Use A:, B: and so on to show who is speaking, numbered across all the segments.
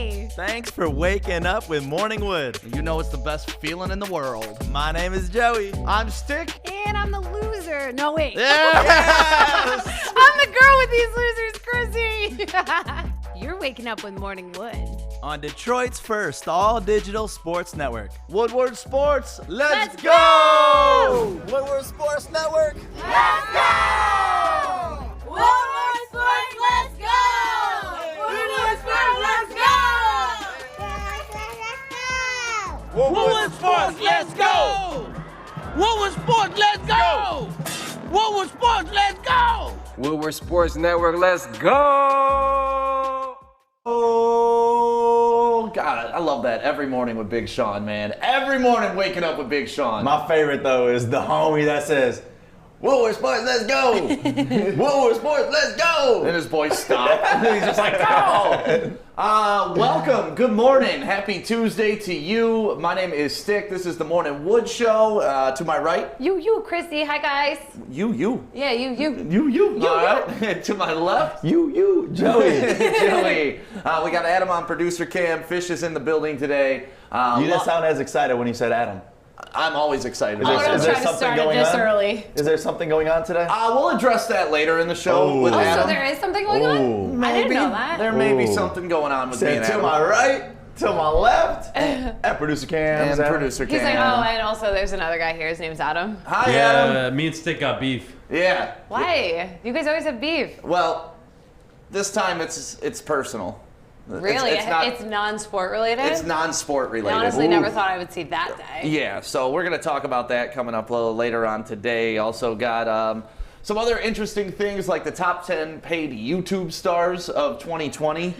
A: Hey!
B: Thanks for waking up with Morning Wood.
C: You know it's the best feeling in the world.
B: My name is Joey.
C: I'm Stick.
A: And I'm the loser. No, wait.
B: Yes!
A: I'm the girl with these losers, Krissy. You're waking up with Morning Wood.
B: On Detroit's first all-digital sports network.
C: Woodward Sports, let's
A: Let's
C: go!
B: Woodward Sports Network.
A: Let's go! Woodward Sports, let's go! Woodward Sports, let's go!
D: Woodward Sports, let's go! Woodward Sports, let's go! Woodward Sports, let's go!
E: Woodward Sports Network, let's go!
C: Oh, God, I love that every morning with Big Sean, man. Every morning waking up with Big Sean.
B: My favorite, though, is the homie that says, Woodward Sports, let's go! Woodward Sports, let's go!
C: And his voice stopped. He's just like, go! Welcome. Good morning. Happy Tuesday to you. My name is Stick. This is the Morning Wood Show. To my right.
A: You, Krissy. Hi, guys.
C: You.
A: Yeah, you.
C: All right. To my left.
B: You, Joey.
C: Joey. We got Adam on producer cam. Fish is in the building today.
B: You didn't sound as excited when you said Adam.
C: I'm always excited.
B: Is there- is there something going on?
A: early.
B: Is there something going on today?
C: We'll address that later in the show with
A: Oh,
C: Adam.
A: so there is something going on? I didn't know that.
C: There may be
B: Ooh.
C: something going on with me
B: Said
C: and
B: to
C: Adam.
B: my right, to my left, at producer Cam.
C: And producer
A: He's
C: cam.
A: like, oh, and also there's another guy here. His name's Adam.
C: Hi, Adam.
F: Yeah, me and Stick got beef.
C: Yeah.
A: Why? You guys always have beef.
C: Well, this time it's personal.
A: Really? It's non-sport related?
C: It's non-sport
A: I
C: related.
A: honestly never thought I would see that day.
C: Yeah, so we're going to talk about that coming up a little later on today. Also got some other interesting things like the top 10 paid YouTube stars of 2020.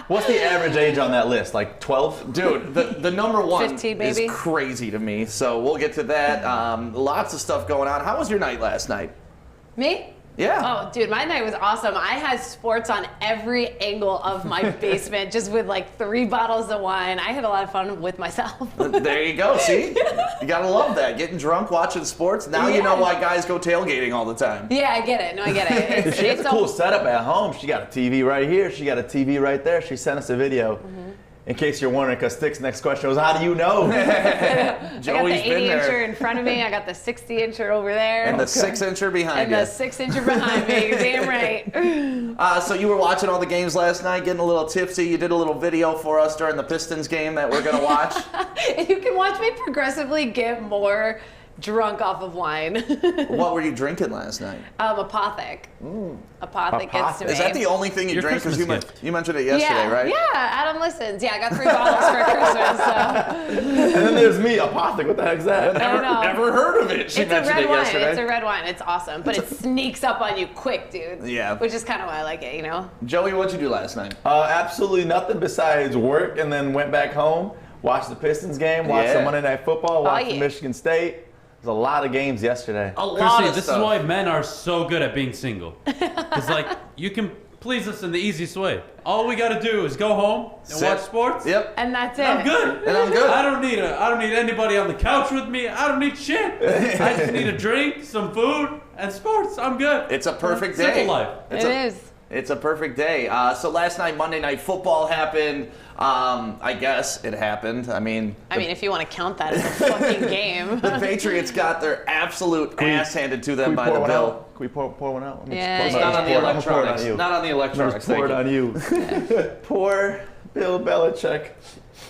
B: What's the average age on that list? Like 12?
C: Dude, the number one
A: 15
C: is
A: maybe?
C: crazy to me. So we'll get to that. Lots of stuff going on. How was your night last night?
A: Me?
C: Yeah.
A: Oh, dude, my night was awesome. I had sports on every angle of my basement, just with like 3 bottles of wine. I had a lot of fun with myself.
C: There you go. See? You got to love that. Getting drunk, watching sports. Now you know why guys go tailgating all the time.
A: Yeah, I get it. No, I get it.
B: She has a cool setup at home. She got a TV right here. She got a TV right there. She sent us a video. In case you're wondering, because Stick's next question was, how do you know?
A: I got the
C: Joey's been
A: 80-incher
C: there.
A: in front of me. I got the 60-incher over there.
C: And the 6-incher behind
A: And
C: you.
A: the 6-incher behind me. You're damn right.
C: So you were watching all the games last night, getting a little tipsy. You did a little video for us during the Pistons game that we're going to watch.
A: You can watch me progressively get more drunk off of wine.
C: What were you drinking last night?
A: Apothic. Apothic gets to me.
C: Is that the only thing you
F: Your
C: drank? Because
F: Christmas gift.
C: you mentioned it yesterday, right?
A: Yeah, Adam listens. Yeah, I got 3 bottles for Christmas. So.
B: And then there's me, Apothic. What the heck's that?
A: I know.
C: Never heard of it. She
A: It's a
C: mentioned
A: red
C: it
A: wine.
C: yesterday.
A: It's a red wine. It's awesome, but it sneaks up on you quick, dude.
C: Yeah.
A: Which is kind of why I like it, you know?
C: Joey, what'd you do last night?
B: Absolutely nothing besides work, and then went back home, watched the Pistons game, watched
C: Yeah.
B: the Monday Night Football, watched the
A: yeah.
B: Michigan State. There's a lot of games yesterday.
C: A lot
F: Krissy,
C: of
F: this
C: stuff.
F: is why men are so good at being single. Because, like, you can please us in the easiest way. All we got to do is go home and
C: Sit.
F: watch sports.
C: Yep.
A: And that's it.
F: And I'm good.
C: And I'm good.
F: I don't need anybody on the couch with me. I don't need shit. I just need a drink, some food, and sports. I'm good.
C: It's a perfect
F: Simple
C: day.
F: life.
A: It is.
C: It's a perfect day. So last night, Monday Night Football happened. I guess it happened. I mean,
A: If you want to count that as a fucking game.
C: the Patriots got their absolute ass handed to them by the
B: one
C: Bill.
B: out? Can we pour one out? Let me
A: Yeah,
B: just
C: It's
B: pour
C: not on the
B: I'm gonna pour it
C: electronics.
B: on you.
C: Not on the
B: I'm
C: electronics.
B: gonna pour it
C: Thank
B: on you. Poor Bill Belichick.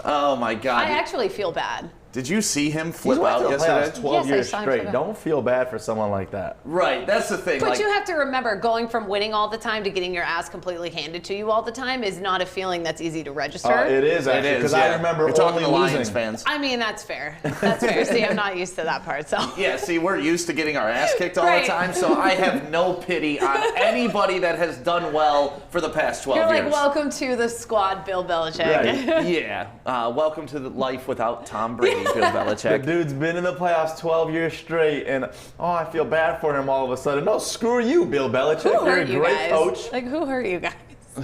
C: Oh my God.
A: I actually feel bad.
C: Did you see him
B: He's
C: flip
B: went
C: out
B: to the
C: yesterday?
B: playoffs 12
A: Yes, I
B: years
A: saw him
B: straight.
A: flip out.
B: Don't feel bad for someone like that.
C: Right. That's the thing.
A: But
C: like,
A: you have to remember, going from winning all the time to getting your ass completely handed to you all the time is not a feeling that's easy to register.
B: It is actually,
C: it is.
B: because
C: Yeah.
B: I remember
C: You're talking
B: only
C: to Lions
B: losing.
C: fans.
A: I mean, that's fair. That's fair. See, I'm not used to that part, so.
C: Yeah, see, we're used to getting our ass kicked all
A: Right.
C: the time, so I have no pity on anybody that has done well for the past 12
A: You're
C: years.
A: like, welcome to the squad, Bill Belichick.
B: Right.
C: Yeah. Welcome to the life without Tom Brady, Bill
B: The
C: Belichick.
B: dude's been in the playoffs 12 years straight, and I feel bad for him all of a sudden. No, screw you, Bill Belichick.
A: Who
B: You're
A: hurt
B: a
A: you
B: great
A: guys?
B: coach.
A: Like, who hurt you guys?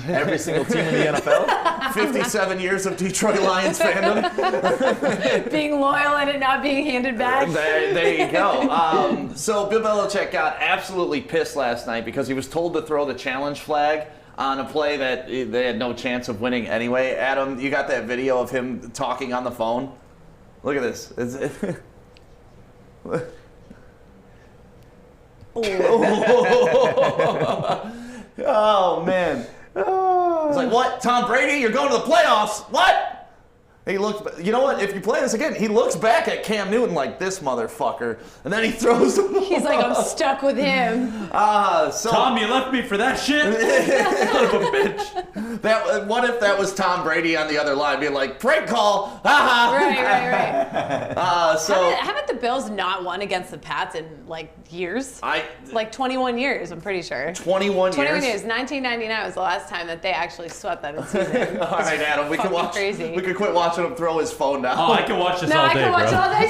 B: Every single team in the NFL.
C: 57 years of Detroit Lions fandom.
A: Being loyal and it not being handed back.
C: There you go. So Bill Belichick got absolutely pissed last night because he was told to throw the challenge flag on a play that they had no chance of winning anyway. Adam, you got that video of him talking on the phone? Look at this. Oh, man. It's like, what? Tom Brady, you're going to the playoffs. What? He looks, you know what? If you play this again, he looks back at Cam Newton like this motherfucker, and then he throws him.
A: He's like, I'm stuck with him.
C: So
F: Tom, you left me for that shit? Son of a bitch.
C: What if that was Tom Brady on the other line being like, prank call, haha.
A: Right. Haven't the Bills not won against the Pats in like years? Like 21 years, I'm pretty sure.
C: 21 years?
A: 1999 was the last time that they actually swept that season.
C: All right, Adam, we can watch.
A: Crazy.
C: We can quit watching him throw his phone now.
F: Oh, I can watch this all day, bro.
A: I can watch it all day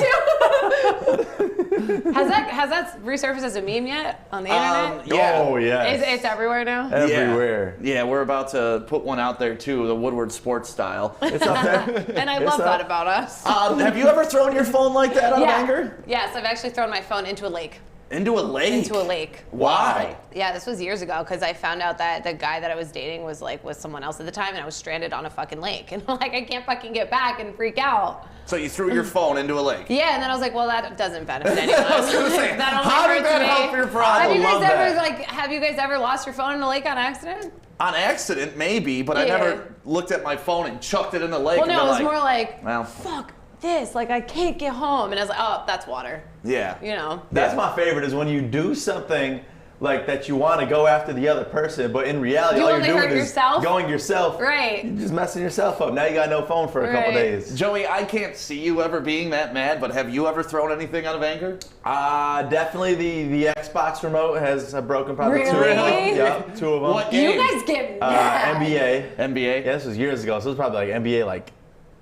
A: too. Has that resurfaced as a meme yet on the internet?
C: Yeah.
B: Oh, yeah.
A: It's everywhere now?
B: Everywhere.
C: Yeah, we're about to put one out there too, the Woodward sports style.
B: It's up there.
A: And I love that about us.
C: Have you ever thrown your phone like that out of anger?
A: Yes, I've actually thrown my phone into a lake.
C: Into a lake?
A: Into a lake.
C: Why?
A: Yeah, this was years ago because I found out that the guy that I was dating was like with someone else at the time, and I was stranded on a fucking lake. And I'm like, I can't fucking get back and freak out.
C: So you threw your phone into a lake?
A: Yeah, and then I was like, well, that doesn't benefit anyone.
C: I was gonna say,
A: that only
C: how did
A: hurts
C: that
A: me.
C: help your problem?
A: Have you guys ever lost your phone in a lake on accident?
C: On accident, maybe, but I
A: Yeah.
C: never looked at my phone and chucked it in the lake.
A: Well,
C: and
A: no, it
C: been
A: was more like,
C: well,
A: fuck this. Like, I can't get home. And I was like, oh, that's water.
C: yeah.
A: You know?
B: That's my favorite is when you do something like that you want to go after the other person, but in reality,
A: You
B: all
A: only
B: you're
A: hurt
B: doing is
A: yourself?
B: going yourself.
A: Right.
B: You're just messing yourself up. Now you got no phone for a couple
A: Right.
B: days.
C: Joey, I can't see you ever being that mad, but have you ever thrown anything out of anger?
B: Definitely the Xbox remote has broken probably two of
A: Really?
B: them. Yep, two of them.
C: What
A: You
C: game?
A: guys get mad.
C: NBA?
B: Yeah, this was years ago, so it was probably like NBA like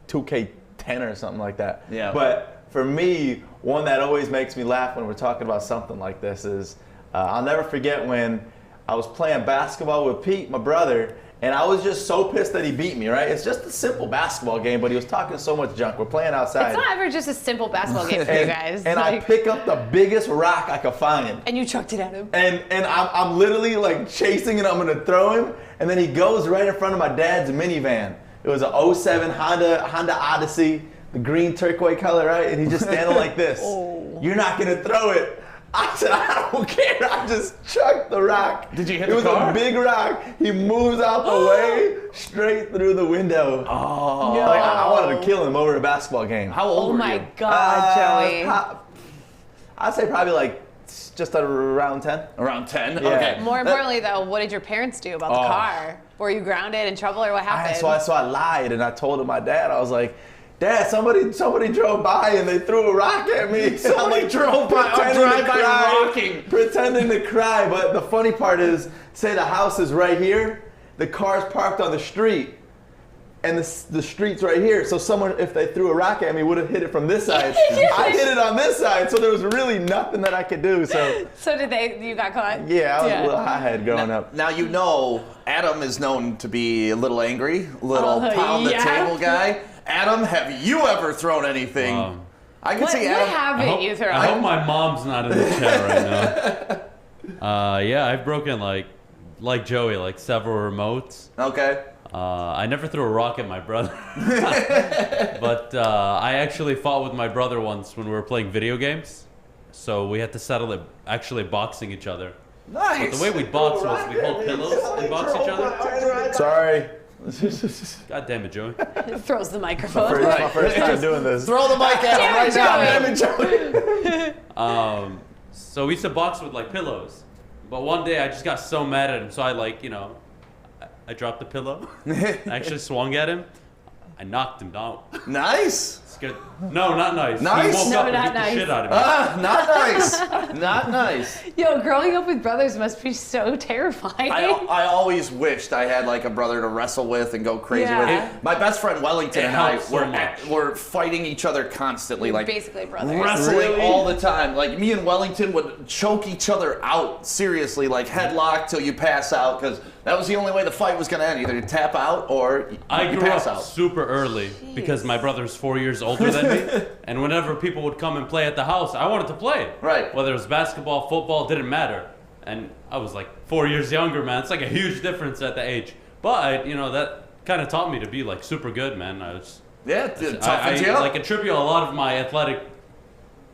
B: 2K10 or something like that.
C: Yeah.
B: But for me, one that always makes me laugh when we're talking about something like this is I'll never forget when I was playing basketball with Pete, my brother, and I was just so pissed that he beat me, right? It's just a simple basketball game, but he was talking so much junk. We're playing outside.
A: It's not ever just a simple basketball game for you guys.
B: And I pick up the biggest rock I could find.
A: And you chucked it at him.
B: And I'm literally like chasing and I'm gonna throw him, and then he goes right in front of my dad's minivan. It was a 07 Honda Odyssey, the green turquoise color, right? And he's just standing like this.
A: Oh.
B: You're not gonna throw it. I said, I don't care. I just chucked the rock.
C: Did you hit
B: it
C: the car?
B: It was a big rock. He moves out the way, straight through the window.
C: Oh.
A: No.
B: Like, I wanted to kill him over a basketball game.
C: How old
A: Oh
C: were
A: my
C: you?
A: God, Joey.
B: I'd say probably like just around 10.
C: Around 10?
B: Yeah.
C: Okay.
A: More importantly, though, what did your parents do about the car? Were you grounded, in trouble, or what happened?
B: So I lied and I told my dad. I was like, Dad, somebody drove by and they threw a rock at me.
C: Somebody drove by,
B: pretending to cry. But the funny part is, say the house is right here, the car's parked on the street, and the street's right here. So someone, if they threw a rock at me, would have hit it from this side. I hit it on this side, so there was really nothing that I could do. So
A: You got caught?
B: yeah, I was a little hothead growing up.
C: Now you know Adam is known to be a little angry, a little pound the table guy. Adam, have you ever thrown anything? I can see Adam.
A: What haven't you thrown?
F: I hope my mom's not in the chat right now. Yeah, I've broken like Joey, like several remotes.
C: Okay.
F: I never threw a rock at my brother. But I actually fought with my brother once when we were playing video games. So we had to settle it actually boxing each other.
C: Nice.
F: But the way we box was we hold pillows and box each other.
B: Sorry.
F: God damn it, Joey.
A: Throws the microphone.
B: My first time doing this.
C: Throw the mic at him right now.
A: Damn it,
C: Joey.
F: So we used to box with like pillows. But one day I just got so mad at him, so I dropped the pillow. I actually swung at him. I knocked him down.
C: Nice.
F: Scared. No, not nice.
C: Nice?
F: He woke
A: No,
F: up and
A: not
F: beat the
A: nice.
F: shit out of me.
C: Not nice. Not nice.
A: Yo, growing up with brothers must be so terrifying.
C: I always wished I had like a brother to wrestle with and go crazy
A: Yeah.
C: with. My best friend Wellington
F: It
C: and I
F: helps so much.
C: were fighting each other constantly, like
A: Basically brothers.
C: wrestling
B: Really?
C: all the time. Like me and Wellington would choke each other out, seriously, like headlock till you pass out, because that was the only way the fight was going to end. Either you tap out or
F: I
C: you
F: grew
C: pass
F: up
C: out.
F: super early because my brother's 4 years older than me, and whenever people would come and play at the house, I wanted to play.
C: Right.
F: Whether it was basketball, football, didn't matter. And I was like 4 years younger, man. It's like a huge difference at the age. But that kind of taught me to be like super good, man. I
C: Toughens you up.
F: like attribute a lot of my athletic,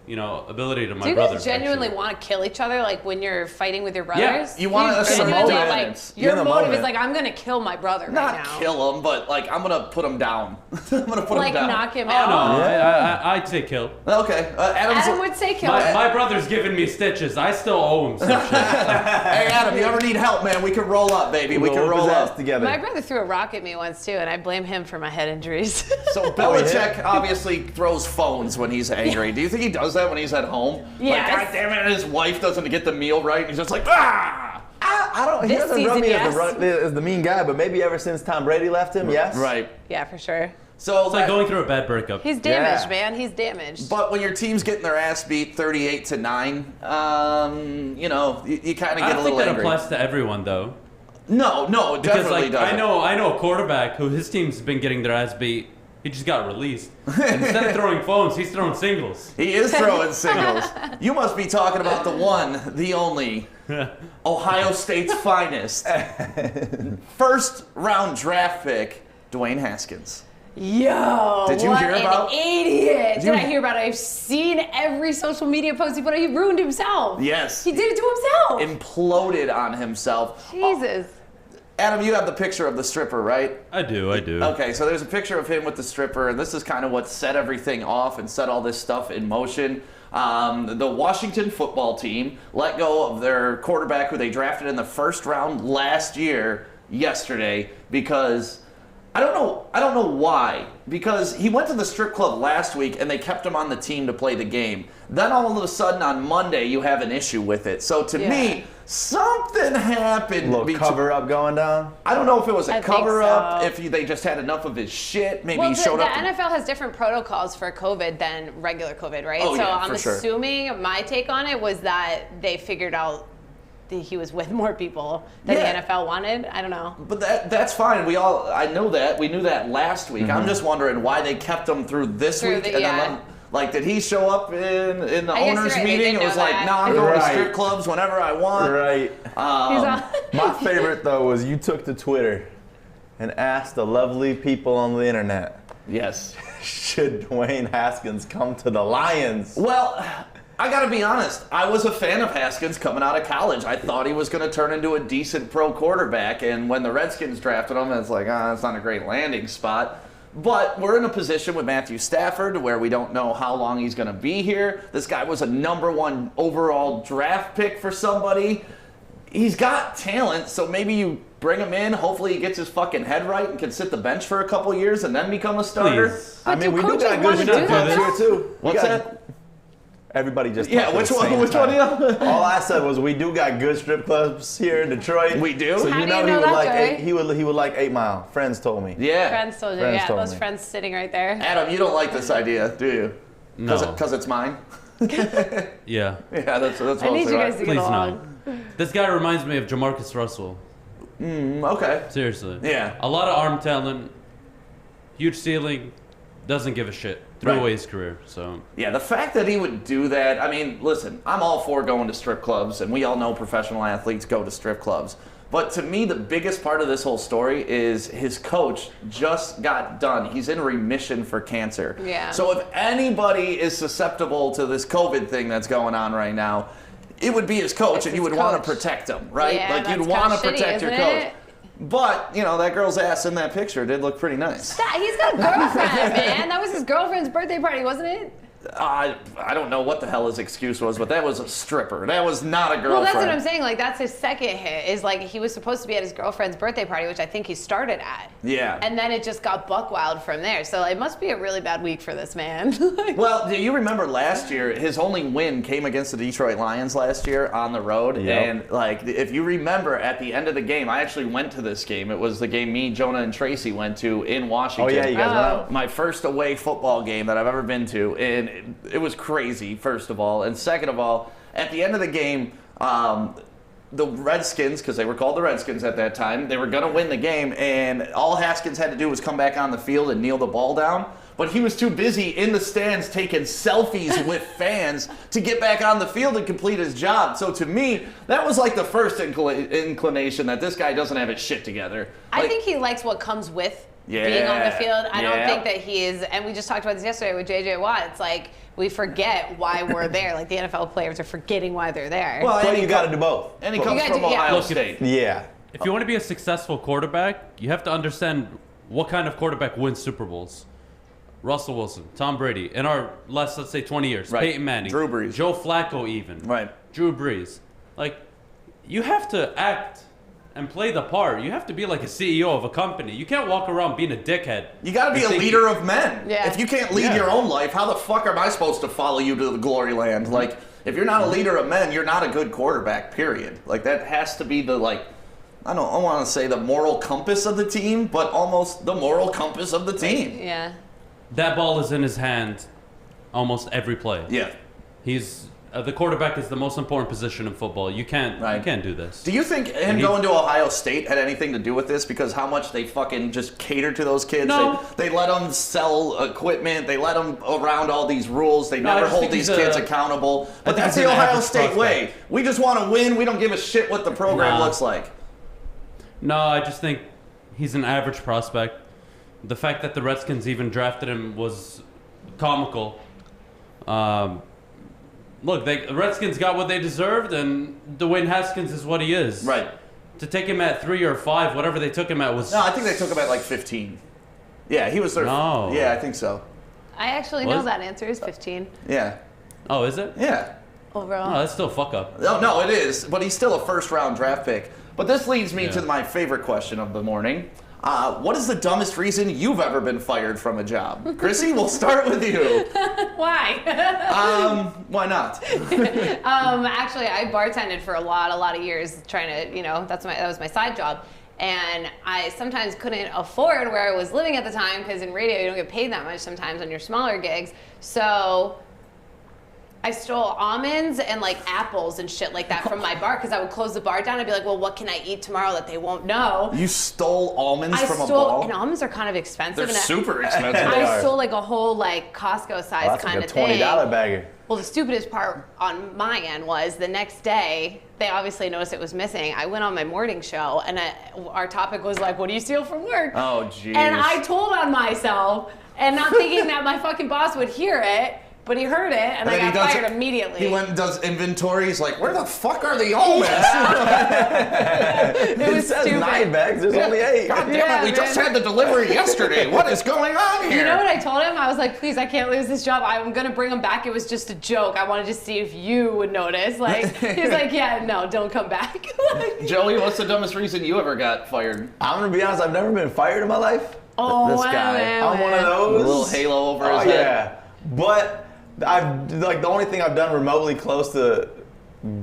F: ability to my
A: Do you
F: brother.
A: guys genuinely
F: actually.
A: want to kill each other, like when you're fighting with your brothers?
C: you want to
A: genuinely,
C: emote
A: like,
C: it.
A: your
B: In the
A: motive
B: moment.
A: is like, I'm gonna kill my brother right
C: Not
A: now.
C: kill him, but like I'm gonna put him down. I'm gonna put
A: Like
C: him down.
A: knock him
F: Oh,
A: out.
F: no,
B: Yeah.
F: I'd say kill.
C: Okay,
A: Adam would say kill.
F: My brother's giving me stitches. I still owe him some shit.
C: Hey Adam, you ever need help, man? We can roll up, baby. We can
B: Roll
C: roll
B: his ass
C: up.
B: together.
A: My brother threw a rock at me once too, and I blame him for my head injuries.
C: So Belichick obviously throws phones when he's angry. Do you think he does that when he's at home?
A: Yes.
C: Like, God damn it, his wife doesn't get the meal right, and he's just like, ah!
B: I don't. He
A: This
B: doesn't run
A: season,
B: me
A: yes.
B: as the mean guy, but maybe ever since Tom Brady left him, yes.
C: Right.
A: Yeah, for sure.
C: So
F: It's like going through a bad breakup.
A: He's damaged,
B: Yeah.
A: man. He's damaged.
C: but when your team's getting their ass beat 38-9, you kind of get
F: I
C: a
F: don't think
C: little
F: that
C: angry.
F: applies to everyone though.
C: No, it
F: Because
C: definitely
F: like
C: doesn't.
F: I know a quarterback who his team's been getting their ass beat. He just got released. Instead of throwing phones, he's throwing singles.
C: He is throwing singles. You must be talking about the one, the only, Ohio State's finest, first round draft pick, Dwayne Haskins.
A: Yo,
C: Did you
A: what
C: hear about-
A: an idiot!
C: you-
A: Did I hear about it? I've seen every social media post he put out. He ruined himself.
C: Yes.
A: He did it to himself.
C: Imploded on himself.
A: Jesus.
C: Adam, you have the picture of the stripper, right?
F: I do.
C: Okay, so there's a picture of him with the stripper, and this is kind of what set everything off and set all this stuff in motion. The Washington football team let go of their quarterback who they drafted in the first round last year yesterday because I don't know why. Because he went to the strip club last week and they kept him on the team to play the game. Then all of a sudden on Monday you have an issue with it. So to me, something happened.
B: A little cover up going down.
C: I don't know if it was a
A: I think
C: cover up,
A: so.
C: if they just had enough of his shit. Maybe
A: Well,
C: he
A: the
C: showed up.
A: NFL has different protocols for COVID than regular COVID, right?
C: Oh,
A: so
C: yeah,
A: I'm
C: for sure.
A: assuming my take on it was that they figured out that he was with more people than
C: Yeah.
A: the NFL wanted. I don't know.
C: But that's fine. I know that. We knew that last week. I'm just wondering why they kept him through this
A: Through
C: week.
A: the-
C: And
A: yeah.
C: then, like, did he show up in the
A: I guess
C: owners'
A: you're right, they
C: meeting?
A: did
C: It was
A: know
C: like,
A: that.
C: no, I'm going to
B: Right.
C: strip clubs whenever I want.
B: Right.
A: He's on-
B: My favorite though was you took to Twitter and asked the lovely people on the internet,
C: Yes.
B: should Dwayne Haskins come to the Lions?
C: Well, I got to be honest. I was a fan of Haskins coming out of college. I thought he was going to turn into a decent pro quarterback. And when the Redskins drafted him, it's like, it's not a great landing spot. But we're in a position with Matthew Stafford where we don't know how long he's going to be here. This guy was a #1 overall draft pick for somebody. He's got talent, so maybe you bring him in. Hopefully he gets his fucking head right and can sit the bench for a couple years and then become a starter.
F: Please.
B: I mean,
A: do
B: we do
A: coaches
B: got
A: wanna
B: good
A: do
B: strip
A: that,
B: clubs
A: though?
B: here too. We
C: What's
B: got-
C: that?
B: Everybody just
C: Yeah,
B: talked at
C: which
B: the
C: one?
B: same
C: Which one?
B: time.
C: Yeah.
B: All I said was we do got good strip clubs here in Detroit.
C: We do?
B: So
A: How
B: you
A: do
B: know,
A: you
B: he
A: know
B: would
A: that,
B: like
A: Joey?
B: he would like 8 Mile. Friends told me.
C: Yeah.
A: Friends told you,
B: Friends
A: yeah,
B: told
A: those
B: me.
A: friends sitting right there.
C: Adam, you don't like this idea, do you?
F: No.
C: Because it's mine?
F: Yeah.
C: Yeah, that's
A: I need you guys to get
F: Please
A: along.
F: no. This guy reminds me of Jamarcus Russell.
C: Okay.
F: Seriously.
C: Yeah.
F: A lot of arm talent, huge ceiling, doesn't give a shit. Threw
C: Right.
F: away his career. So
C: Yeah, the fact that he would do that, I mean, listen, I'm all for going to strip clubs, and we all know professional athletes go to strip clubs. But to me, the biggest part of this whole story is his coach just got done. He's in remission for cancer.
A: Yeah.
C: So if anybody is susceptible to this COVID thing that's going on right now, it would be his coach,
A: It's
C: and you
A: his
C: would want to
A: coach.
C: protect him, right?
A: Yeah,
C: like, you'd
A: that's
C: want to
A: kinda shitty,
C: protect your
A: isn't
C: coach.
A: it?
C: But, that girl's ass in that picture did look pretty nice.
A: He's got a girlfriend, man. That was his girlfriend's birthday party, wasn't it?
C: I don't know what the hell his excuse was, but that was a stripper. That was not a girlfriend.
A: Well, that's what I'm saying. Like, that's his second hit. Is like he was supposed to be at his girlfriend's birthday party, which I think he started at.
C: Yeah.
A: And then it just got buck wild from there. So it must be a really bad week for this man.
C: Well, do you remember last year, his only win came against the Detroit Lions last year on the road?
B: Yep.
C: And, like, if you remember, at the end of the game, I actually went to this game. It was the game me, Jonah, and Tracy went to in Washington.
B: Oh, yeah, you guys went out.
C: My first away football game that I've ever been to. And it was crazy, first of all. And second of all, at the end of the game, the Redskins, because they were called the Redskins at that time, they were going to win the game, and all Haskins had to do was come back on the field and kneel the ball down. But he was too busy in the stands taking selfies with fans to get back on the field and complete his job. So to me, that was like the first inclination that this guy doesn't have his shit together.
A: I think he likes what comes with
C: Yeah,
A: being on the field. I don't
C: yeah.
A: think that he is, and we just talked about this yesterday with JJ Watt. It's like we forget why we're there. Like the NFL players are forgetting why they're there.
C: Well,
B: But
C: and
B: you got to do both.
C: And he
A: You
C: comes
A: gotta
C: from
A: do- yeah.
C: Ohio
F: Look,
C: State.
B: Yeah.
F: If you want to be a successful quarterback, you have to understand what kind of quarterback wins Super Bowls. Russell Wilson, Tom Brady, in our last, let's say, 20 years.
C: Right.
F: Peyton Manning.
C: Drew Brees.
F: Joe Flacco even.
C: Right.
F: Drew Brees. Like, you have to act and play the part. You have to be like a CEO of a company. You can't walk around being a dickhead.
C: You got to be
F: and
C: a
F: think-
C: leader of men.
A: Yeah.
C: If you can't lead
F: Yeah.
C: your own life, how the fuck am I supposed to follow you to the glory land? Like, if you're not a leader of men, you're not a good quarterback, period. Like, that has to be the, like, I want to say the moral compass of the team, but almost the moral compass of the team.
A: Yeah.
F: That ball is in his hand almost every play.
C: Yeah.
F: He's the quarterback is the most important position in football. You can't do this.
C: Do you think him going to Ohio State had anything to do with this? Because how much they fucking just cater to those kids.
F: No.
C: They let them sell equipment. They let them around all these rules. They
F: No, I
C: never
F: just
C: hold
F: think
C: these
F: he's
C: kids
F: a-
C: accountable. But
F: think
C: that's
F: he's
C: the
F: an
C: Ohio
F: average
C: State way.
F: prospect.
C: We just want to win. We don't give a shit what the program
F: Nah.
C: looks like.
F: No, I just think he's an average prospect. The fact that the Redskins even drafted him was comical. Look, the Redskins got what they deserved, and Dwayne Haskins is what he is.
C: Right.
F: To take him at 3 or 5, whatever they took him at was...
C: No, I think they took him at like 15. Yeah, he was their.
F: No.
C: Yeah, I think so.
A: I actually
F: Was-
A: know that answer is 15
C: Yeah.
F: Oh, is it?
C: Yeah.
A: overall.
F: Oh, that's still a fuck up.
C: No, it is, but he's still a first-round draft pick. But this leads me
F: Yeah.
C: to my favorite question of the morning. What is the dumbest reason you've ever been fired from a job? Krissy, we'll start with you.
A: Why?
C: Why not?
A: Actually, I bartended for a lot of years, trying to, that was my side job. And I sometimes couldn't afford where I was living at the time, because in radio you don't get paid that much sometimes on your smaller gigs. So I stole almonds and like apples and shit like that from my bar, because I would close the bar down. I'd be like, well, what can I eat tomorrow that they won't know?
C: You stole almonds from a
A: and
C: ball?
A: almonds are kind of expensive.
C: They're
A: and
C: super expensive.
B: They
A: I
B: are.
A: stole like a whole like Costco size
B: That's
A: kind
B: like a
A: of thing.
B: $20 bagger.
A: Well, the stupidest part on my end was the next day, they obviously noticed it was missing. I went on my morning show, and our topic was like, what do you steal from work?
C: Oh, jeez.
A: And I told on myself, and not thinking that my fucking boss would hear it, but he heard it, and I got fired immediately.
C: He went and does inventory. He's like, where the fuck are the almonds?
A: It was
B: says
A: stupid.
B: 9 bags. There's only 8.
C: God damn
A: Yeah,
C: it, we just
A: man.
C: had the delivery yesterday. What is going on here?
A: You know what I told him? I was like, please, I can't lose this job. I'm going to bring him back. It was just a joke. I wanted to see if you would notice. Like, he's like, yeah, no, don't come back.
C: Joey, what's the dumbest reason you ever got fired?
B: I'm going to be honest, I've never been fired in my life.
A: Oh,
C: This
A: wow,
C: guy.
A: man,
B: I'm one of
A: man.
B: those.
C: A little halo over
B: Oh,
C: his head.
B: yeah. But the only thing I've done remotely close to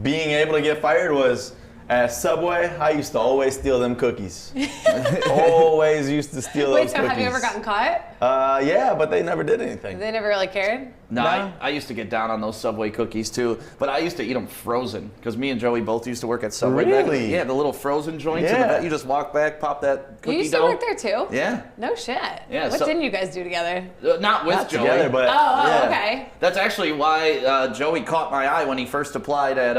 B: being able to get fired was at Subway. I used to always steal them cookies. Always used to steal
A: Wait,
B: those
A: so
B: cookies.
A: have you ever gotten caught?
B: Yeah, but they never did anything.
A: They never really cared?
C: No,
B: No.
C: I used to get down on those Subway cookies too, but I used to eat them frozen because me and Joey both used to work at Subway. back in the-
B: Really?
C: Yeah, the little frozen joints. In the
B: Yeah.
C: back. You just walk back, pop that cookie
A: You used to
C: dough.
A: work there too?
C: Yeah.
A: No shit.
C: Yeah,
A: What
C: so-
A: didn't you guys do together?
C: Not with
B: Not
C: Joey.
B: together, but
A: Oh,
C: Yeah.
A: okay.
C: That's actually why Joey caught my eye when he first applied at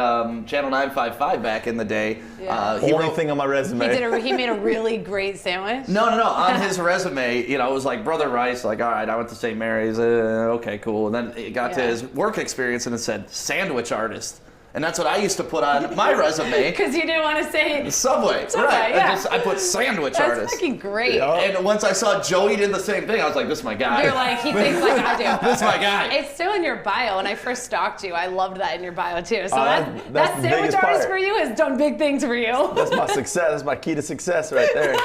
C: Channel 955 back in the day.
A: Yeah.
C: He
B: only
C: wrote-
B: thing on my resume.
A: He made a really great sandwich.
C: No. On his resume, it was like Brother Rice. Like, all right, I went to St. Mary's. Okay, cool. And then it got to
A: Yeah.
C: his work experience, and it said sandwich artist. And that's what I used to put on my resume.
A: Because you didn't want to say
C: Subway, right.
A: yeah.
C: I put sandwich
A: That's
C: artist.
A: fucking great.
C: And once I saw Joey did the same thing, I was like, this is my guy.
A: You're like, he thinks like I do.
C: This is my guy.
A: It's still in your bio. When I first stalked you, I loved that in your bio too. So
B: that's
A: that
B: the
A: sandwich
B: biggest
A: artist
B: part.
A: for you has done big things for you.
B: That's my success. That's my key to success right there.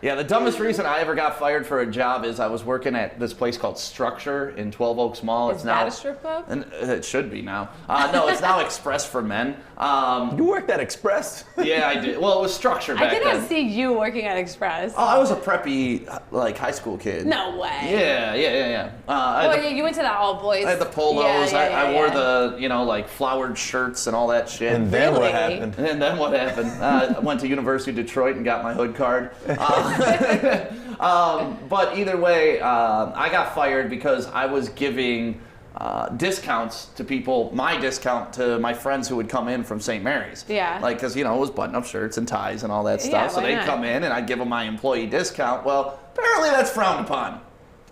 C: Yeah, the dumbest reason I ever got fired for a job is I was working at this place called Structure in 12 Oaks Mall.
A: Is that a strip club?
C: And it should be now. No, it's now Express for Men.
B: You worked at Express?
C: Yeah, I did. Well, it was Structure back
A: I did
C: then.
A: not see you working at Express.
C: Oh, I was a preppy, like, high school kid.
A: No way.
C: Yeah.
A: Oh, yeah, you went to that all boys.
C: I had the polos.
A: Yeah,
C: I wore the, like, flowered shirts and all that shit.
B: And then what
A: Really?
B: happened?
C: And then what happened? I went to University of Detroit and got my hood card. But either way, I got fired because I was giving discounts to people, my discount to my friends who would come in from St. Mary's.
A: Yeah.
C: Like, because, it was button-up shirts and ties and all that stuff.
A: Yeah,
C: So
A: why
C: they'd
A: not?
C: come in and I'd give them my employee discount. Well, apparently that's frowned upon.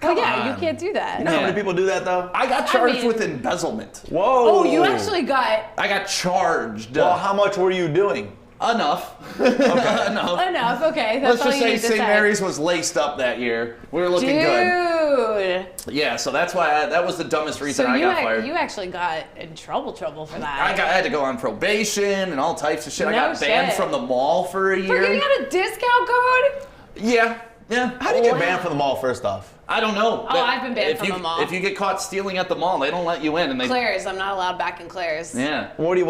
A: Oh, yeah, you
B: on.
A: can't do that.
B: You know how many people do that though?
C: I got charged
A: mean-
C: with embezzlement.
B: Whoa.
A: Oh, you actually got
C: I got charged.
B: Well, how much were you doing?
C: Enough. Enough.
A: enough. Okay, that's
C: Let's
A: all
C: just
A: you
C: say
A: need to
C: St.
A: say.
C: Mary's was laced up that year. We were looking good.
A: Dude.
C: Yeah, so that's why that was the dumbest reason
A: So
C: I
A: you,
C: got fired.
A: you actually got in trouble for that.
C: I had to go on probation and all types of shit. I
A: No
C: got banned
A: shit.
C: from the mall for a
A: For
C: year.
A: giving out a discount code?
C: Yeah.
B: How do you get banned from the mall first off?
C: I don't know.
A: Oh, I've been banned
C: If
A: from
C: you-
A: the mall.
C: If you get caught stealing at the mall, they don't let you in. And they.
A: Claire's. I'm not allowed back in Claire's.
C: Yeah.
B: What do you,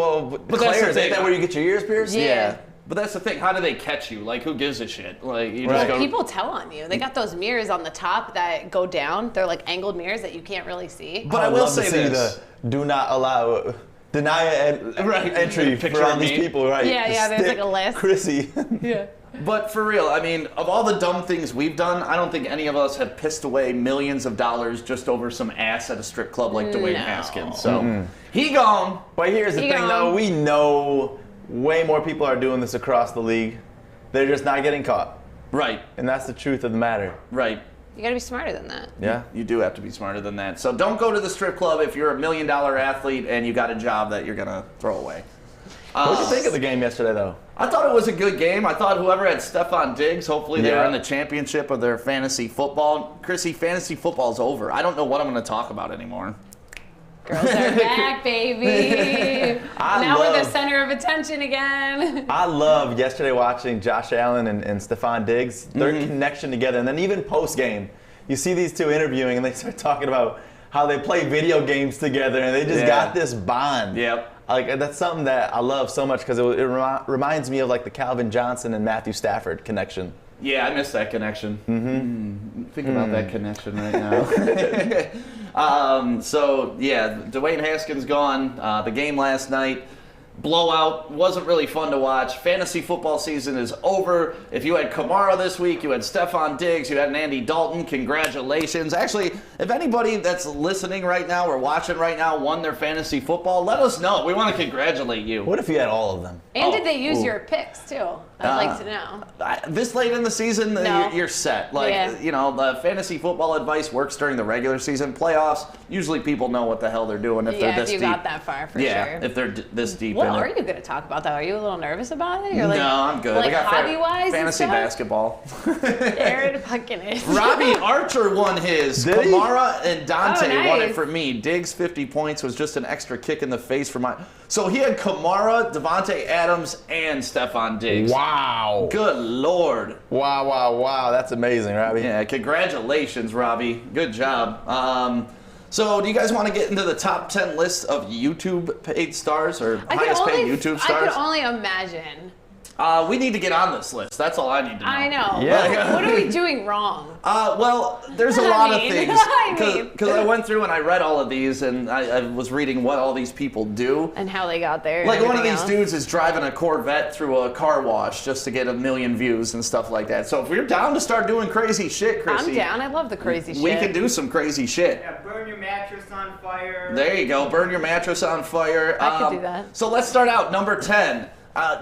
C: that's the
B: Claire's,
C: thing.
B: ain't that where you get your ears pierced?
A: Yeah.
C: But that's the thing. How do they catch you? Like, who gives a shit? Like, you
B: Right.
C: just go.
A: People tell on you. They got those mirrors on the top that go down. They're like angled mirrors that you can't really see.
C: But I
B: I'd
C: will
B: love to
C: say
B: see
C: this.
B: the do not allow, deny
C: Right.
B: entry
C: Picture
B: for all
C: of
B: these
C: me.
B: people, right?
A: Yeah, there's like a list.
B: Krissy.
A: Yeah.
C: But for real, I mean, of all the dumb things we've done, I don't think any of us have pissed away millions of dollars just over some ass at a strip club like Dwayne
A: No.
C: Haskins. So he gone.
B: But here's the
A: You
B: thing,
A: know.
B: though. We know way more people are doing this across the league. They're just not getting caught.
C: Right,
B: And that's the truth of the matter.
C: right.
A: You gotta be smarter than that.
B: Yeah.
C: You do have to be smarter than that. So don't go to the strip club if you're $1 million athlete and you got a job that you're gonna throw away.
B: What did you think of the game yesterday, though?
C: I thought it was a good game. I thought whoever had Stephon Diggs, hopefully they
B: Yeah.
C: were in the championship of their fantasy football. Krissy, fantasy football's over. I don't know what I'm going to talk about anymore.
A: Girls are back, baby. Now we're the center of attention again.
B: I love yesterday watching Josh Allen and Stephon Diggs, their connection together. And then even post-game, you see these two interviewing and they start talking about how they play video games together and they just got this bond.
C: Yep.
B: Like, that's something that I love so much because it reminds me of like the Calvin Johnson and Matthew Stafford connection.
C: Yeah, I miss that connection. Think about that connection right now. So, yeah, Dwayne Haskins gone. The game last night, blowout, wasn't really fun to watch. Fantasy football season is over. If you had Kamara this week, you had Stephon Diggs, you had an Andy Dalton, congratulations. Actually, if anybody that's listening right now or watching right now won their fantasy football, let us know. We want to congratulate you.
B: What if you had all of them?
A: And did
C: Oh,
A: they use
B: ooh.
A: your picks too? I'd like to know.
C: This late in the season,
A: No.
C: you're set. Like,
A: Yeah.
C: the fantasy football advice works during the regular season. Playoffs, usually people know what the hell they're doing if they're
A: Yeah,
C: this
A: if you
C: deep.
A: got that far for
C: yeah,
A: sure.
C: if they're this deep
A: What
C: in
A: are
C: it.
A: you going to talk about though? Are you a little nervous about it? You're
C: No,
A: like,
C: I'm good.
A: Like
C: I got
A: hobby-wise
C: fantasy
A: and stuff?
C: basketball.
A: Aaron fucking is.
C: Robbie Archer won his.
B: Did he?
C: Kamara and Dante
A: Oh,
C: won it
A: nice.
C: for me. Diggs 50 points was just an extra kick in the face for my. So he had Kamara, Devontae Adams, and Stephon Diggs.
B: Wow.
C: Good Lord.
B: Wow. That's amazing, Robbie.
C: Yeah, congratulations, Robbie. Good job. So, do you guys want to get into the top 10 list of YouTube paid stars or highest paid YouTube
A: I
C: stars?
A: could only imagine.
C: We need to get on this list. That's all I need to know.
A: I know.
B: Yeah.
A: What are we doing wrong?
C: Well, there's a
A: I
C: lot
A: mean,
C: of things.
A: I mean.
C: Because I went through and I read all of these and I was reading what all these people do.
A: And how they got there. and
C: Like one of
A: everything
C: these
A: else.
C: dudes is driving a Corvette through a car wash just to get 1 million views and stuff like that. So if we're down to start doing crazy shit, Krissy,
A: I'm down. I love the crazy shit.
C: we can do some crazy shit.
G: Yeah, burn your mattress on fire.
C: There you go. Burn your mattress on fire.
A: I could do that.
C: So let's start out. Number 10.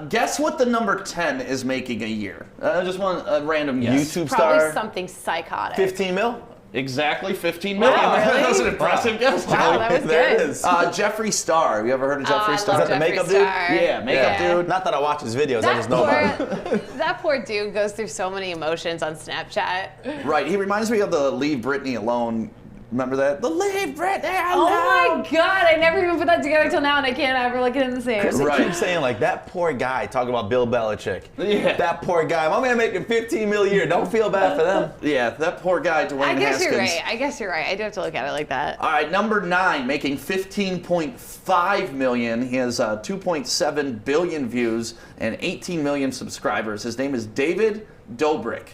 C: Guess what the number 10 is making a year? Just one random guess.
B: YouTube
A: Probably
B: star,
A: something psychotic.
B: 15 mil?
C: Exactly 15 million.
A: Wow, really?
C: That was an impressive guess,
A: Wow,
C: Joey.
A: that was
B: There
A: good.
B: it is.
C: Jeffree Star. Have you ever heard of
A: Oh,
C: Jeffree
A: I
C: Star?
A: love
B: Is that the
A: Jeffree
B: makeup dude?
A: Star.
C: Yeah, makeup dude.
B: Not that I watch his videos, I just know about him.
A: That poor dude goes through so many emotions on Snapchat.
C: Right. He reminds me of the Leave Britney Alone. Remember that? The Leave Britney Alone.
A: Oh my God, I never even put that together till now, and I can't ever look at it the same.
B: Krissy
C: Right.
B: keeps saying like that poor guy talking about Bill Belichick.
C: Yeah.
B: That poor guy. My man making $15 million a year. Don't feel bad for them.
C: Yeah, that poor guy, Dwayne
A: I guess
C: Haskins.
A: you're right. I guess you're right. I do have to look at it like that.
C: All right, number 9, making 15.5 million. He has 2.7 billion views and 18 million subscribers. His name is David Dobrik.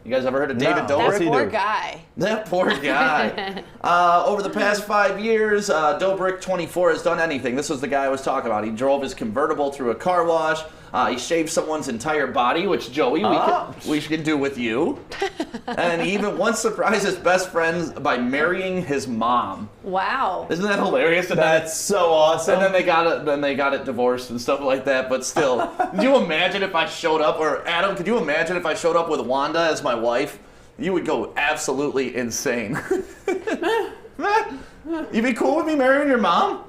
C: You guys ever heard of David
B: No.
C: Dobrik?
B: What's
A: That
B: he
A: poor
B: do?
A: guy.
C: That poor guy. Over the past 5 years, Dobrik, 24, has done anything. This was the guy I was talking about. He drove his convertible through a car wash. He shaved someone's entire body, which, Joey, we should do with you. And he even once surprised his best friends by marrying his mom.
A: Wow.
C: Isn't that hilarious? And then-
B: That's so awesome.
C: and then they got it divorced and stuff like that. But still, could you imagine if I showed up, or Adam, could you imagine if I showed up with Wanda as my wife? You would go absolutely insane. You be cool with me marrying your mom?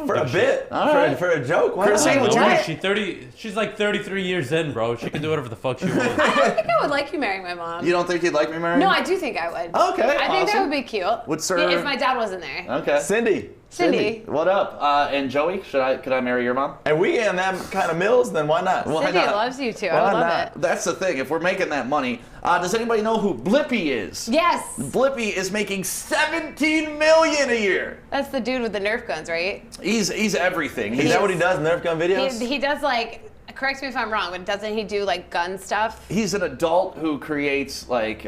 B: for a bit,
C: All right.
B: for a joke. Why
C: Krissy,
B: not?
C: would you-
F: What? She's like 33 years in, bro. She can do whatever the fuck she wants.
A: I think I would like you marrying my mom.
C: You don't think you'd like me marrying?
A: No, I do think I would.
C: Okay,
A: I think that
C: awesome.
A: would be cute.
C: Would Sir-
A: Yeah, if my dad wasn't there.
C: Okay.
B: Cindy.
A: Cindy.
C: What up? And Joey, could I marry your mom?
B: And we getting that kind of mills, then why not?
C: Why
A: Cindy
C: not?
A: loves you too.
B: Why
A: I would love
B: not?
A: it.
C: That's the thing. If we're making that money, does anybody know who Blippi is?
A: Yes.
C: Blippi is making 17 million a year.
A: That's the dude with the Nerf guns, right?
C: He's everything.
B: Is that what he does? Nerf gun videos?
A: He does like, correct me if I'm wrong, but doesn't he do like gun stuff?
C: He's an adult who creates like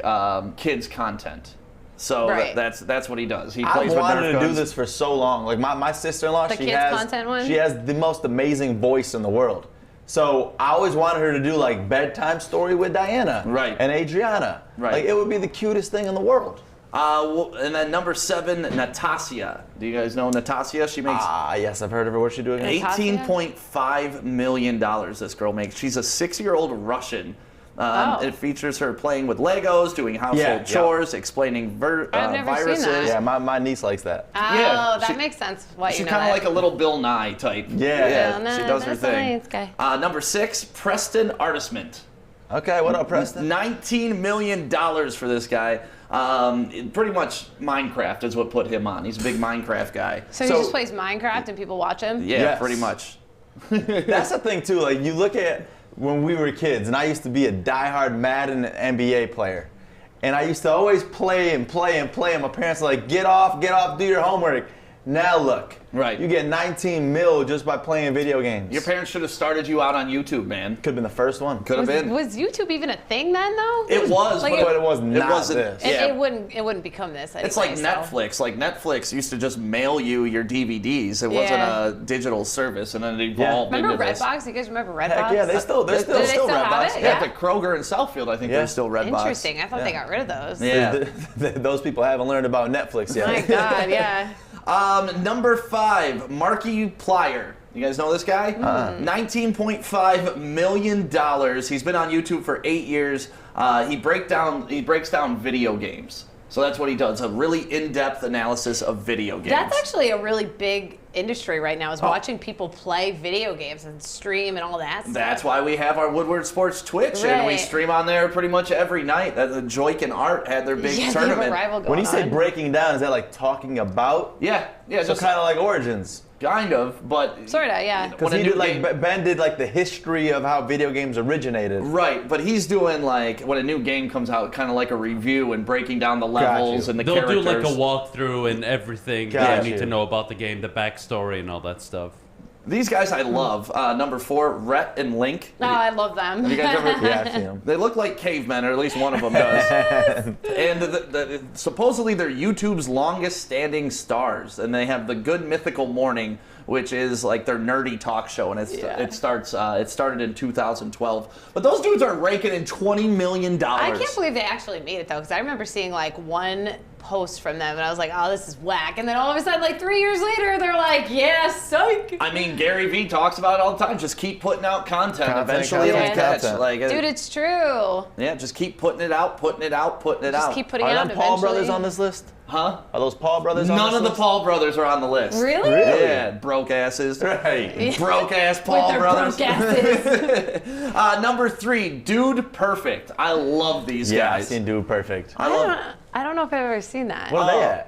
C: kids content. So
A: Right.
C: that's what he does. He
B: I've
C: plays with
B: wanted
C: Nerf
B: to do
C: guns.
B: this for so long. Like my sister-in-law,
A: The
B: she
A: kids
B: has
A: content one?
B: she has the most amazing voice in the world. So I always wanted her to do like bedtime story with Diana,
C: Right.
B: and Adriana.
C: Right.
B: Like it would be the cutest thing in the world.
C: And then number 7, Natasha. Do you guys know Natasha? She makes
B: Ah, yes, I've heard of her. What's she doing?
A: Natasha?
C: $18.5 million. This girl makes. She's a 6-year-old Russian.
A: Oh.
C: It features her playing with Legos, doing household
B: Yeah.
C: chores, explaining
A: I've never seen
C: viruses.
A: that.
B: Yeah, my niece likes that.
A: Oh,
C: Yeah,
A: that
C: she-
A: makes sense. Why you
C: She's
A: know
C: kind of
A: that.
C: like a little Bill Nye type.
B: Yeah.
A: Bill
C: she
A: Nye,
C: does her
A: that's
C: thing.
A: nice guy.
C: Number 6, Preston Artisment.
B: Okay, what up, Preston?
C: $19 million for this guy. Pretty much Minecraft is what put him on. He's a big Minecraft guy.
A: So he just plays Minecraft and people watch him?
C: Yeah,
B: Yes.
C: pretty much.
B: That's the thing too. Like you look at when we were kids, and I used to be a diehard Madden NBA player, and I used to always play and play and play. And my parents were like, "Get off, do your homework." Now look,
C: Right.
B: You get 19 mil just by playing video games.
C: Your parents should have started you out on YouTube, man.
B: could have been the first one.
C: Could have been.
A: Was YouTube even a thing then, though?
C: It was,
A: Like,
B: But it was not
C: wasn't-
B: this.
C: Yeah.
A: It wouldn't become this anyway.
C: It's like
A: so.
C: Netflix. Like Netflix used to just mail you your DVDs. It wasn't
A: Yeah.
C: a digital service, and then it evolved
A: Remember
C: into this.
A: Redbox? You guys remember Redbox?
B: Heck yeah, they're still
A: Do they still have
B: Redbox.
A: it?
C: Yeah,
A: Yeah.
C: at the Kroger in Southfield, I think
B: Yeah.
C: there's still Redbox.
A: Interesting. I thought they got rid of those.
C: Yeah.
B: Those people haven't learned about Netflix yet.
A: My God, yeah.
C: Number 5, Markiplier. You guys know this guy? $19.5 million. He's been on YouTube for 8 years. He breaks down video games. So that's what he does, a really in-depth analysis of video games.
A: That's actually a really big industry right now, is watching people play video games and stream and all that stuff.
C: That's why we have our Woodward Sports Twitch, and we
A: Right.
C: stream on there pretty much every night. The Joique and Art had their big
A: yeah, they have a
C: tournament.
A: rival going
B: When you say
A: on.
B: breaking down, is that like talking about?
C: Yeah,
B: So
C: just
B: kind of like Origins.
C: kind of, but
A: Sorta, yeah.
B: Because
C: when a
B: he
C: new
B: did like
C: game-
B: Ben did like the history of how video games originated.
C: Right, but he's doing like when a new game comes out, kind of like a review and breaking down the levels and the
F: They'll
C: characters.
F: do like a walkthrough and everything
B: Got
F: that you
B: you.
F: need to know about the game, the backstory and all that stuff.
C: These guys I love. Number 4, Rhett and Link.
A: Oh, I love them.
C: Have you guys ever?
B: Yeah, I've seen him.
C: They look like cavemen, or at least one of them does. And supposedly they're YouTube's longest-standing stars, and they have the Good Mythical Morning, which is like their nerdy talk show, and it started in 2012. But those dudes are raking in $20 million.
A: I can't believe they actually made it though, because I remember seeing like one post from them, and I was like, oh, this is whack. And then all of a sudden, like 3 years later, they're like, yeah, psych.
C: I mean, Gary Vee talks about it all the time. Just keep putting out content. Eventually, it'll catch. Like,
A: dude, it's true.
C: Yeah, just keep putting it out, putting it out, putting it out.
A: Just keep putting it
B: Are
A: out.
B: them Paul brothers on this list?
C: Huh?
B: Are those Paul brothers on this list?
C: None of the Paul brothers are on the list.
A: Really?
C: Yeah, broke asses.
B: Right.
C: Broke ass Paul
A: With their
C: brothers.
A: broke asses.
C: Number 3, Dude Perfect. I love these
B: Yeah,
C: guys.
B: I've seen Dude Perfect.
A: I don't know if I've ever seen that.
B: What are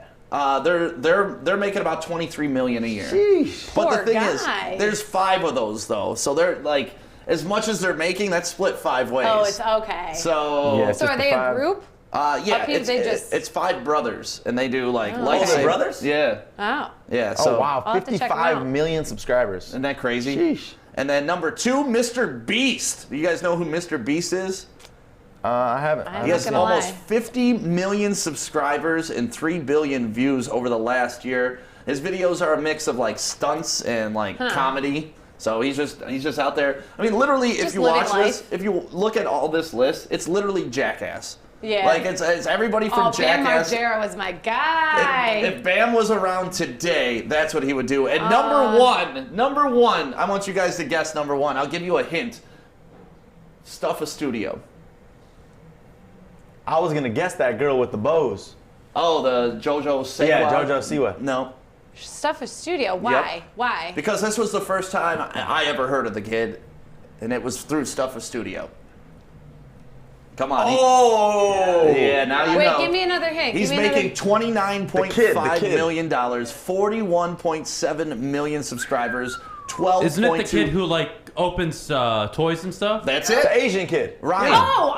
B: they at?
C: They're making about 23 million a year.
B: Sheesh.
C: But
A: Poor
C: the thing
A: guy.
C: is, there's 5 of those though, so they're like, as much as they're making, that's split 5 ways.
A: Oh, it's okay.
C: So
B: Yeah, it's
A: So
B: just
A: are
B: the
A: they a
B: 5.
A: group?
C: yeah,
A: people,
C: it's,
A: they just-
C: it's 5 brothers, and they do like
A: Oh.
C: lightsaber-
B: they're brothers?
C: Yeah,
A: Oh.
C: yeah.
B: Oh,
C: So
B: wow.
A: I'll have to check 'em
B: 55
A: out.
B: million subscribers.
C: isn't that crazy?
B: Sheesh.
C: And then number 2, Mr. Beast. You guys know who Mr. Beast is?
B: I haven't.
A: I'm
C: He
A: not
C: has
A: gonna
C: almost
A: lie.
C: 50 million subscribers and 3 billion views over the last year. His videos are a mix of like stunts and like comedy. So he's just out there. I mean, literally, if
A: Just
C: you
A: living
C: watch this, if you look at all this list, it's literally Jackass.
A: Yeah.
C: Like it's everybody from
A: Oh, Bam
C: Jackass.
A: Margera was my guy.
C: If Bam was around today, that's what he would do. And number one, I want you guys to guess number 1. I'll give you a hint. Stuff a Studio.
B: I was going to guess that girl with the bows.
C: Oh, the JoJo Siwa.
B: Yeah, JoJo Siwa.
C: No.
A: Stuff a studio. Why?
C: Yep.
A: Why?
C: Because this was the first time I ever heard of the kid, and it was through Stuff a Studio. Come on.
B: Oh!
C: Yeah, now you
A: Wait,
C: know.
A: give me another hint.
C: He's
A: give me
C: making $29.5
B: kid.
C: million, 41.7 million subscribers, 12.2.
F: Isn't it the kid who like opens toys and stuff?
C: That's
B: The
C: it.
B: Asian kid.
C: Ryan.
A: Oh,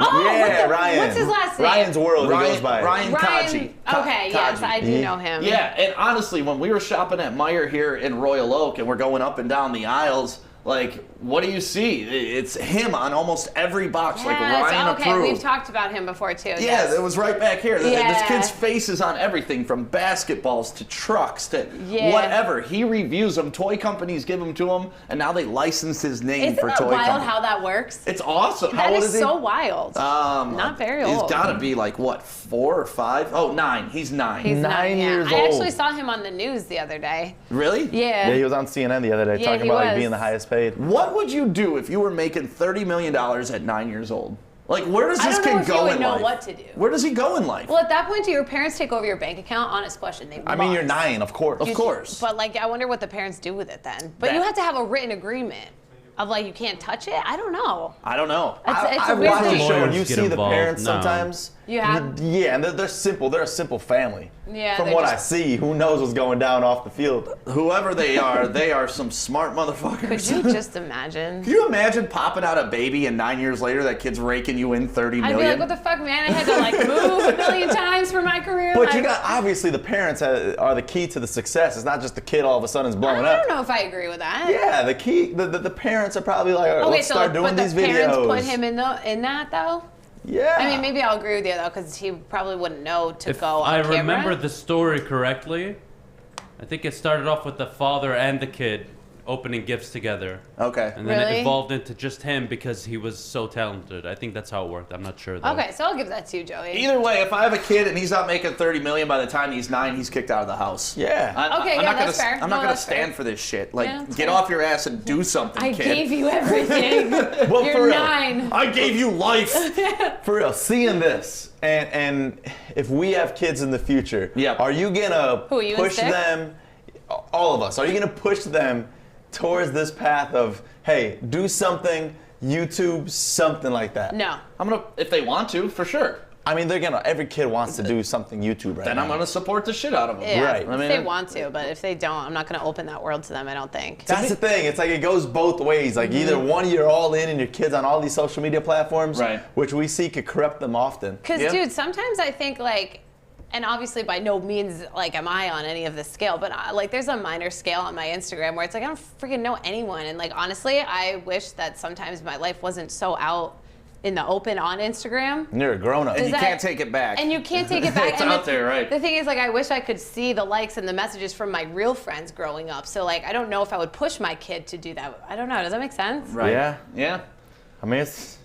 B: Ryan.
A: what's his last name?
B: Ryan's World, he goes by.
C: Ryan Kaji.
A: Okay, yes,
C: Kaji.
A: I do know him.
C: Yeah, and honestly, when we were shopping at Meijer here in Royal Oak and we're going up and down the aisles, like, what do you see? It's him on almost every box, like
A: Yes,
C: Ryan
A: okay,
C: approved.
A: we've talked about him before too.
C: Yeah,
A: yes.
C: it was right back here. This
A: Yeah.
C: kid's face is on everything from basketballs to trucks to
A: Yeah.
C: whatever. He reviews them. Toy companies give them to him, and now they license his name
A: Isn't
C: for
A: that
C: toy
A: wild
C: companies.
A: how that works?
C: It's awesome.
A: That
C: How old
A: is
C: is he?
A: so wild. Not very old.
C: He's got to be like, what, 4 or 5? Oh, 9. He's 9.
A: He's
B: 9
A: yeah.
B: years
A: I actually
B: old.
A: saw him on the news the other day.
C: Really?
A: Yeah.
B: Yeah, he was on CNN the other day
A: Yeah,
B: talking
A: he
B: about like
A: was.
B: being the highest paid.
C: What would you do if you were making $30 million at 9 years old? Like, where does
A: I
C: this
A: don't know
C: kid
A: if
C: go
A: you would
C: in
A: know
C: life?
A: what to do.
C: Where does he go in life?
A: Well, at that point, do your parents take over your bank account? Honest question. They
B: I mean, you're
A: must.
B: 9, of course.
C: Of course.
A: But like, I wonder what the parents do with it then. But you
C: That-
A: have to have a written agreement of like you can't touch it. I don't know.
C: I don't know.
A: It's
B: I
A: a weird
B: watched the
A: thing.
B: show and
F: Lawyers
B: you
F: get
B: see the
F: involved.
B: parents
F: No.
B: sometimes.
A: You have?
B: Yeah, and they're simple. They're a simple family.
A: Yeah,
B: From
A: they're
B: what I
A: just-
B: see, who knows what's going down off the field?
C: Whoever they are some smart motherfuckers.
A: Could you just imagine?
C: Can you imagine popping out a baby and 9 years later that kid's raking you in 30
A: I'd
C: million?
A: be like, what the fuck, man? I had to like move a million times for my career.
B: But
A: like,
B: you got obviously the parents are the key to the success. It's not just the kid all of a sudden is blowing
A: I
B: up.
A: don't know if I agree with that.
B: Yeah, the key. The parents are probably like, all right,
A: Okay,
B: let's
A: so
B: start doing
A: but
B: these
A: the parents
B: videos.
A: put him in that though.
B: Yeah.
A: I mean, maybe I'll agree with you though, because he probably wouldn't know to
F: If
A: go on
F: I
A: camera.
F: remember the story correctly, I think it started off with the father and the kid opening gifts together.
C: Okay.
F: And then
A: Really?
F: it evolved into just him because he was so talented. I think that's how it worked. I'm not sure though.
A: Okay, so I'll give that to you, Joey.
C: Either way, if I have a kid and he's not making 30 million by the time he's 9, he's kicked out of the house.
B: Yeah.
A: Okay,
C: I'm
A: yeah,
C: not
A: that's
C: gonna,
A: fair.
C: I'm
A: No,
C: not gonna
A: that's
C: stand
A: fair.
C: for this shit. Like,
A: Yeah, that's
C: get
A: fair.
C: off your ass and do something,
A: I
C: kid.
A: gave you everything.
B: Well, for
A: You're
B: real.
A: 9.
C: I gave you life.
B: For real, seeing this, and if we have kids in the future,
C: Yep.
B: are you gonna
A: Who, you and
B: push
A: Stick?
B: them, all of us, are you gonna push them towards this path of, hey, do something, YouTube, something like that?
A: No.
C: I'm gonna, if they want to, for sure.
B: I mean, every kid wants to do something YouTube right
C: Then
B: now.
C: I'm gonna support the shit out of them.
A: Yeah,
B: Right.
C: I mean,
A: if they want to, but if they don't, I'm not going to open that world to them, I don't think.
B: That's the thing. It's like it goes both ways. Like either one, you're all in and your kid's on all these social media platforms,
C: Right.
B: which we see could corrupt them often.
A: Because,
C: Yeah.
A: dude, sometimes I think, like, and obviously by no means, like, am I on any of this scale, but, like, there's a minor scale on my Instagram where it's like, I don't freaking know anyone. And, like, honestly, I wish that sometimes my life wasn't so out in the open on Instagram.
B: And you're a grown up.
C: And you
A: that-
C: can't take it back.
A: And you can't take it back.
C: It's
A: and
C: out there, right.
A: The thing is, like, I wish I could see the likes and the messages from my real friends growing up. So, like, I don't know if I would push my kid to do that. I don't know. Does that make sense?
C: Right.
B: Yeah.
C: Yeah.
B: I mean, it's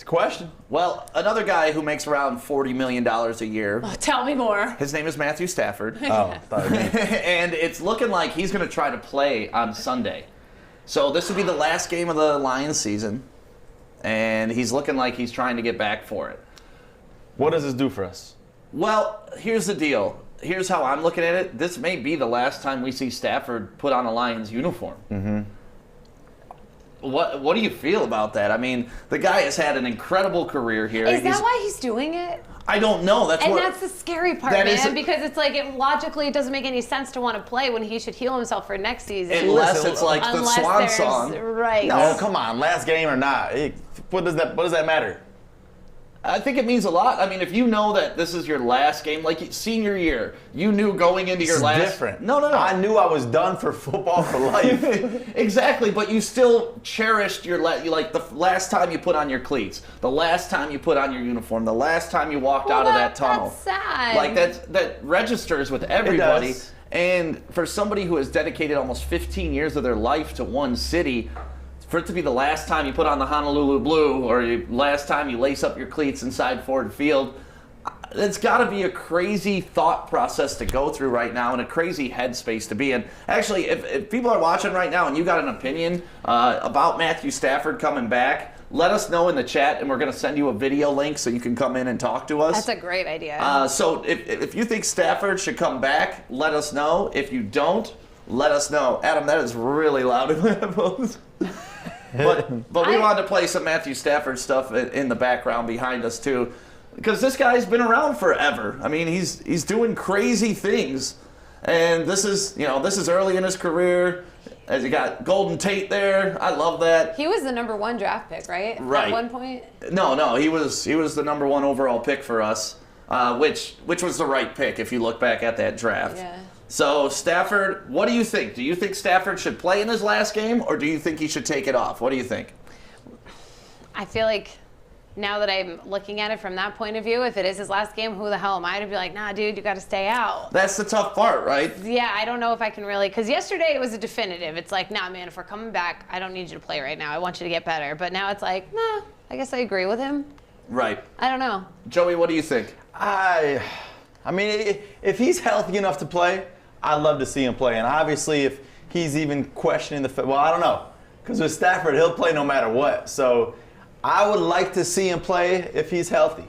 B: It's a question.
C: Well, another guy who makes around $40 million a year.
A: Oh, tell me more.
C: His name is Matthew Stafford.
B: Oh, thought it was me.
C: And it's looking like he's going to try to play on Sunday. So this would be the last game of the Lions season. And he's looking like he's trying to get back for it.
B: What does this do for us?
C: Well, here's the deal. Here's how I'm looking at it. This may be the last time we see Stafford put on a Lions uniform. Mm-hmm. What do you feel about that? I mean, the guy has had an incredible career here.
A: Is that why he's doing it?
C: I don't know. That's
A: the scary part, man, because it's like logically it doesn't make any sense to want to play when he should heal himself for next season.
C: Unless it's like the swan song.
A: Right.
B: No, come on, last game or not. What does that matter?
C: I think it means a lot. I mean, if you know that this is your last game, like senior year, you knew going into your last.
B: Different.
C: No.
B: I knew I was done for football for life.
C: Exactly, but you still cherished your like the last time you put on your cleats, the last time you put on your uniform, the last time you walked out of that tunnel.
A: That's sad.
C: Like that registers with everybody. And for somebody who has dedicated almost 15 years of their life to one city, for it to be the last time you put on the Honolulu blue or last time you lace up your cleats inside Ford Field, it's got to be a crazy thought process to go through right now and a crazy headspace to be in. Actually, if people are watching right now and you got an opinion about Matthew Stafford coming back, let us know in the chat and we're going to send you a video link so you can come in and talk to us.
A: That's a great idea.
C: So if you think Stafford should come back, let us know. If you don't, let us know. Adam, that is really loud in my headphones. But we wanted to play some Matthew Stafford stuff in the background behind us too, because this guy's been around forever. I mean, he's doing crazy things, and this is early in his career. As he got Golden Tate there, I love that.
A: He was the #1 draft pick, right?
C: Right.
A: At one point.
C: No, he was the #1 overall pick for us, which was the right pick if you look back at that draft.
A: Yeah.
C: So, Stafford, what do you think? Do you think Stafford should play in his last game, or do you think he should take it off? What do you think?
A: I feel like now that I'm looking at it from that point of view, if it is his last game, who the hell am I to be like, nah, dude, you got to stay out?
C: That's the tough part, right?
A: Yeah, I don't know if I can really, because yesterday it was a definitive. It's like, nah, man, if we're coming back, I don't need you to play right now. I want you to get better. But now it's like, nah, I guess I agree with him.
C: Right.
A: I don't know.
C: Joey, what do you think?
B: I mean, if he's healthy enough to play, I'd love to see him play. And obviously, if he's even questioning well, I don't know. Because with Stafford, he'll play no matter what. So I would like to see him play if he's healthy.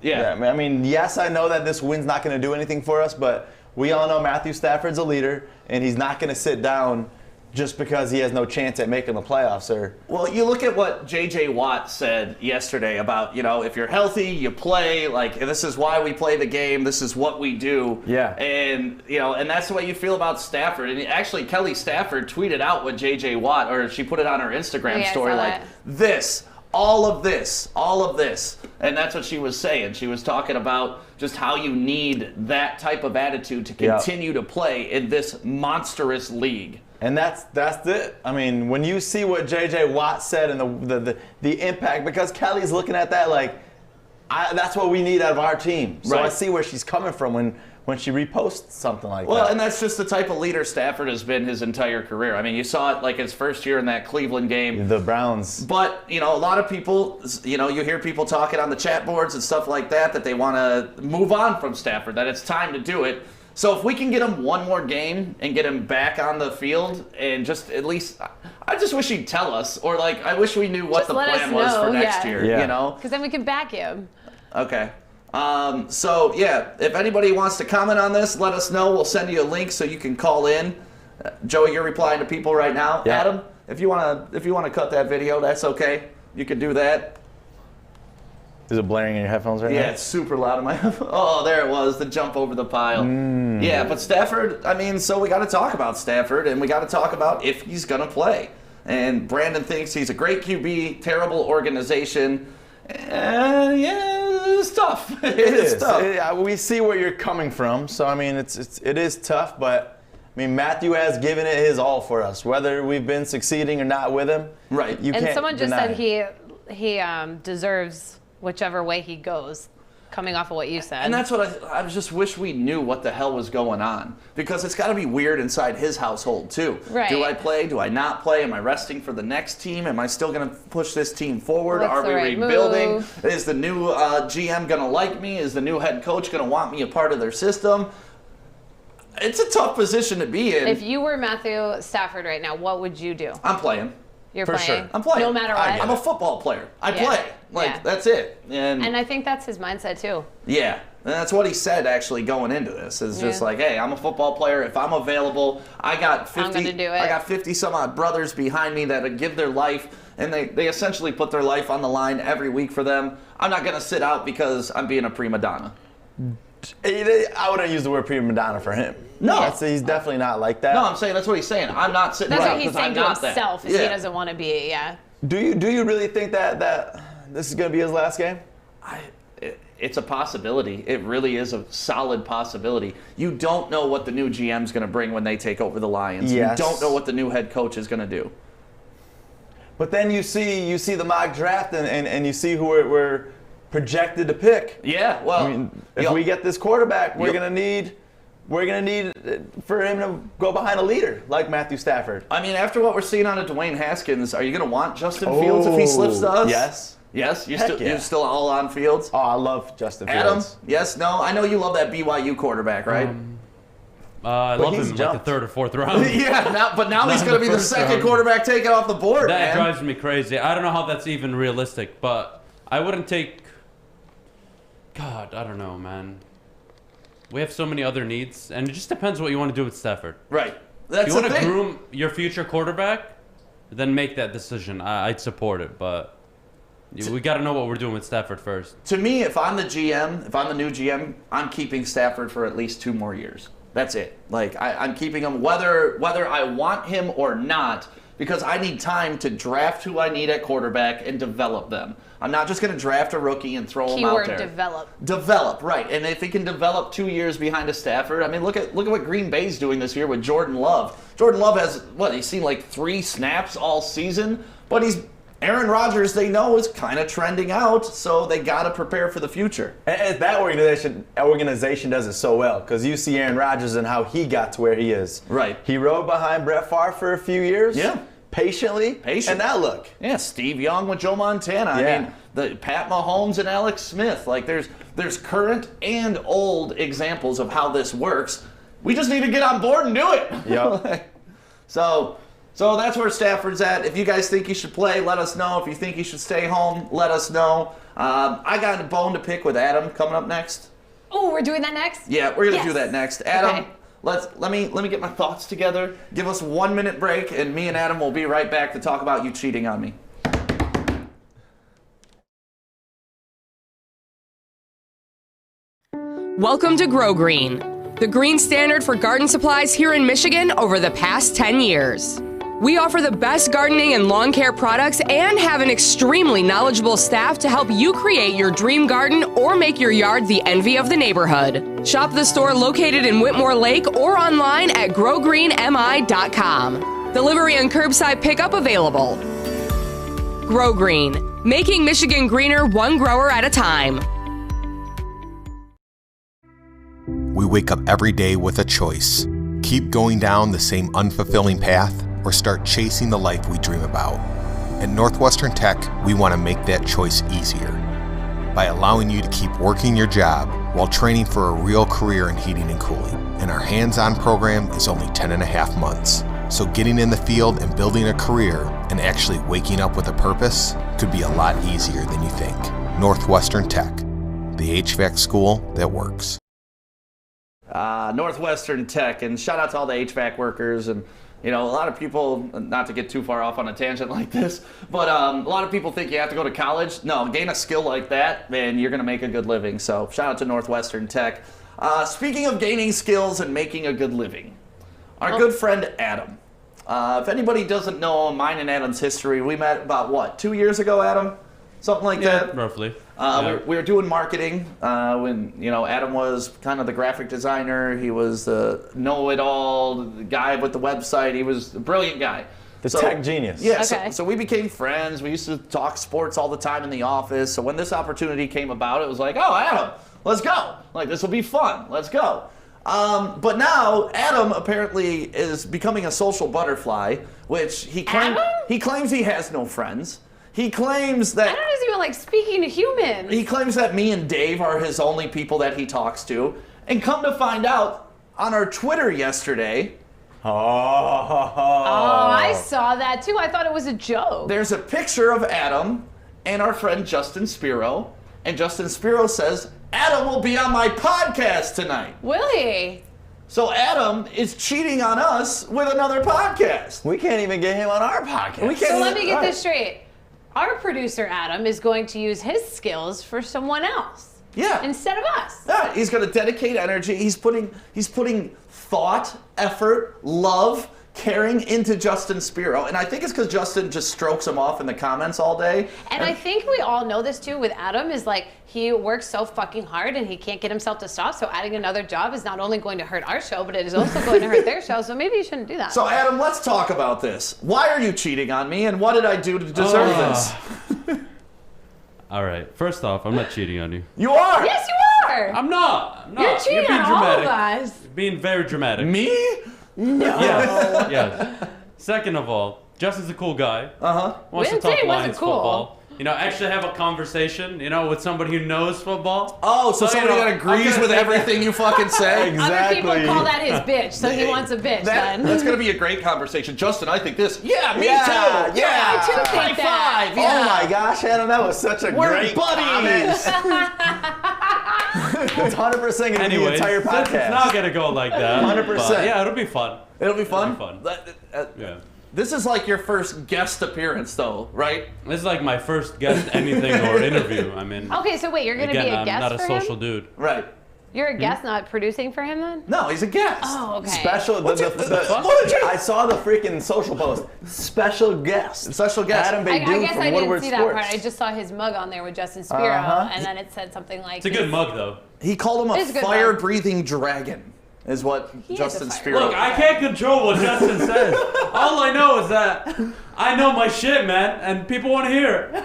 B: Yeah. I mean, yes, I know that this win's not going to do anything for us, but we all know Matthew Stafford's a leader, and he's not going to sit down just because he has no chance at making the playoffs.
C: Well, you look at what J.J. Watt said yesterday about, if you're healthy, you play. Like, this is why we play the game. This is what we do.
B: Yeah.
C: And, and that's the way you feel about Stafford. And actually, Kelly Stafford tweeted out what J.J. Watt, or she put it on her Instagram story, like, all of this. And that's what she was saying. She was talking about just how you need that type of attitude to continue to play in this monstrous league.
B: And that's it. I mean, when you see what J.J. Watt said and the impact, because Kelly's looking at that like, that's what we need out of our team. So I see where she's coming from when she reposts something like that.
C: Well, and that's just the type of leader Stafford has been his entire career. I mean, you saw it like his first year in that Cleveland game.
B: The Browns.
C: But, a lot of people, you hear people talking on the chat boards and stuff like that they want to move on from Stafford, that it's time to do it. So if we can get him one more game and get him back on the field and just at least, I just wish he'd tell us, or like I wish we knew what the plan was for next year,
A: Because then we can back him.
C: Okay. So yeah, if anybody wants to comment on this, let us know. We'll send you a link so you can call in. Joey, you're replying to people right now.
B: Yeah.
C: Adam, if you wanna cut that video, that's okay. You can do that.
B: Is it blaring in your headphones right now?
C: Yeah, it's super loud in my headphones. Oh, there it was, the jump over the pile. Yeah, but Stafford, so we got to talk about Stafford, and we got to talk about if he's going to play. And Brandon thinks he's a great QB, terrible organization. It's tough. It is tough.
B: We see where you're coming from. So, it is tough, but, Matthew has given it his all for us, whether we've been succeeding or not with him.
C: Right.
B: You can't
A: someone just
B: deny
A: said he deserves whichever way he goes. coming off of what you said.
C: And that's what I just wish we knew what the hell was going on, because it's got to be weird inside his household too.
A: Right.
C: Do I play? Do I not play? Am I resting for the next team? Am I still going to push this team forward?
A: What's
C: Are
A: the
C: we
A: right
C: rebuilding?
A: move?
C: Is the new GM going to like me? Is the new head coach going to want me a part of their system? It's a tough position to be in.
A: If you were Matthew Stafford right now, what would you do?
C: I'm playing.
A: You're
B: For
A: playing?
B: sure.
C: I'm playing.
A: No matter what?
C: I'm a football player. I
A: Yeah.
C: play.
A: Yeah.
C: That's it.
A: And I think that's his mindset too.
C: Yeah, and that's what he said actually going into this. Is just
A: Yeah.
C: like, hey, I'm a football player. If I'm available, I got 50.
A: I'm gonna do it.
C: I got 50 some odd brothers behind me that would give their life, and they essentially put their life on the line every week for them. I'm not gonna sit out because I'm being a prima donna.
B: I wouldn't use the word prima donna for him.
C: No.
B: He's definitely not like that.
C: No, I'm saying that's what he's saying. I'm not sitting
A: That's
C: out
A: what he's
C: because I'm
A: saying to
C: not that.
A: himself, is
C: Yeah.
A: he doesn't want to be, yeah.
B: Do you really think that this is going to be his last game?
C: It's a possibility. It really is a solid possibility. You don't know what the new GM's going to bring when they take over the Lions.
B: Yes.
C: You don't know what the new head coach is going to do.
B: But then you see the mock draft and you see who we're projected to pick.
C: Yeah, well,
B: I mean, if we get this quarterback, we're gonna need for him to go behind a leader like Matthew Stafford.
C: I mean, after what we're seeing out of Dwayne Haskins, are you going to want Justin Fields if he slips to us?
B: Yes.
C: Yes? You're
B: Heck
C: you're still all on Fields?
B: Oh, I love Justin
C: Adam?
B: Fields.
C: Yes? No? I know you love that BYU quarterback, right?
F: I
B: But
F: love
B: he's
F: him like
B: jumped.
F: the 3rd or 4th round.
C: Yeah, but now he's
F: Not
C: going to
F: the
C: be the
F: first
C: second
F: round.
C: quarterback taken off the board,
F: That
C: man.
F: drives me crazy. I don't know how that's even realistic, but I wouldn't take. God, I don't know, man. We have so many other needs, and it just depends what you want to do with Stafford.
C: Right.
F: If
C: That's
F: you
C: the
F: want to
C: thing.
F: groom your future quarterback, then make that decision. I'd support it, but we got to know what we're doing with Stafford first.
C: To me, if I'm the GM, if I'm the new GM, I'm keeping Stafford for at least 2 more years. That's it. Like, I'm keeping him whether I want him or not, because I need time to draft who I need at quarterback and develop them. I'm not just going to draft a rookie and throw him out
A: Keyword
C: there.
A: develop.
C: Develop, right. And if he can develop 2 years behind a Stafford, I mean, look at what Green Bay's doing this year with Jordan Love. Jordan Love has, he's seen like 3 snaps all season, but Aaron Rodgers, they know, is kind of trending out, so they got to prepare for the future.
B: And that organization does it so well, because you see Aaron Rodgers and how he got to where he is.
C: Right.
B: He rode behind Brett Favre for a few years.
C: Yeah.
B: Patiently. And now look.
C: Yeah, Steve Young with Joe Montana.
B: Yeah.
C: I mean, the Pat Mahomes and Alex Smith. Like, there's current and old examples of how this works. We just need to get on board and do it.
B: Yep.
C: So that's where Stafford's at. If you guys think he should play, let us know. If you think he should stay home, let us know. I got a bone to pick with Adam coming up next.
A: Oh, we're doing that next?
C: Yeah, we're gonna
A: Yes.
C: do that next. Adam,
A: Okay.
C: let me get my thoughts together. Give us 1 minute break, and me and Adam will be right back to talk about you cheating on me.
H: Welcome to Grow Green, the green standard for garden supplies here in Michigan over the past 10 years. We offer the best gardening and lawn care products and have an extremely knowledgeable staff to help you create your dream garden or make your yard the envy of the neighborhood. Shop the store located in Whitmore Lake or online at growgreenmi.com. Delivery and curbside pickup available. Grow Green, making Michigan greener one grower at a time.
I: We wake up every day with a choice. Keep going down the same unfulfilling path or start chasing the life we dream about. At Northwestern Tech, we want to make that choice easier by allowing you to keep working your job while training for a real career in heating and cooling. And our hands-on program is only 10.5 months. So getting in the field and building a career and actually waking up with a purpose could be a lot easier than you think. Northwestern Tech, the HVAC school that works.
C: Northwestern Tech, and shout out to all the HVAC workers. And a lot of people, not to get too far off on a tangent like this, but a lot of people think you have to go to college. No, gain a skill like that, man, you're going to make a good living. So shout out to Northwestern Tech. Speaking of gaining skills and making a good living, our good friend Adam. If anybody doesn't know mine and Adam's history, we met about, 2 years ago, Adam? Something like that?
F: Roughly.
C: We were doing marketing when Adam was kind of the graphic designer. He was the know-it-all guy with the website. He was a brilliant guy.
B: The tech genius.
C: Yeah,
A: Okay.
C: so we became friends. We used to talk sports all the time in the office. So when this opportunity came about, it was like, oh, Adam, let's go. Like, this will be fun. Let's go. But now Adam apparently is becoming a social butterfly, which he claims he has no friends. He claims that
A: Adam is even like speaking to humans.
C: he claims that me and Dave are his only people that he talks to. And come to find out, on our Twitter yesterday,
B: Oh,
A: I saw that too. I thought it was a joke.
C: there's a picture of Adam and our friend Justin Spiro. And Justin Spiro says, Adam will be on my podcast tonight.
A: Will he?
C: So Adam is cheating on us with another podcast.
B: we can't even get him on our podcast.
C: We can't
A: So
C: even-
A: let me get
C: all right.
A: this straight. Our producer Adam is going to use his skills for someone else.
C: Yeah.
A: Instead of us.
C: Yeah, he's going to dedicate energy. He's putting thought, effort, love, caring into Justin Spiro. And I think it's because Justin just strokes him off in the comments all day.
A: And I think we all know this too with Adam is like he works so fucking hard and he can't get himself to stop. So adding another job is not only going to hurt our show, but it is also going to hurt their show. So maybe you shouldn't do that.
C: So Adam, let's talk about this. Why are you cheating on me and what did I do to deserve this?
F: All right. First off, I'm not cheating on you.
C: You are!
A: yes, you are.
F: I'm not.
A: You're cheating
F: being
A: on all of
F: dramatic.
A: us.
F: You're being very dramatic.
C: Me?
F: Yes. Yes. Second of all, Justin's a cool guy.
C: Uh-huh.
F: Wants
A: We
F: to
A: didn't say
F: talk
A: he wasn't
F: Lions
A: cool.
F: football. You know, actually have a conversation, with somebody who knows football.
C: Oh, so somebody that
F: I'm
C: agrees
F: gonna
C: with
F: take
C: everything you fucking say?
A: Other people
B: Exactly.
A: call that his bitch, so he wants a bitch then.
C: That's going to be a great conversation. Justin, I think this. Yeah, me
B: Yeah,
C: too.
B: yeah.
A: I too think
C: High
A: that.
C: five. Yeah.
B: Oh my gosh, Adam, that was such a
C: We're
B: great
C: buddies.
B: It's 100% going to be the
F: Anyways,
B: entire
F: it's
B: podcast.
F: not gonna go like that.
B: 100%.
F: but yeah, it'll be fun.
C: It'll be fun.
F: It'll be fun. Yeah.
C: This is like your first guest appearance, though, right?
F: This is like my first guest anything or interview. I mean,
A: Okay, so wait, you're going to
F: again,
A: be a
F: I'm
A: guest
F: not a
A: for
F: social
A: him?
F: dude.
C: Right.
A: You're a guest, not producing for him then?
C: No, he's a guest.
A: Oh, okay.
B: Special.
C: What did you-
B: I saw the freaking social post. Special guest.
C: Special guest.
B: Adam
A: I
B: Badu
A: guess
B: from
A: I didn't
B: Woodward
A: see that
B: Sports.
A: part. I just saw his mug on there with Justin Spiro, and then it said something like...
F: It's a good mug though.
C: He called him a
A: It's a good
C: fire-breathing dragon, is what
A: He is
C: Justin
A: a fire-
C: Spiro.
F: Look, I can't control what Justin says. All I know is that I know my shit, man, and people want to hear it.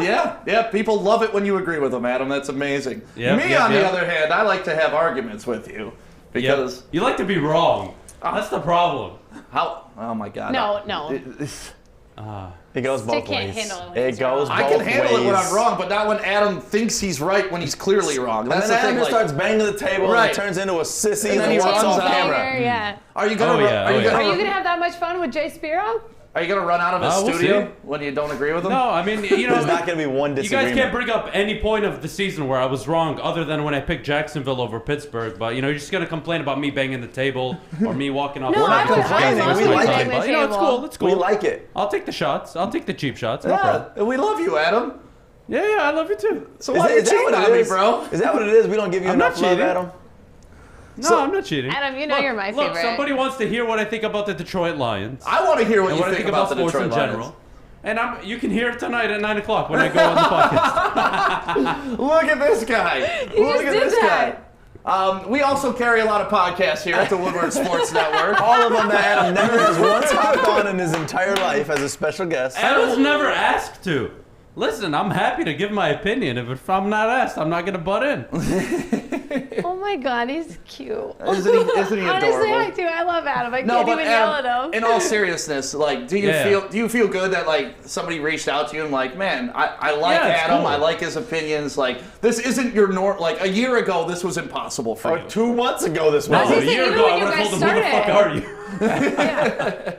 C: Yeah, people love it when you agree with them, Adam. That's amazing.
F: Yep,
C: Me,
F: yep,
C: on the
F: yep.
C: other hand, I like to have arguments with you because
F: You like to be wrong. That's the problem.
C: how? Oh my God.
A: No.
B: It goes both
A: Stick can't
B: ways.
A: handle it when
B: It
A: he's
B: goes
A: wrong.
B: both
C: I can handle it when I'm
B: ways.
C: wrong, but not when Adam thinks he's right when he's clearly wrong.
B: And
C: That's
B: then
C: the
B: Adam
C: thing.
B: just
C: Like,
B: starts banging the table and
C: Right.
B: it turns into a sissy
C: And then
B: and
C: he
B: walks
C: runs
B: off
C: out.
B: camera.
A: Yeah.
C: are you gonna?
F: Oh, yeah,
C: Are you
F: oh, yeah.
A: Are
C: gonna?
A: you going to have that much fun with Jay Spiro?
C: Are you gonna run out of his
F: We'll
C: studio
F: see.
C: when you don't agree with him?
F: No, I mean,
B: There's not going to be one
F: You
B: disagreement.
F: guys can't bring up any point of the season where I was wrong, other than when I picked Jacksonville over Pittsburgh. But you're just gonna complain about me banging the table or me walking off.
A: No,
F: the
B: not
F: stage.
B: complaining.
A: I
B: We
A: love
B: like
A: banging
B: it.
A: the
F: But, it's
A: table.
F: cool. It's cool.
B: We like it.
F: I'll take the shots. I'll take the cheap shots. No problem.
C: Yeah, we love you, Adam.
F: Yeah, I love you too.
C: So why are you cheating on me, bro?
B: Is that what it is? We don't give you
F: I'm not
B: enough love,
F: cheating.
B: Adam?
F: No, I'm not cheating.
A: Adam, you know you're my
F: Look,
A: favorite.
F: somebody wants to hear what I think about the Detroit Lions.
C: I want to hear what
F: and
C: you
F: what I
C: think
F: think about
C: the
F: sports
C: Detroit
F: in
C: Lions.
F: general. And you can hear it tonight at 9 o'clock when I go on the podcast.
C: Look at this guy. Look
A: just
C: at
A: did
C: this
A: that.
C: guy. We also carry a lot of podcasts here at the Woodward Sports Network.
B: All of them that Adam never has once hopped on in his entire life as a special guest.
F: I was never asked to. Listen, I'm happy to give my opinion. If I'm not asked, I'm not going to butt in.
A: Oh my God, he's cute.
C: Isn't he
A: Honestly,
C: adorable?
A: I do. I love Adam. I
C: No,
A: can't
C: but
A: even yell at
C: Adam,
A: him.
C: in all seriousness, like, do you
F: Yeah.
C: feel good that like somebody reached out to you and like, man, I like
F: Yeah, it's
C: Adam,
F: cool.
C: I like his opinions. Like, this isn't your like a year ago, this was impossible for
B: Or
C: you.
B: 2 months ago this
A: I was
B: was.
A: gonna
F: A
A: say,
F: year
A: even
F: ago,
A: when
F: I
A: you
F: would have
A: guys
F: told them, who the fuck
A: started.
F: are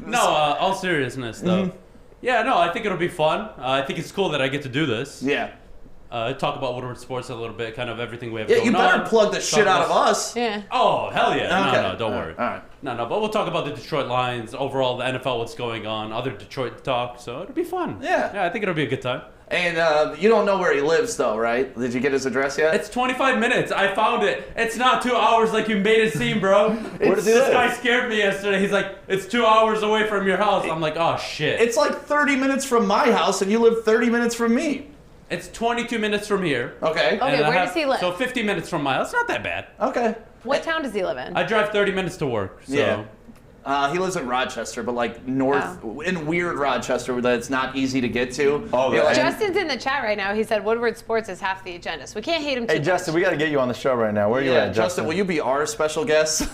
F: you? No, all seriousness, though. Yeah, no, I think it'll be fun. I think it's cool that I get to do this.
C: Yeah.
F: Talk about Woodward Sports a little bit, kind of everything we have
C: Yeah,
F: going
C: you better
F: on.
C: plug the
F: Talk
C: shit out of
F: about-
C: us.
A: Yeah.
F: Oh, hell yeah.
C: Okay.
F: No, don't worry.
C: All right.
F: No, but we'll talk about the Detroit Lions, overall the NFL, what's going on, other Detroit talk, so it'll be fun.
C: Yeah.
F: Yeah, I think it'll be a good time.
C: And you don't know where he lives, though, right? Did you get his address yet?
F: It's 25 minutes. I found it. It's not 2 hours like you made it seem, bro.
B: Where does he
F: This
B: live?
F: guy scared me yesterday. He's like, it's 2 hours away from your house. I'm like, oh, shit.
C: It's like 30 minutes from my house, and you live 30 minutes from me.
F: It's 22 minutes from here.
C: Okay.
A: Okay,
F: And I
A: where
F: have-
A: does he live?
F: So 50 minutes from my house. Not that bad.
C: Okay.
A: What town does he live in?
F: I drive 30 minutes to work. So.
C: Yeah. He lives in Rochester, but like north, in weird Rochester, that it's not easy to get to.
B: Oh,
C: yeah.
A: Justin's in the chat right now. He said Woodward Sports is half the agenda, so we can't hate him too
B: Hey, Justin,
A: much.
B: we got to get you on the show right now. Where are you at,
C: Justin? Will you be our special guest?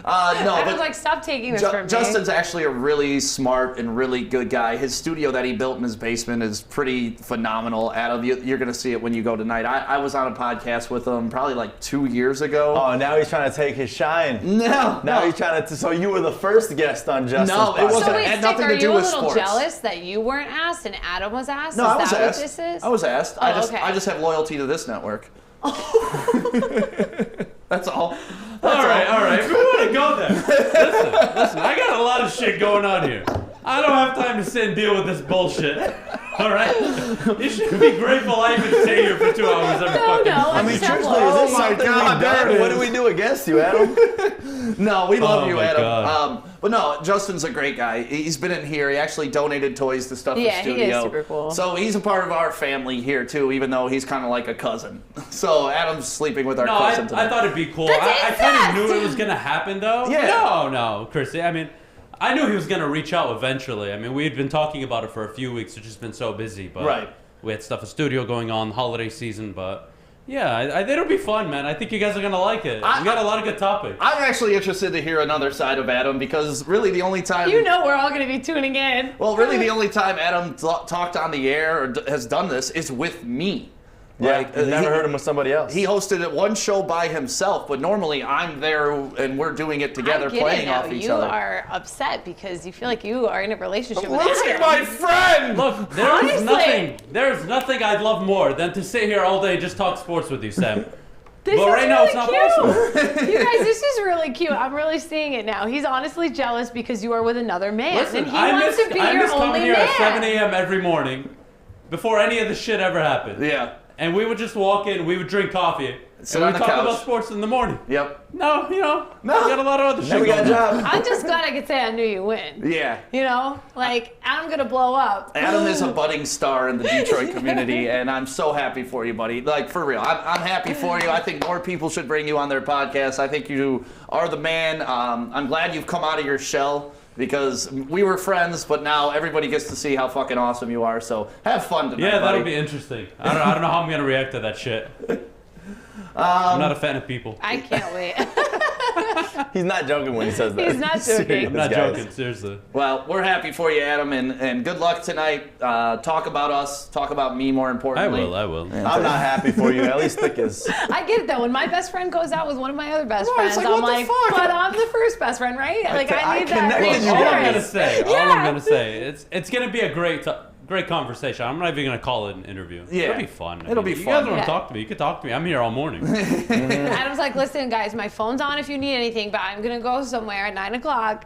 C: No,
A: I
C: but
A: was like, stop taking this from me.
C: Justin's actually a really smart and really good guy. His studio that he built in his basement is pretty phenomenal. Adam, you're going to see it when you go tonight. I was on a podcast with him probably like 2 years ago.
B: Oh, now he's trying to take his shine.
C: No.
B: He's trying to. So you were the first guest on Justin's
C: No, it
B: podcast.
C: wasn't.
A: So wait,
C: It had
A: Stick,
C: nothing
A: are
C: to do
A: you a
C: with
A: little
C: sports.
A: jealous that you weren't asked and Adam was asked?
C: No,
A: is
C: I was
A: that
C: asked.
A: what this is?
C: I was asked.
A: Oh,
C: I
A: okay.
C: just have loyalty to this network. That's all.
F: All right. We want to go there. Listen, I got a lot of shit going on here. I don't have time to sit and deal with this bullshit. All right? You should be grateful I even stay here for 2 hours every fucking
A: No,
B: I mean,
A: I'm
B: truthfully,
A: so
B: is this something we've done? What do we do against you, Adam?
C: No, we love you,
F: my
C: Adam.
F: God.
C: But no, Justin's a great guy. He's been in here. He actually donated toys to stuff
A: Yeah,
C: the
A: he is
C: studio.
A: super cool.
C: So he's a part of our family here too, even though he's kind of like a cousin. So Adam's sleeping with our
F: No,
C: cousin
F: I
C: tonight.
F: thought it'd be cool.
A: That's
F: I kind of
A: incest!
F: knew it was going to happen, though.
C: Yeah.
F: No, Krissy. I mean, I knew he was going to reach out eventually. I mean, we had been talking about it for a few weeks. We've just been so busy. But
C: Right.
F: we had stuff at studio going on, holiday season. But yeah, I think it'll be fun, man. I think you guys are going to like it. We got a lot of good topics.
C: I'm actually interested to hear another side of Adam because really the only time
A: You know we're all going to be tuning in.
C: Well, really the only time Adam talked on the air or has done this is with me.
B: Yeah,
C: Like,
B: I've never
C: he-
B: heard him with somebody else.
C: He hosted it one show by himself, but normally I'm there and we're doing it together,
A: I get
C: playing
A: it now.
C: off each
A: You
C: other.
A: are upset because you feel like you are in a relationship with
C: Losing
A: Adam.
C: my friend!
F: Look,
A: Honestly.
F: there's nothing I'd love more than to sit here all day and just talk sports with you, Sam.
A: This
F: But
A: is
F: right now, it's
A: really
F: not
A: cute.
F: possible.
A: You guys, this is really cute. I'm really seeing it now. He's honestly jealous because you are with another man,
F: Listen,
A: and he
F: I
A: wants
F: miss
A: to be
F: I
A: your
F: miss coming
A: only
F: here
A: man.
F: at 7 a.m. every morning before any of the shit ever happened.
C: Yeah.
F: And we would just walk in, we would drink coffee,
C: Sit
F: and
C: on
F: we'd
C: the
F: talk
C: couch.
F: about sports in the morning.
C: Yep.
F: No, we got a lot of other
B: Now
F: shit
B: we got a
F: going on.
B: job.
A: I'm just glad I could say I knew you win.
C: Yeah.
A: You know, like I'm gonna blow up.
C: Adam is a budding star in the Detroit community, and I'm so happy for you, buddy. Like, for real. I'm happy for you. I think more people should bring you on their podcast. I think you are the man. I'm glad you've come out of your shell because we were friends, but now everybody gets to see how fucking awesome you are. So have fun tonight,
F: Yeah, that'll
C: buddy.
F: be interesting. I don't know how I'm going to react to that shit. I'm not a fan of people.
A: I can't wait.
B: He's not joking when he says that.
A: He's not joking.
F: I'm not
B: Guys.
F: joking, seriously.
C: Well, we're happy for you, Adam, and good luck tonight. Talk about us. Talk about me, more
F: I
C: importantly.
F: will.
B: I'm not happy for you. At least Thick is.
A: I get it though. When my best friend goes out with one of my other best
C: Right, it's
A: friends,
C: like,
A: I'm
C: what the
A: like,
C: fuck?
A: but I'm the first best friend, right? Like I need that
B: connected you
A: reassurance.
F: All I'm gonna say,
A: Yeah.
F: it's gonna be a great conversation. I'm not even gonna call it an interview.
C: Yeah.
F: It'll be fun.
C: It'll be
F: You
C: fun.
F: guys want
A: Yeah.
F: to talk to me? You can talk to me. I'm here all morning.
A: Adam's like, listen, guys, my phone's on if you need anything, but I'm gonna go somewhere at 9 o'clock.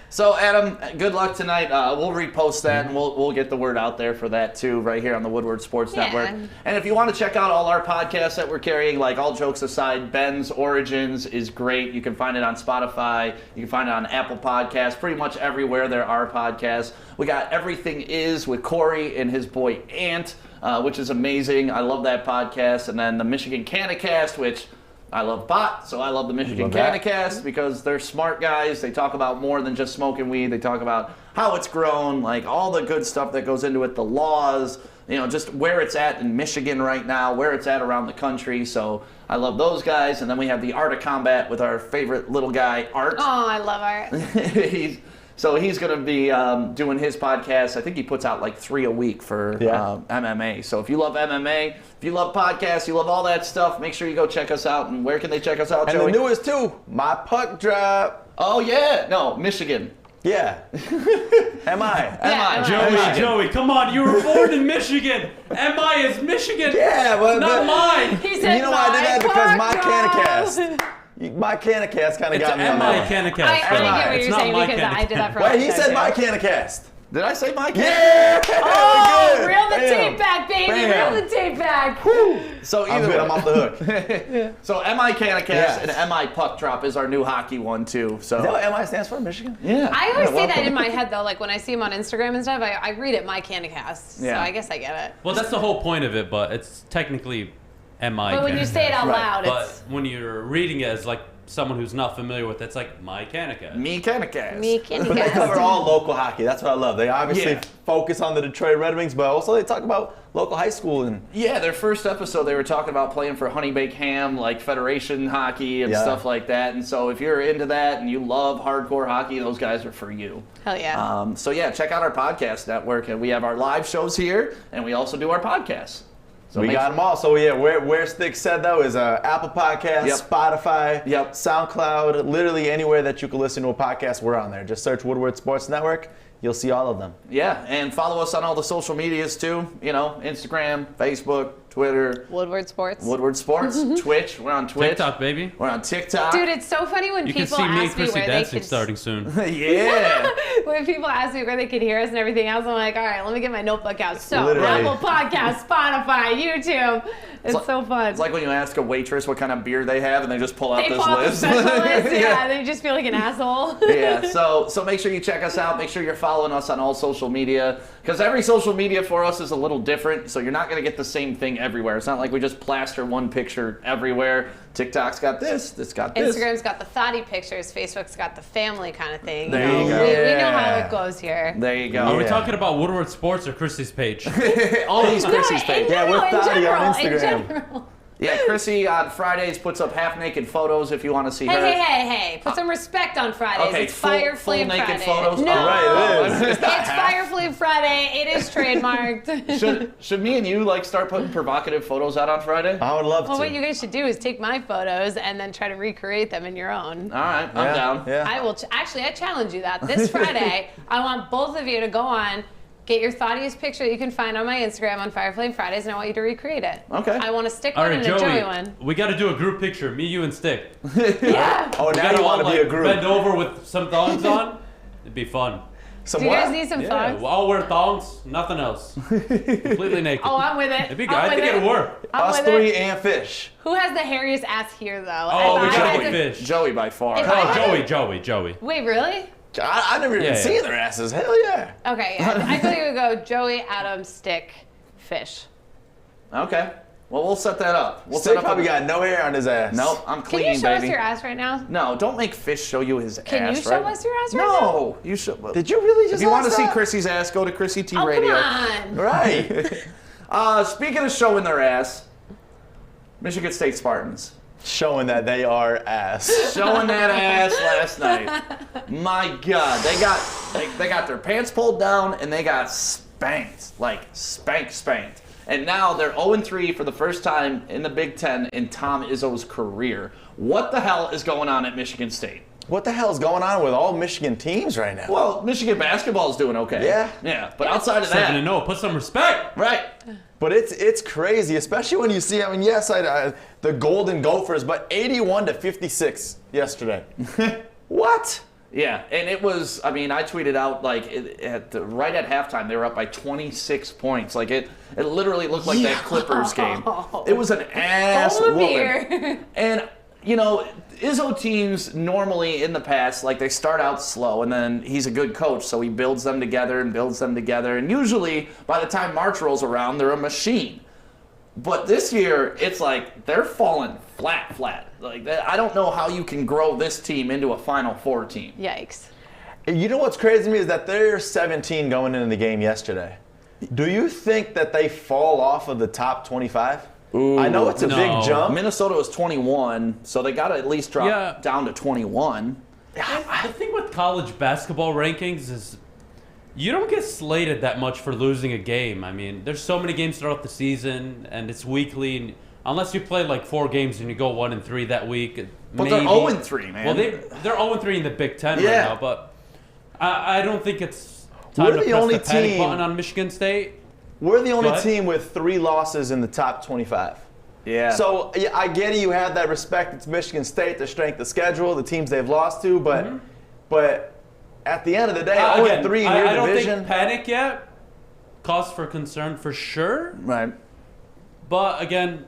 C: So, Adam, good luck tonight. We'll repost that, and we'll get the word out there for that, too, right here on the Woodward Sports
A: Yeah.
C: Network. And if you want to check out all our podcasts that we're carrying, like, all jokes aside, Ben's Origins is great. You can find it on Spotify. You can find it on Apple Podcasts, pretty much everywhere there are podcasts. We got Everything Is with Corey and his boy Ant, which is amazing. I love that podcast. And then the Michigan Canicast, which I love pot, so I love the Michigan
B: Love that.
C: Canicast because they're smart guys. They talk about more than just smoking weed. They talk about how it's grown, like all the good stuff that goes into it, the laws, you know, just where it's at in Michigan right now, where it's at around the country. So I love those guys. And then we have the Art of Combat with our favorite little guy, Art.
A: Oh, I love art.
C: He's going to be doing his podcast. I think he puts out like 3 a week for MMA. So if you love MMA, if you love podcasts, you love all that stuff, make sure you go check us out. And where can they check us out,
B: And
C: Joey?
B: the newest too, my puck drop.
C: Oh, yeah. No, Michigan.
B: Yeah. Am I?
A: Yeah,
F: Joey, come on. You were born in Michigan. MI is Michigan.
B: Yeah, but
F: Not mine.
A: He said,
B: you know why I did that?
A: "My
B: Because my
A: puck
B: Canicast. My Canicast kind of
F: It's
B: got me on
F: MI
B: that one.
F: Canicast.
A: I get what
F: It's
A: you're
F: not
A: saying
F: my
A: because I did that for
B: Wait, he
A: a
B: said my
A: show.
B: Canicast.
C: Did I say my
B: Yeah!
A: Oh,
B: Good.
A: reel the
B: Bam.
A: tape back, baby.
B: Bam.
A: Reel the tape back.
C: So
B: I'm
C: either
B: good.
C: way.
B: I'm off the hook.
C: So MI Canicast
B: Yes.
C: and MI Puck Drop is our new hockey one too. So
B: Is that what MI stands for, Michigan?
C: yeah.
A: I always say that
B: welcome.
A: in my head though, like when I see him on Instagram and stuff, I read it my Canicast. So
C: Yeah.
A: I guess I get it.
F: Well, that's the whole point of it, but it's technically MI.
A: But when you say it out
B: Right.
A: loud,
F: But
A: it's
F: when you're reading it as like someone who's not familiar with it, it's like My Canicast.
C: Me Canicast.
B: But they cover all local hockey. That's what I love. They obviously focus on the Detroit Red Wings, but also they talk about local high school. And
C: yeah, their first episode, they were talking about playing for Honey Baked Ham, like Federation hockey and stuff like that. And so if you're into that and you love hardcore hockey, those guys are for you.
A: Hell yeah.
C: So yeah, check out our podcast network. And we have our live shows here, and we also do our podcasts. So
B: we got them all. So yeah, where Stick said though is Apple Podcasts, Spotify, SoundCloud, literally anywhere that you can listen to a podcast, we're on there. Just search Woodward Sports Network. You'll see all of them.
C: Yeah, and follow us on all the social medias too. You know, Instagram, Facebook, Twitter.
A: Woodward Sports.
C: Woodward Sports. Twitch. We're on Twitch.
F: TikTok, baby.
C: We're on TikTok.
A: Dude, it's so funny when people ask me
F: You can see me and Krissy
A: where
F: dancing
A: they could...
F: starting soon.
C: Yeah.
A: When people ask me where they could hear us and everything else, I'm like, all right, let me get my notebook out. So,
B: Literally.
A: Apple Podcasts, Spotify, YouTube. It's so fun.
C: It's like when you ask a waitress what kind of beer they have, and they just pull out
A: They
C: this
A: pull out the
C: list.
A: special list. Yeah, they just feel like an asshole.
C: Yeah, so make sure you check us out. Make sure you're following us on all social media, because every social media for us is a little different, so you're not going to get the same thing everywhere. It's not like we just plaster one picture everywhere. TikTok's got this got this.
A: Instagram's got the thoughty pictures. Facebook's got the family kind of thing.
C: There you go.
A: We know how it goes here.
C: There you go.
F: Are we talking about Woodward Sports or Krissy's page?
C: All these Krissy's pages.
B: Yeah, we're thoughty on Instagram.
A: In general.
C: Yeah, Krissy on Fridays puts up half-naked photos if you want to see her.
A: Hey. Put some respect on Fridays.
C: Okay,
A: it's Fire
C: full
A: Flame
C: naked
A: Friday.
C: photos?
A: No.
C: Oh,
B: right, it is.
A: It's Fire Flame Friday. It is trademarked.
C: Should me and you like start putting provocative photos out on Friday?
B: I would love
A: Well,
B: to.
A: what you guys should do is take my photos and then try to recreate them in your own.
C: All right, I'm down.
B: Yeah.
A: I will. Actually, I challenge you that this Friday, I want both of you to go on, get your thoughtiest picture that you can find on my Instagram on Fire Flame Fridays, and I want you to recreate it.
C: Okay.
A: I want a Stick
F: All
A: one
F: right,
A: and a
F: Joey,
A: Joey one.
F: we got to do a group picture, me, you, and Stick.
A: Yeah.
B: Oh,
F: We
B: now
F: gotta
B: you want
F: all,
B: to be
F: like,
B: a group.
F: bend over with some thongs on. It'd be fun.
B: Some
A: Do you
B: what?
A: guys need some
F: Yeah,
A: thongs?
F: well, I'll wear thongs, nothing else. Completely naked.
A: Oh, I'm with it.
F: It'd be good.
A: I'm
F: I think
A: with
F: it'd work.
A: I'm
B: Us
A: with
B: three
A: it.
B: and Fish.
A: Who has the hairiest ass here, though?
F: Oh, we
A: If I
F: got
A: had
F: to
A: to-
F: fish.
C: Joey by far.
A: If I-
F: Joey.
A: Wait, really?
B: I never even
F: Yeah,
B: seen
F: yeah.
B: their asses. Hell yeah.
A: Okay, I thought you would go Joey, Adam, Stick, Fish.
C: Okay. Well, we'll set that up. We'll
B: Stick
C: set up
B: probably got no hair on his ass.
C: Nope, I'm
A: Can
C: clean,
A: you show
C: baby.
A: us your ass right now?
C: No, don't make Fish show you his
A: Can
C: ass.
A: you show
C: right?
A: us your ass right now?
C: No, you should.
B: Did you really just
C: If you want to
B: ask
C: see
B: that?
C: Krissy's ass, go to Krissy T
A: Oh,
C: Radio.
A: come on.
B: Right.
C: Speaking of showing their ass, Michigan State Spartans.
B: Showing that they are ass.
C: Showing that ass last night. My God, they got their pants pulled down and they got spanked, like spanked. And now they're 0-3 for the first time in the Big Ten in Tom Izzo's career. What the hell is going on at Michigan State?
B: What the hell is going on with all Michigan teams right now?
C: Well, Michigan basketball is doing okay.
B: Yeah.
C: But outside of that,
F: 7-0. Put some respect.
C: right?
B: But it's crazy, especially when you see. I mean, yes, the Golden Gophers, but 81-56 yesterday. What?
C: Yeah, and it was. I mean, I tweeted out like right at halftime they were up by 26 points. Like it literally looked like that Clippers game. It was an ass
A: Hold a
C: whooping.
A: beer.
C: And you know, Izzo teams normally in the past, like they start out slow, and then he's a good coach, so he builds them together. And usually by the time March rolls around, they're a machine. But this year, it's like they're falling flat. Like I don't know how you can grow this team into a Final Four team.
A: Yikes.
B: You know what's crazy to me is that they're 17 going into the game yesterday. Do you think that they fall off of the top 25? I know it's a
F: No.
B: big jump.
C: Minnesota was 21, so they got to at least drop down to 21.
F: The thing with college basketball rankings is you don't get slated that much for losing a game. I mean, there's so many games throughout the season, and it's weekly. And unless you play like 4 games and you go 1-3 that week,
C: But
F: maybe.
C: they're 0-3, man.
F: Well, they're 0-3 in the Big Ten
C: Yeah.
F: right now, but I don't think it's time
B: We're
F: to
B: the
F: press
B: only
F: the panic
B: team-
F: button on Michigan State.
B: We're the only
F: Go ahead.
B: team with 3 losses in the top 25.
C: Yeah.
B: So yeah, I get it. You have that respect. It's Michigan State, their strength of schedule, the teams they've lost to, but at the end of the day, 0-3 in your
F: I don't
B: division.
F: think panic yet. Cause for concern for sure.
C: right.
F: But again,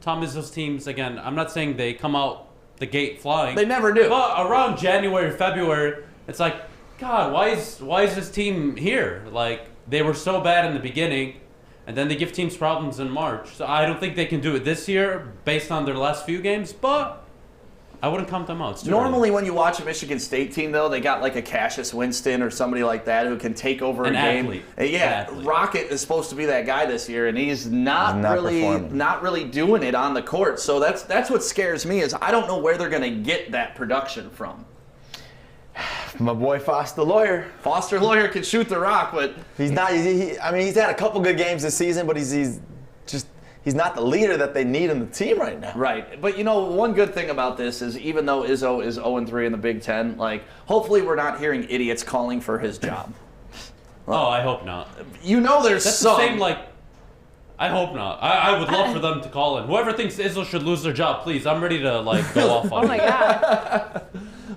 F: Tom Izzo's teams, again, I'm not saying they come out the gate flying.
C: They never do.
F: But around January, February, it's like, God, why is this team here? Like, they were so bad in the beginning, and then they give teams problems in March. So I don't think they can do it this year based on their last few games, but I wouldn't count them out. It's too
C: Normally,
F: early.
C: when you watch a Michigan State team, though, they got like a Cassius Winston or somebody like that who can take over
F: An
C: a game.
F: athlete.
C: Yeah,
F: An athlete.
C: Rocket is supposed to be that guy this year, and he's not really doing it on the court. So that's what scares me is I don't know where they're going to get that production from.
B: My boy Foster Lawyer.
C: Foster Lawyer can shoot the rock, but
B: He's not. I mean, he's had a couple good games this season, but he's not the leader that they need in the team right now.
C: Right. But, you know, one good thing about this is even though Izzo is 0-3 in the Big Ten, like, hopefully we're not hearing idiots calling for his job.
F: Oh, I hope not.
C: You know there's
F: That's
C: some.
F: the same, like, I hope not. I would love for them to call in. Whoever thinks Izzo should lose their job, please, I'm ready to, like, go off on
A: Oh my God.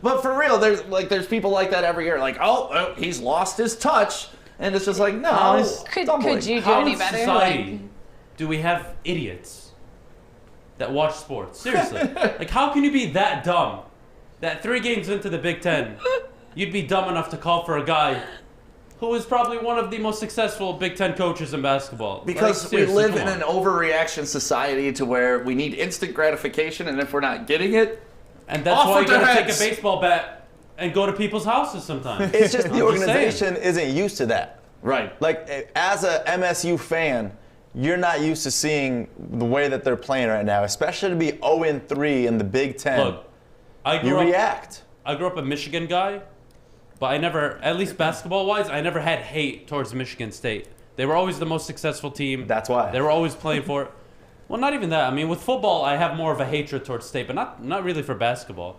C: But for real, there's people like that every year. Like, oh, he's lost his touch. And it's just like, no. It's
A: Could
C: stumbling.
A: you do
F: How
A: any
F: in
A: better?
F: society do we have idiots that watch sports? Seriously. Like, how can you be that dumb that 3 games into the Big Ten, you'd be dumb enough to call for a guy who is probably one of the most successful Big Ten coaches in basketball?
C: Because
F: Like,
C: we
F: seriously,
C: live
F: come
C: in
F: on.
C: an overreaction society to where we need instant gratification, and if we're not getting it,
F: And that's
C: off
F: why you
C: with their
F: gotta take
C: heads.
F: a baseball bat and go to people's houses sometimes.
B: It's just the
F: I'm just
B: organization isn't used to that.
C: right.
B: Like, as a MSU fan, you're not used to seeing the way that they're playing right now, especially to be 0-3 in the Big Ten.
F: Look, I
B: You react.
F: I grew up a Michigan guy, but I never, at least basketball-wise, I never had hate towards Michigan State. They were always the most successful team.
B: That's why.
F: They were always playing for it. Well, not even that. I mean, with football, I have more of a hatred towards State, but not really for basketball.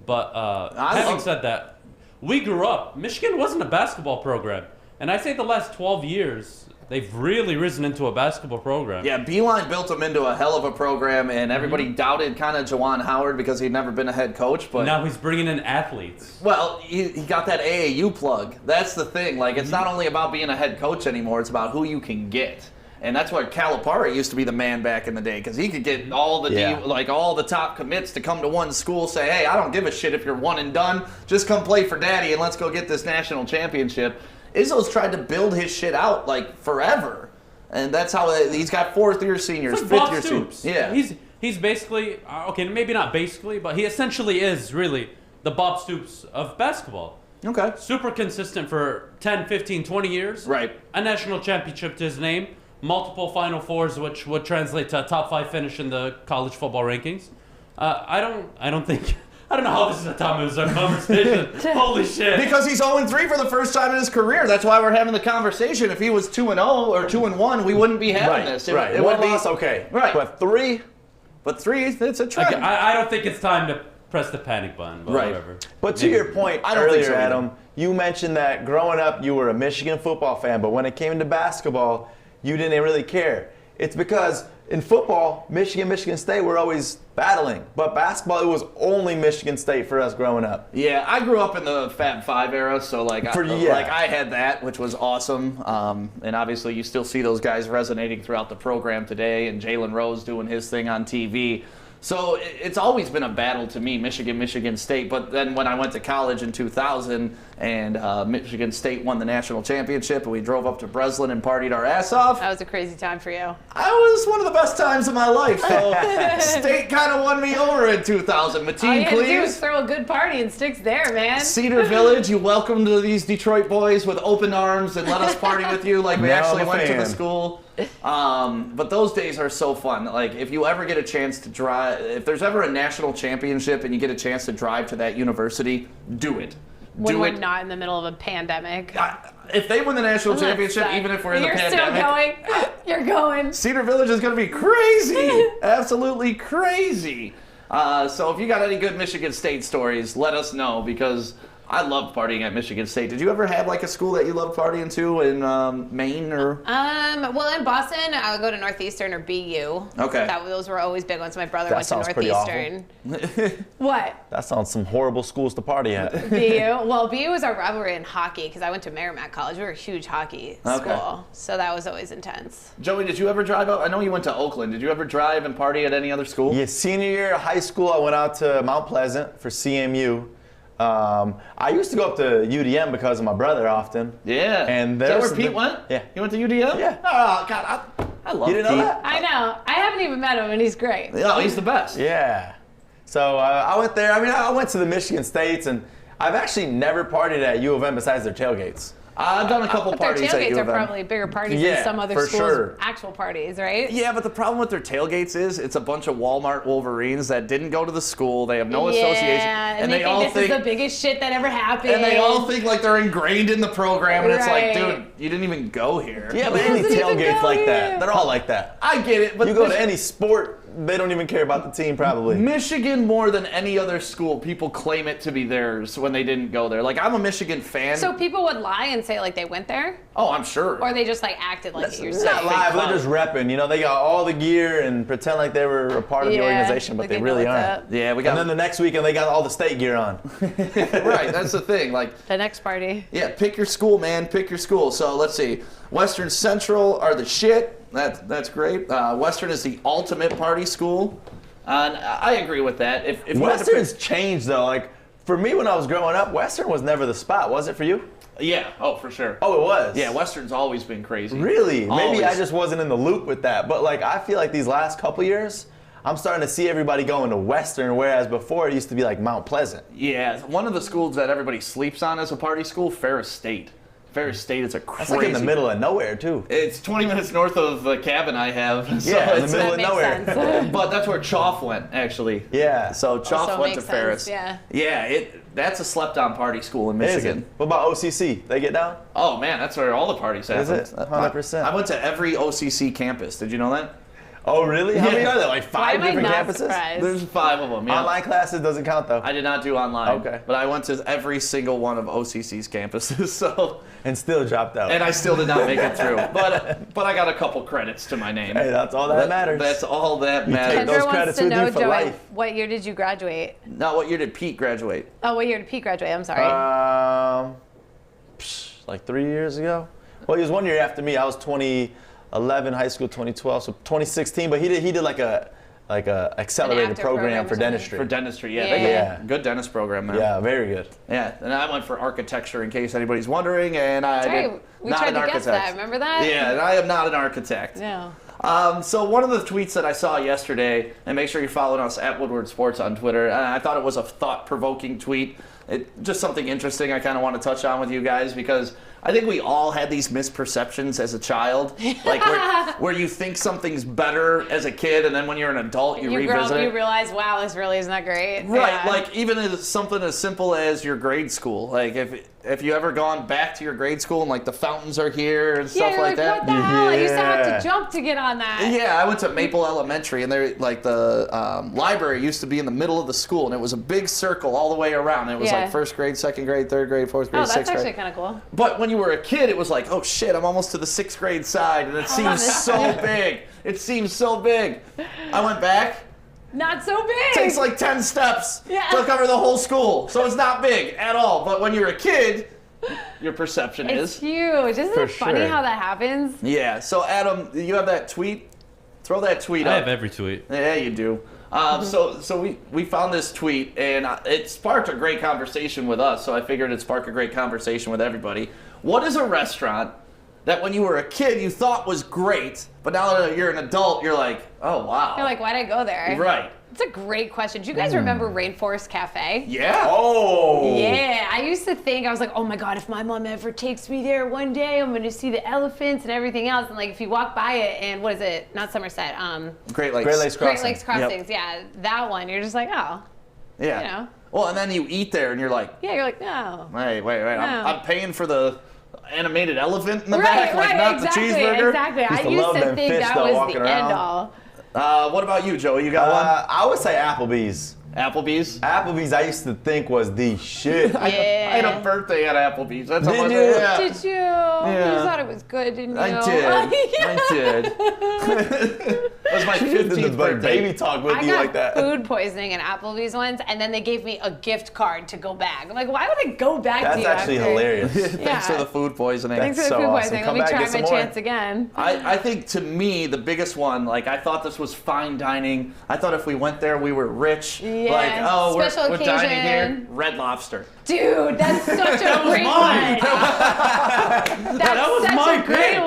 F: But having said that, we grew up. Michigan wasn't a basketball program. And I say the last 12 years, they've really risen into a basketball program.
C: Yeah, Beeline built him into a hell of a program, and everybody doubted kind of Juwan Howard because he'd never been a head coach. But
F: Now he's bringing in athletes.
C: well, he got that AAU plug. That's the thing. Like, it's not only about being a head coach anymore; it's about who you can get. And that's why Calipari used to be the man back in the day, because he could get all the all the top commits to come to one school, say, "Hey, I don't give a shit if you're one and done. Just come play for Daddy, and let's go get this national championship." Izzo's tried to build his shit out like forever, and that's how he's got 4th-year seniors,
F: It's like Bob
C: 5th-year
F: Stoops.
C: seniors. Yeah,
F: He's basically, okay, maybe not basically, but he essentially is really the Bob Stoops of basketball.
C: okay,
F: Super consistent for 10, 15, 20 years.
C: right.
F: A national championship to his name. Multiple Final Fours, which would translate to a top 5 finish in the college football rankings. I don't know how this is a Tom Izzo conversation. Holy shit.
C: Because he's 0-3 for the first time in his career. That's why we're having the conversation. If he was 2-0 or 2-1, we wouldn't be having this. It
B: One
C: would be
B: loss, okay.
C: Right.
B: But 3,
C: But 3, it's a trend.
F: Okay, I don't think it's time to press the panic button, but
C: Right.
F: whatever.
B: but to your point
C: I don't think
B: earlier,
C: so either.
B: Adam, you mentioned that growing up you were a Michigan football fan, but when it came to basketball, you didn't really care. It's because in football, Michigan State were always battling, but basketball, it was only Michigan State for us growing up.
C: Yeah, I grew up in the Fab Five era, so like I had that, which was awesome. And obviously, you still see those guys resonating throughout the program today, and Jalen Rose doing his thing on TV. So it's always been a battle to me, Michigan State. But then when I went to college in 2000 and Michigan State won the national championship and we drove up to Breslin and partied our ass off,
A: That was a crazy time for you.
C: I was one of the best times of my life. So State kind of won me over in 2000.
A: All you
C: Mateen
A: had to do was
C: Cleaves,
A: throw a good party and sticks there, man.
C: Cedar Village, you welcomed these Detroit boys with open arms and let us party with you like we
B: Now
C: actually
B: I'm a
C: went to the
B: fan.
C: school. But those days are so fun. Like, if you ever get a chance to drive, if there's ever a national championship and you get a chance to drive to that university, do it.
A: When
C: do
A: we're
C: it.
A: not in the middle of a pandemic.
C: If they win the national
A: Doesn't that
C: championship,
A: suck?
C: even if we're in the
A: You're
C: pandemic,
A: still going. You're going.
C: Cedar Village is going to be crazy. Absolutely crazy. So if you got any good Michigan State stories, let us know, because I loved partying at Michigan State. Did you ever have like a school that you loved partying to in Maine or?
A: Well, in Boston, I would go to Northeastern or BU.
C: Okay.
A: Those were always big ones. My brother
B: That
A: went to
B: sounds pretty awful.
A: Northeastern. What?
B: That sounds some horrible schools to party at.
A: BU? Well, BU was our rivalry in hockey because I went to Merrimack College. We were a huge hockey school. So that was always intense.
C: Joey, did you ever drive out? I know you went to Oakland. Did you ever drive and party at any other school?
B: Yeah, senior year of high school, I went out to Mount Pleasant for CMU. I used to go up to UDM because of my brother often.
C: Yeah.
B: And
C: is that
B: there's
C: where Pete went?
B: Yeah.
C: He went to UDM?
B: Yeah.
C: Oh, God, I love
B: You didn't know
C: Pete.
B: that?
A: I know. I haven't even met him, and he's great.
C: Oh, he's the best.
B: Yeah. So I went there. I mean, I went to the Michigan States, and I've actually never partied at U of M besides their tailgates.
C: I've done a couple parties
A: their
C: at U
A: tailgates
C: of
A: are
C: M.
A: probably bigger parties than some other
B: for
A: schools'
B: sure.
A: actual parties, right?
C: Yeah, but the problem with their tailgates is it's a bunch of Walmart Wolverines that didn't go to the school. They have no association.
A: Yeah, and they
C: all
A: think this is the biggest shit that ever happened.
C: And they all think like they're ingrained in the program, and it's like,
A: Right.
C: dude, you didn't even go here.
B: Yeah, but any
A: doesn't even
B: tailgates
A: go
B: like
A: here.
B: that, they're all like that.
C: I get it, but
B: You go to any sport, they don't even care about the team probably.
C: Michigan, more than any other school, people claim it to be theirs when they didn't go there. Like, I'm a Michigan fan.
A: So people would lie and say like they went there,
C: Oh, I'm sure.
A: or they just like acted like it
B: It's
A: yourself.
B: not live,
C: clout.
B: they're just repping. You know, they got all the gear and pretend like they were a part of the
A: Yeah,
B: organization, but
A: like
B: they
A: they know
B: really
A: what's
B: aren't.
A: up.
C: Yeah, we
B: And
C: got
B: then the next weekend, they got all the state gear on.
C: right. That's the thing. Like,
A: The next party.
C: yeah, pick your school, man. Pick your school. So let's see. Western Central are the shit. That's great. Western is the ultimate party school. And I agree with that. If you had to pick-
B: Western's changed though. Like for me, when I was growing up, Western was never the spot. Was it for you?
C: yeah, oh, for sure.
B: Oh, it was.
C: Yeah, Western's always been crazy.
B: Really?
C: Always.
B: Maybe I just wasn't in the loop with that. But like, I feel like these last couple years, I'm starting to see everybody going to Western, whereas before it used to be like Mount Pleasant.
C: Yeah, one of the schools that everybody sleeps on as a party school, Ferris State. Ferris State is a crazy.
B: That's like in the middle of nowhere too.
C: It's 20 minutes north of the cabin I have. So
B: Yeah, in the
C: it's,
B: middle
A: That
B: of
A: makes
B: nowhere.
A: sense.
C: but that's where Choff went, actually.
B: Yeah.
C: So Choff
A: Also
C: went to
A: makes
C: Ferris.
A: sense,
C: Yeah, that's a slept-on party school in
B: Is
C: Michigan.
B: it? What about OCC? They get down?
C: Oh man, that's where all the parties happen.
B: Is it? 100%.
C: I went to every OCC campus. Did you know that?
B: Oh, really? How many
C: Yeah.
B: are there? Like
A: Why
B: 5
A: am I
B: different
A: not
B: campuses?
A: surprised?
C: There's 5 of them. Yeah.
B: Online classes doesn't count though.
C: I did not do online.
B: Okay.
C: But I went to every single one of OCC's campuses. So,
B: And still dropped out.
C: and I still did not make it through. But I got a couple credits to my name.
B: Hey, that's all that matters.
C: That's all that
B: take
C: matters.
B: those
A: Kendra wants
B: credits
A: to
B: with you
A: know,
B: for
A: Joey,
B: life.
A: what year did you graduate?
C: Now, what year did Pete graduate?
A: Oh, what year did Pete graduate? I'm sorry.
B: Like 3 years ago. Well, he was 1 year after me. I was 2011, high school 2012, so 2016. But he did like a accelerated
A: active
B: program
A: program or
B: for
A: something.
B: dentistry.
C: For dentistry, yeah.
A: Yeah.
C: They got
B: Yeah.
C: a good dentist program there.
B: Yeah, very good.
C: Yeah, and I went for architecture in case anybody's wondering, and I
A: That's
C: did
A: right. We
C: not
A: tried
C: an
A: to
C: architect.
A: guess that. Remember that?
C: Yeah, and I am not an architect.
A: No.
C: So one of the tweets that I saw yesterday, and make sure you're following us at Woodward Sports on Twitter, and I thought it was a thought-provoking tweet. Just something interesting I kind of want to touch on with you guys, because I think we all had these misperceptions as a child, like where you think something's better as a kid, and then when you're an adult, you
A: You grow
C: revisit
A: up,
C: it.
A: you realize, wow, this really isn't that great.
C: Right,
A: Yeah.
C: like even as something as simple as your grade school. Like if you ever gone back to your grade school and like the fountains are here and
A: yeah,
C: stuff
A: you're
C: like
A: like,
C: that.
A: what the hell? I used to have
B: Yeah.
A: to jump to get on that.
C: Yeah, I went to Maple Elementary, and there, like the library used to be in the middle of the school, and it was a big circle all the way around. It was
A: Yeah.
C: like first grade, second grade, third grade, fourth grade,
A: Oh, that's
C: sixth grade.
A: actually kind of cool.
C: But when you were a kid, it was like, oh shit, I'm almost to the 6th grade side, and it seems
A: this
C: so big. It seems so big. I went back.
A: Not so big.
C: It takes like 10 steps
A: Yeah.
C: to cover the whole school, so it's not big at all. But when you're a kid, your perception
A: It's
C: is.
A: huge. Isn't
B: For
A: it funny
B: sure.
A: how that happens?
C: Yeah. So Adam, you have that tweet? Throw that tweet
F: I
C: up.
F: have every tweet.
C: Yeah, you do. So we found this tweet, and it sparked a great conversation with us, so I figured it'd spark a great conversation with everybody. What is a restaurant that when you were a kid you thought was great, but now that you're an adult, you're like, oh, wow.
A: You're like, why'd I go there?
C: Right.
A: It's a great question. Do you guys remember Rainforest Cafe?
C: Yeah.
B: Oh.
A: Yeah, I used to think, I was like, oh my God, if my mom ever takes me there one day, I'm going to see the elephants and everything else. And like, if you walk by it and what is it? Not Somerset.
C: Great Lakes.
B: Great Lakes
A: Great
B: Crossing.
A: Lakes Crossings. Yeah, that one. You're just like, oh.
C: Yeah.
A: You know.
C: Well, and then you eat there, and you're like,
A: Yeah, you're like, no.
C: wait.
A: No.
C: I'm paying for the animated elephant in the
A: Right,
C: back, like
A: right,
C: not
A: exactly,
C: the cheeseburger.
A: exactly. I
B: to
A: used
B: love
A: to
B: them
A: think
B: fish,
A: that
B: though,
A: was
B: walking
A: the
B: around.
A: end all.
C: What about you, Joey? You got one?
B: I would say Applebee's.
C: Applebee's?
B: Applebee's I used to think was the shit.
C: I had a birthday at Applebee's. That's how
B: Did
C: much
B: you?
C: Yeah.
A: Did you?
C: Yeah.
A: You thought it was good, didn't you?
C: I did. I did. It was my
B: She did
C: 15th
B: the
C: birthday.
B: baby talk with
A: I
B: you
A: got
B: like that.
A: food poisoning at Applebee's once, and then they gave me a gift card to go back. I'm like, why would I go back to
B: That's
A: you
B: actually
A: after?
B: hilarious.
C: Thanks for the food poisoning.
A: Thanks for the
B: so
A: food
B: awesome.
A: poisoning.
B: Come
A: Let me
B: back,
A: try
B: get some
A: my
B: more.
A: chance again.
C: I think to me, the biggest one, like I thought this was fine dining. I thought if we went there, we were rich.
A: Yeah,
C: Like, oh,
A: special
C: we're dining
A: occasion.
C: here. Red Lobster.
A: Dude, that's such a great
F: mine.
A: one. That's
F: That was
A: such
F: my
A: a great
F: pick.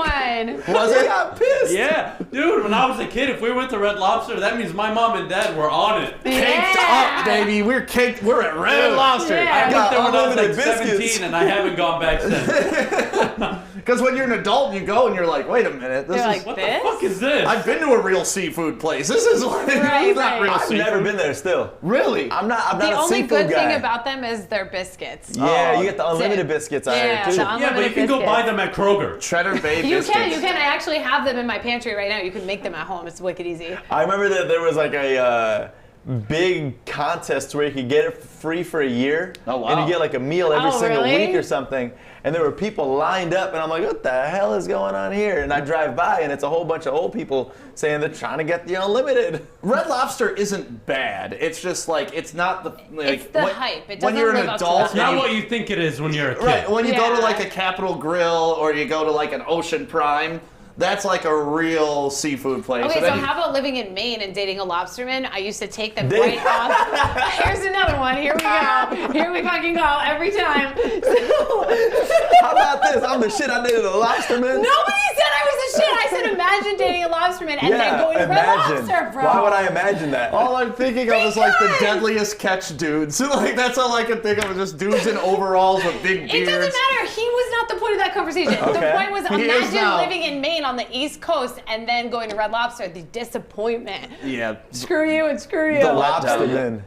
A: one.
C: Was
B: I
C: it?
B: got pissed.
F: Yeah, dude. When I was a kid, if we went to Red Lobster, that means my mom and dad were on it.
C: Caked up, baby. We're caked. We're at Red Lobster.
A: Yeah.
F: I went there when I was like
B: Unlimited biscuits.
F: 17, and I haven't gone back since.
C: Because when you're an adult, you go and you're like, wait a minute. This
A: You're
C: is.
A: like,
F: What
A: this?
F: the fuck is this?
C: I've been to a real seafood place. This is like
A: Right,
C: not
A: right.
C: real
B: I've
C: seafood.
B: never been there still.
C: Really?
B: I'm not
A: The
B: a
A: only
B: seafood
A: good
B: guy.
A: thing about them is their biscuits.
B: Yeah,
C: Oh,
B: you get the unlimited biscuits out
A: Yeah,
B: here too.
A: the
F: yeah, but you
A: unlimited
F: can go buy
A: biscuits.
F: them at Kroger.
C: Cheddar Bay
A: You
C: biscuits.
A: can. I actually have them in my pantry right now. You can make them at home. It's wicked easy.
B: I remember that there was like a big contest where you could get it free for a year.
C: Oh, wow.
B: And you get like a meal every
A: Oh,
B: single
A: really?
B: week or something. And there were people lined up, and I'm like, what the hell is going on here? And I drive by, and it's a whole bunch of old people saying they're trying to get the unlimited.
C: Red Lobster isn't bad. It's just like it's not the like
A: It's the hype. It
C: when
A: doesn't
C: you're an
A: live up to
C: adult.
A: the
F: It's not
C: and
F: what you think it is when you're a kid.
C: Right, when you go to
A: Yeah.
C: like a Capitol Grill or you go to like an Ocean Prime, that's like a real seafood place.
A: Okay,
C: And
A: so
C: then
A: how about living in Maine and dating a lobsterman? I used to take them right off. Here's another one. Here we go. Here we fucking go every time.
B: How about this? I'm the shit. I dated a lobsterman.
A: Nobody said I was a shit. I said imagine dating a lobsterman and then going to Red Lobster, bro.
B: Why would I imagine that?
C: all I'm thinking of is like the deadliest catch dudes. Like that's all I can think of is just dudes in overalls with big
A: It
C: beards.
A: doesn't matter. He was not the point of that conversation. The
B: Okay.
A: point was
C: He is now.
A: imagine living in Maine on the East Coast and then going to Red Lobster. The disappointment.
C: Yeah.
A: Screw you and screw you.
B: The lobsterman.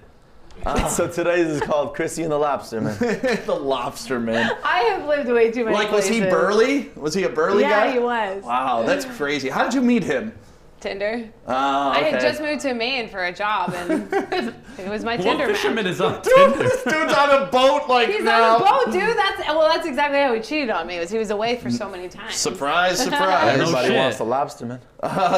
B: So today's is called Krissy and the Lobsterman.
C: The Lobster Man.
A: I have lived way too many
C: Like, was he
A: places.
C: burly? Was he a burly guy?
A: Yeah, he was.
C: Wow, that's crazy. How did you meet him?
A: Tinder.
C: Okay.
A: I had just moved to Maine for a job, and it was my
F: What
A: Tinder match.
F: fisherman is on Tinder?
C: This dude's on a boat like
A: He's
C: now.
A: on a boat, dude. That's exactly how he cheated on me. Was he was away for so many times.
C: Surprise, surprise.
B: Everybody
F: shit.
B: wants the lobsterman.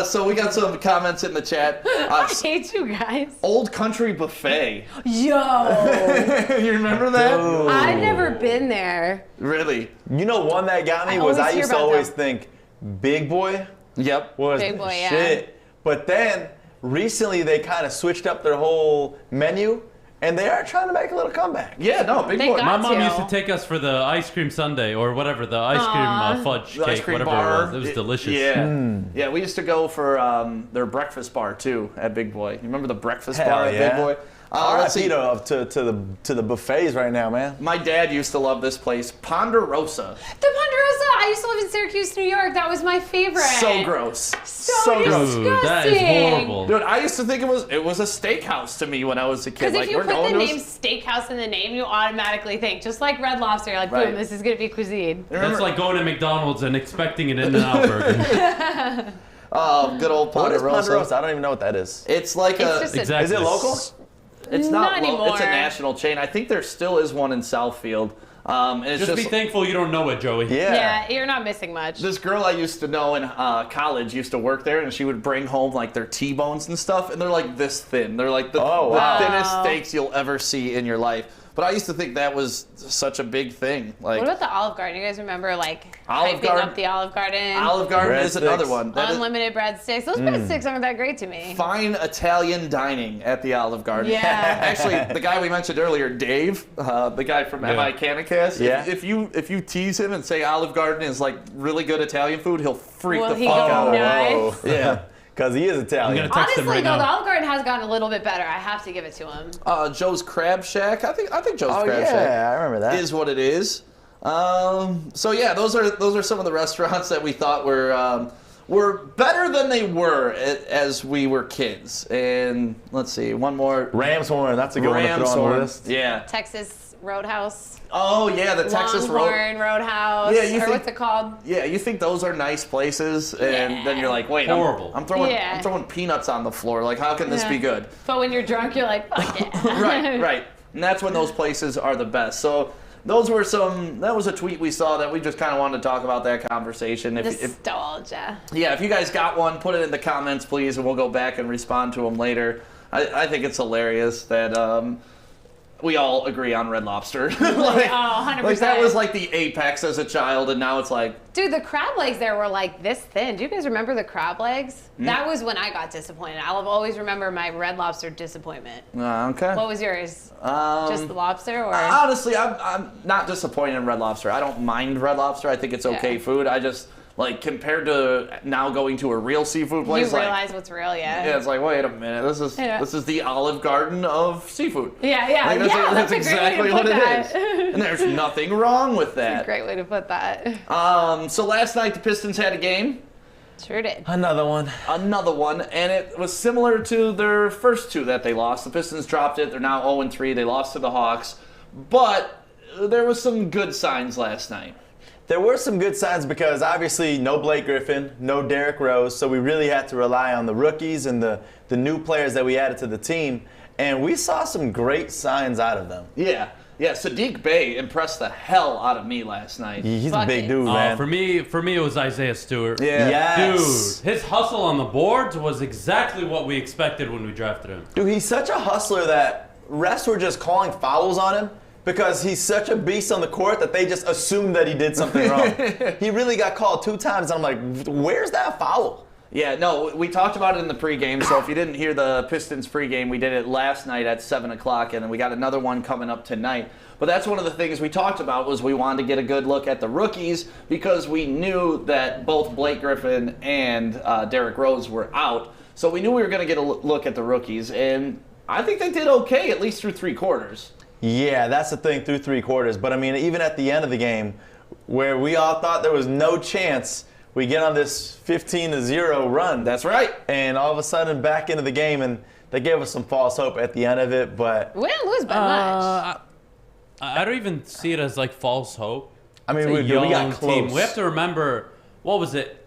C: So we got some comments in the chat.
A: I hate you guys.
C: Old Country Buffet.
A: Yo,
C: You remember that?
A: I've never been there.
C: Really?
B: You know, one that got me
A: I
B: was
A: always
B: I
A: hear
B: used to
A: about
B: always
A: them.
B: think Big Boy
C: Yep.
B: was
A: Big
B: the
A: Boy, yeah.
B: shit. But then recently they kind of switched up their whole menu, and they are trying to make a little comeback.
C: Yeah, no, Big
A: They
C: Boy.
A: got
F: My mom
A: to.
F: used to take us for the ice cream sundae or whatever, the ice cream fudge
C: The
F: cake,
C: ice cream
F: whatever
C: bar.
F: it was. It was delicious.
C: Yeah. Yeah, we used to go for their breakfast bar too at Big Boy. You remember the breakfast
B: Hell
C: bar at
B: yeah.
C: Big Boy? Let's see.
B: to the buffets right now, man.
C: My dad used to love this place, Ponderosa.
A: The Ponderosa. I used to live in Syracuse, New York. That was my favorite.
C: So gross.
A: So
F: Ooh, that is
A: disgusting.
F: horrible.
C: Dude, I used to think it was a steakhouse to me when I was a kid.
A: Because
C: Like
A: if you
C: we're
A: put
C: going
A: the
C: to
A: name steakhouse in the name, you automatically think, just like Red Lobster, you're like,
C: Right.
A: boom, this is going to be cuisine.
F: That's like going to McDonald's and expecting an In-N-Out burger.
C: Oh, good old
B: What is
C: Ponderosa.
B: Ponderosa? I don't even know what that is.
C: It's like
A: It's
C: a.
A: just
F: Exactly.
B: Is it local?
C: It's
A: Not
C: not. It's a
A: anymore.
C: national chain. I think there still is one in Southfield. And it's
F: Just be thankful you don't know it, Joey.
A: Yeah, you're not missing much.
C: This girl I used to know in college used to work there, and she would bring home like their T-bones and stuff, and they're like this thin. They're like the
B: wow.
C: thinnest steaks you'll ever see in your life. But I used to think that was such a big thing. Like
A: What about the Olive Garden? You guys remember like
C: Olive
A: hyping
C: Garden?
A: up the Olive Garden?
C: Olive Garden is
B: Breadsticks.
C: another one. That is
A: Unlimited breadsticks. Those breadsticks aren't that great to me.
C: fine Italian dining at the Olive Garden.
A: Yeah.
C: Actually, the guy we mentioned earlier, Dave, the guy from MI Canicast,
B: Yeah.
C: if you tease him and say Olive Garden is like really good Italian food, he'll freak
A: Will
C: the
A: he
C: fuck
A: go
C: out.
A: nuts?
C: Yeah.
B: Because he is
F: I'm
B: Italian.
F: gonna text him
A: Honestly,
F: right
A: though, the
F: now.
A: Olive Garden has gotten a little bit better. I have to give it to him.
C: Joe's Crab Shack. I think Joe's
B: Oh
C: Crab Shack
B: yeah, I remember that.
C: is what it is. So yeah, those are some of the restaurants that we thought were better than they were as we were kids. And let's see, one more.
B: Ram's Horn. That's a good one to throw on
C: Horn.
B: the list.
C: Yeah.
A: Texas Roadhouse.
C: Oh yeah, the Texas
A: Longhorn Roadhouse.
C: Yeah, you
A: or
C: think-
A: what's it called?
C: Yeah, you think those are nice places, and then you're like, wait,
F: Horrible.
C: I'm throwing
A: Yeah.
C: I'm throwing peanuts on the floor. Like, how can this
A: Yeah.
C: be good?
A: But when you're drunk, you're like, fuck yeah.
C: Right. And that's when those places are the best. So that was a tweet we saw that we just kind of wanted to talk about that conversation. If
A: Nostalgia.
C: yeah, if you guys got one, put it in the comments, please, and we'll go back and respond to them later. I think it's hilarious that we all agree on Red Lobster. like,
A: Oh, 100%.
C: like that was like the apex as a child, and now it's like,
A: Dude, the crab legs there were like this thin. Do you guys remember the crab legs?
C: Hmm?
A: That was when I got disappointed. I'll always remember my Red Lobster disappointment.
C: okay.
A: What was yours?
C: Um,
A: Just the lobster or?
C: Honestly, I'm not disappointed in Red Lobster. I don't mind Red Lobster. I think it's okay
A: Yeah.
C: food. Like, compared to now going to a real seafood place,
A: You realize what's real, yeah.
C: Yeah, it's like, wait a minute, this is the Olive Garden of seafood.
A: Yeah, yeah,
C: Like, that's
A: a
C: exactly
A: great way to
C: what
A: put
C: it is. And there's nothing wrong with
A: That's a
C: that.
A: great way to put that.
C: So last night the Pistons had a game.
A: Sure did.
B: Another one.
C: Another one, and it was similar to their first two that they lost. The Pistons dropped it. They're now 0-3. They lost to the Hawks. But there was some good signs last night.
B: There were some good signs because obviously no Blake Griffin, no Derrick Rose, so we really had to rely on the rookies and the new players that we added to the team, and we saw some great signs out of them.
C: Yeah, Sadiq Bey impressed the hell out of me last night.
B: He's a big dude, man.
F: For me, it was Isaiah Stewart.
C: Yeah.
B: Yes.
F: Dude, his hustle on the boards was exactly what we expected when we drafted him.
B: Dude, he's such a hustler that refs were just calling fouls on him because he's such a beast on the court that they just assumed that he did something wrong. He really got called 2 times, and I'm like, where's that foul?
C: Yeah, no, we talked about it in the pregame, so if you didn't hear the Pistons pregame, we did it last night at 7 o'clock, and then we got another one coming up tonight. But that's one of the things we talked about was we wanted to get a good look at the rookies because we knew that both Blake Griffin and Derrick Rose were out. So we knew we were going to get a look at the rookies, and I think they did okay, at least through 3 quarters.
B: Yeah, that's the thing, through 3 quarters. But, I mean, even at the end of the game, where we all thought there was no chance, we get on this 15-0 run.
C: That's right.
B: And all of a sudden, back into the game, and they gave us some false hope at the end of it. But
A: We didn't lose by much.
F: I don't even see it as like false hope.
B: I mean,
F: It's
B: we
F: a
B: got
F: young
B: close.
F: team. We have to remember, what was it?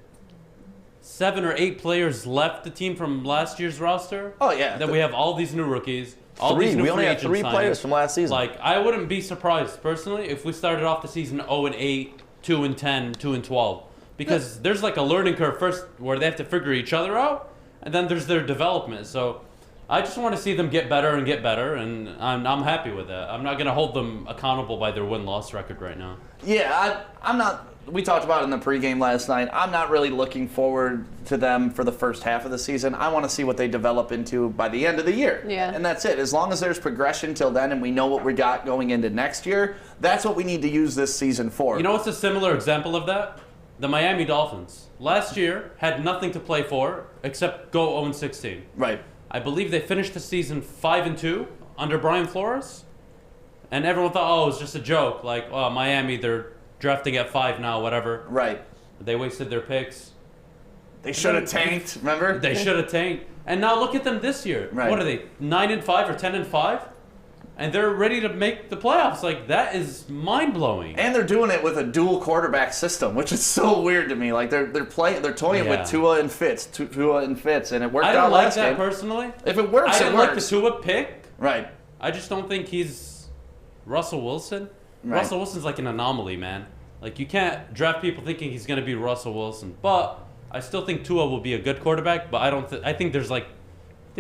F: 7 or 8 players left the team from last year's roster.
C: Oh, yeah.
F: Then we have all these new rookies. All
B: 3.
F: these new
B: We only
F: free
B: had 3
F: agent
B: players
F: signings.
B: from last season.
F: Like, I wouldn't be surprised personally if we started off the season 0-8, 2-10, 2-12, because there's like a learning curve first where they have to figure each other out, and then there's their development. So I just want to see them get better, and I'm happy with that. I'm not gonna hold them accountable by their win-loss record right now.
C: Yeah, I'm not. We talked about it in the pregame last night. I'm not really looking forward to them for the first half of the season. I want to see what they develop into by the end of the year.
A: Yeah.
C: And that's it. As long as there's progression till then and we know what we got going into next year, that's what we need to use this season for.
F: You know what's a similar example of that? The Miami Dolphins. Last year had nothing to play for except go 0-16.
C: Right.
F: I believe they finished the season 5-2 under Brian Flores, and everyone thought, oh, it was just a joke. Like, oh, Miami, they're drafting at 5 now, whatever.
C: Right.
F: They wasted their picks.
C: They should have tanked, remember?
F: They should have tanked. And now look at them this year.
C: Right.
F: What are they, 9-5 or 10-5? And they're ready to make the playoffs. Like, that is mind-blowing.
C: And they're doing it with a dual quarterback system, which is so weird to me. Like they're toying with Tua and Fitz, and it worked
F: I
C: out
F: don't like
C: last
F: that
C: game.
F: personally.
C: If it works,
F: I
C: it
F: didn't like the
C: works.
F: Tua pick.
C: Right.
F: I just don't think he's Russell Wilson.
C: Right.
F: Russell Wilson's like an anomaly, man. Like, you can't draft people thinking he's going to be Russell Wilson. But I still think Tua will be a good quarterback, but I think there's a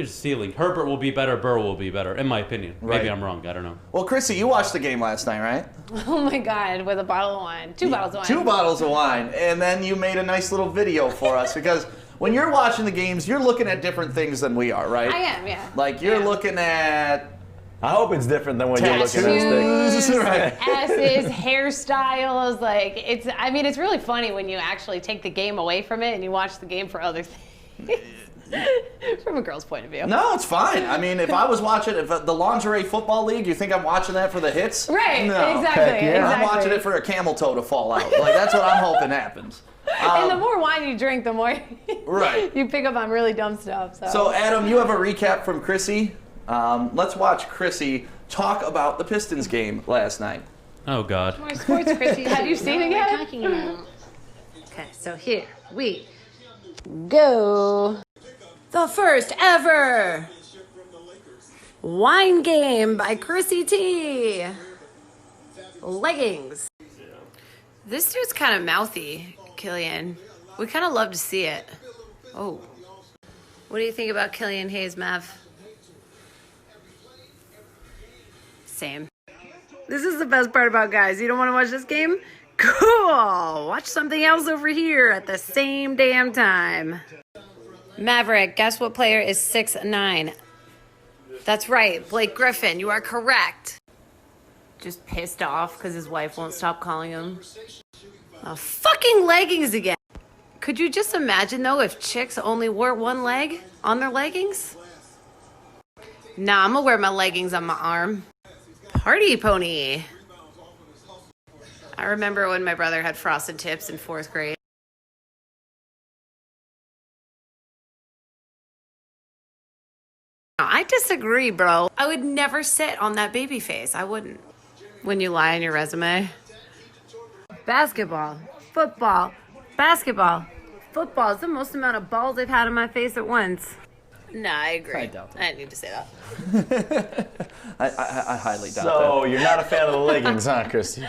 F: ceiling. Herbert will be better, Burrow will be better, in my opinion.
C: Right.
F: Maybe I'm wrong, I don't know.
C: Well, Krissy, you watched the game last night, right?
A: Oh my God, with a bottle of wine. 2 bottles of wine.
C: 2 bottles of wine, and then you made a nice little video for us because when you're watching the games, you're looking at different things than we are, right?
A: I am, yeah.
C: Like you're looking at
B: I hope it's different than what you're looking at.
A: Tattoos,
C: Right.
A: asses, hairstyles. Like, it's really funny when you actually take the game away from it and you watch the game for other things. From a girl's point of view.
C: No, it's fine. I mean, if I was watching the Lingerie Football League, you think I'm watching that for the hits?
A: Right,
C: No.
A: exactly.
C: I'm watching it for a camel toe to fall out. Like, that's what I'm hoping happens.
A: And the more wine you drink, the more
C: Right.
A: you pick up on really dumb stuff.
C: So, Adam, you have a recap from Krissy. Let's watch Krissy talk about the Pistons game last night.
F: Oh, God.
A: More sports, Krissy. Have you seen it yet?
J: Talking about.
A: Okay, so here we go. The first ever wine game by Krissy T. Leggings. This dude's kind of mouthy, Killian. We kind of love to see it. Oh. What do you think about Killian Hayes, Mav? Same. This is the best part about guys. You don't want to watch this game? Cool. Watch something else over here at the same damn time. Maverick, guess what player is 6'9"? That's right, Blake Griffin. You are correct. Just pissed off because his wife won't stop calling him fucking leggings again. Could you just imagine, though, if chicks only wore one leg on their leggings? Nah, I'm gonna wear my leggings on my arm. Party pony. I remember when my brother had frosted tips in 4th grade. I disagree, bro. I would never sit on that baby face. I wouldn't. When you lie on your resume. Basketball, football, basketball, football is the most amount of balls I've had on my face at once. No, I agree.
C: I doubt that.
A: I didn't need to say that.
C: I highly doubt that.
B: So you're not a fan of the leggings, huh, Krissy?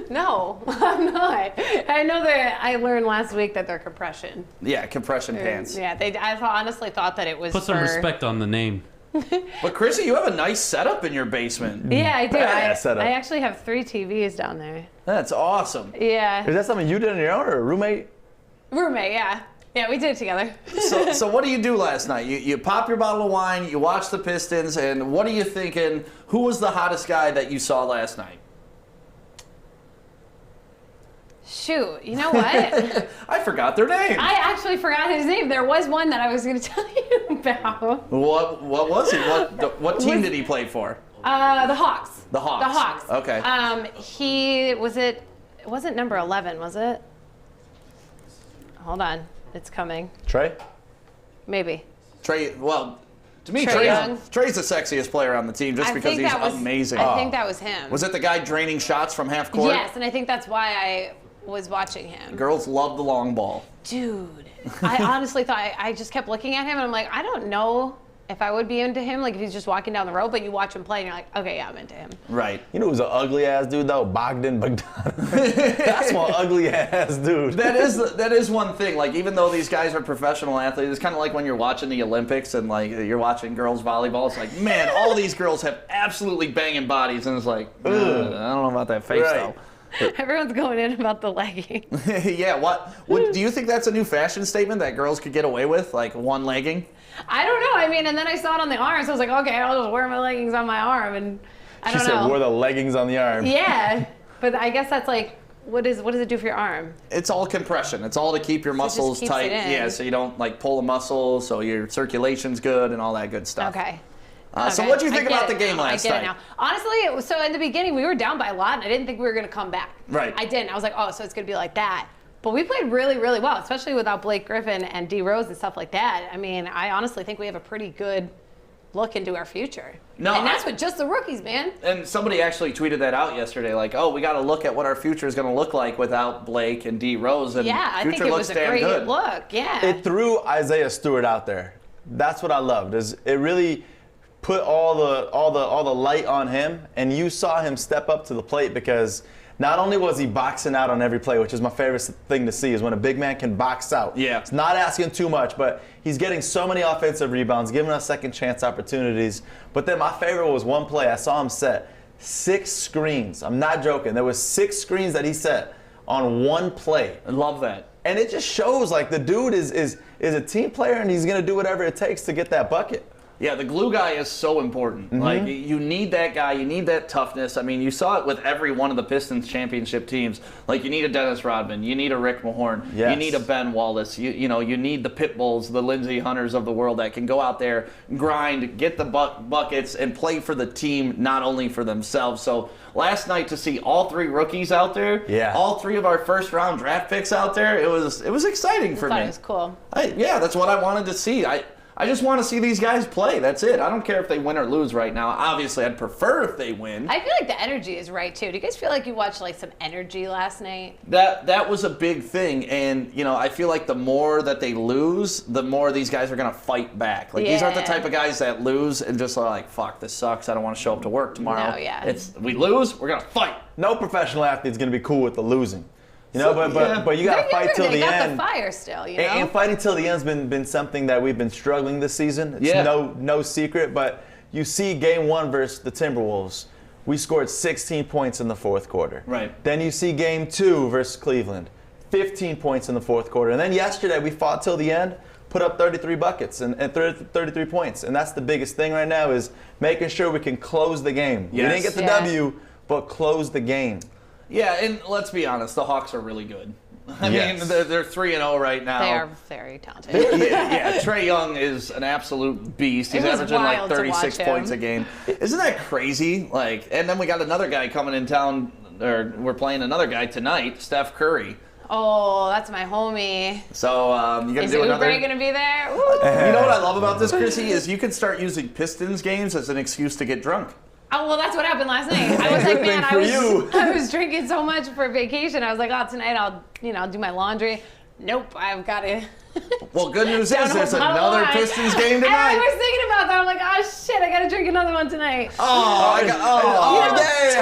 A: No, I'm not. I know that I learned last week that they're compression.
C: Yeah, compression pants.
A: Yeah, I honestly thought that it was
F: Put some respect on the name.
C: But Krissy, you have a nice setup in your basement.
A: Yeah, I do.
B: Setup.
A: I actually have 3 TVs down there.
C: That's awesome.
A: Yeah.
B: Is that something you did on your own or a roommate?
A: Roommate, yeah. Yeah, we did it together.
C: So what do you do last night? You pop your bottle of wine, you watch the Pistons, and what are you thinking? Who was the hottest guy that you saw last night?
A: Shoot, you know what?
C: I forgot their name.
A: I actually forgot his name. There was one that I was going to tell you about.
C: What was he? What team did he play for?
A: The Hawks.
C: The Hawks.
A: The Hawks.
C: Okay.
A: It wasn't number 11, was it? Hold on. It's coming.
B: Trey?
A: Maybe.
C: Trey, well, to me,
A: Trae Young.
C: Trey's the sexiest player on the team just because he's amazing.
A: I think that was him.
C: Was it the guy draining shots from half court?
A: Yes, and I think that's why I was watching him.
C: Girls love the long ball.
A: Dude, I honestly thought, I just kept looking at him and I'm like, I don't know if I would be into him, like if he's just walking down the road, but you watch him play and you're like, okay, yeah, I'm into him.
C: Right.
B: You know who's an ugly ass dude though? Bogdan. That's one ugly ass dude.
C: That is one thing. Like, even though these guys are professional athletes, it's kind of like when you're watching the Olympics and like you're watching girls volleyball. It's like, man, all these girls have absolutely banging bodies, and it's like, I don't know about that face though.
A: Everyone's going in about the legging.
C: Yeah, what do you think that's a new fashion statement that girls could get away with, like one legging?
A: I don't know. I mean, and then I saw it on the arm, so I was like, okay, I'll just wear my leggings on my arm, and I don't know.
B: She said, wear the leggings on the arm.
A: Yeah, but I guess that's like, what does it do for your arm?
C: It's all compression. It's all to keep your muscles tight. Yeah, so you don't like pull a muscle, so your circulation's good and all that good stuff.
A: Okay.
C: So what do you think about the game last night?
A: I get it now. Honestly, so in the beginning, we were down by a lot, and I didn't think we were going to come back.
C: Right.
A: I didn't. I was like, oh, so it's going to be like that. But we played really, really well, especially without Blake Griffin and D. Rose and stuff like that. I mean, I honestly think we have a pretty good look into our future.
C: No,
A: and that's with just the rookies, man.
C: And somebody actually tweeted that out yesterday, like, oh, we got to look at what our future is going to look like without Blake and D. Rose. And
A: yeah, I think it was a great look. Yeah.
B: It threw Isaiah Stewart out there. That's what I loved. Is it really put all the light on him, and you saw him step up to the plate because not only was he boxing out on every play, which is my favorite thing to see, is when a big man can box out.
C: Yeah.
B: It's not asking too much, but he's getting so many offensive rebounds, giving us second chance opportunities. But then my favorite was one play. I saw him set 6 screens. I'm not joking. There was 6 screens that he set on one play.
C: I love that.
B: And it just shows like the dude is a team player, and he's going to do whatever it takes to get that bucket.
C: Yeah, the glue guy is so important.
B: Mm-hmm.
C: Like, you need that guy. You need that toughness. I mean, you saw it with every one of the Pistons championship teams. Like, you need a Dennis Rodman. You need a Rick Mahorn.
B: Yes.
C: You need a Ben Wallace. You need the Pit Bulls, the Lindsey Hunters of the world that can go out there, grind, get the buckets, and play for the team, not only for themselves. So last night to see all 3 rookies out there, all 3 of our first-round draft picks out there, it was exciting for me.
A: I thought it was cool.
C: Yeah, that's what I wanted to see. I just want to see these guys play. That's it. I don't care if they win or lose right now. Obviously, I'd prefer if they win.
A: I feel like the energy is right, too. Do you guys feel like you watched, like, some energy last night?
C: That was a big thing. And, I feel like the more that they lose, the more these guys are going to fight back. Like, these aren't the type of guys that lose and just are like, fuck, this sucks. I don't want to show up to work tomorrow.
A: No, yeah.
C: We lose, we're going to fight.
B: No professional athlete's going to be cool with the losing. But you got to fight till the end.
A: They got the fire still,
B: And fighting till the end's been something that we've been struggling this season. It's no secret. But you see Game 1 versus the Timberwolves. We scored 16 points in the 4th quarter.
C: Right.
B: Then you see Game 2 versus Cleveland. 15 points in the 4th quarter. And then yesterday we fought till the end, put up 33 buckets and 33 points. And that's the biggest thing right now, is making sure we can close the game.
C: Yes.
B: We didn't get the W, but close the game.
C: Yeah, and let's be honest, the Hawks are really good. I mean, they're 3-0 right now.
A: They are very talented.
C: Yeah, Trae Young is an absolute beast. He's averaging like 36 points a game. Isn't that crazy? Like, and then we got another guy coming in town, or we're playing another guy tonight, Steph Curry.
A: Oh, that's my homie.
C: So you gonna do another?
A: Is Ubre gonna be there? Woo.
C: You know what I love about this, Krissy, is you can start using Pistons games as an excuse to get drunk.
A: Oh, well, that's what happened last night. I was like, man, I was drinking so much for vacation. I was like, oh, tonight I'll do my laundry. Nope, I've got to.
C: Well, good news is there's another Pistons game tonight.
A: And I was thinking about that. I'm like, oh shit, I got to drink another one tonight.
B: I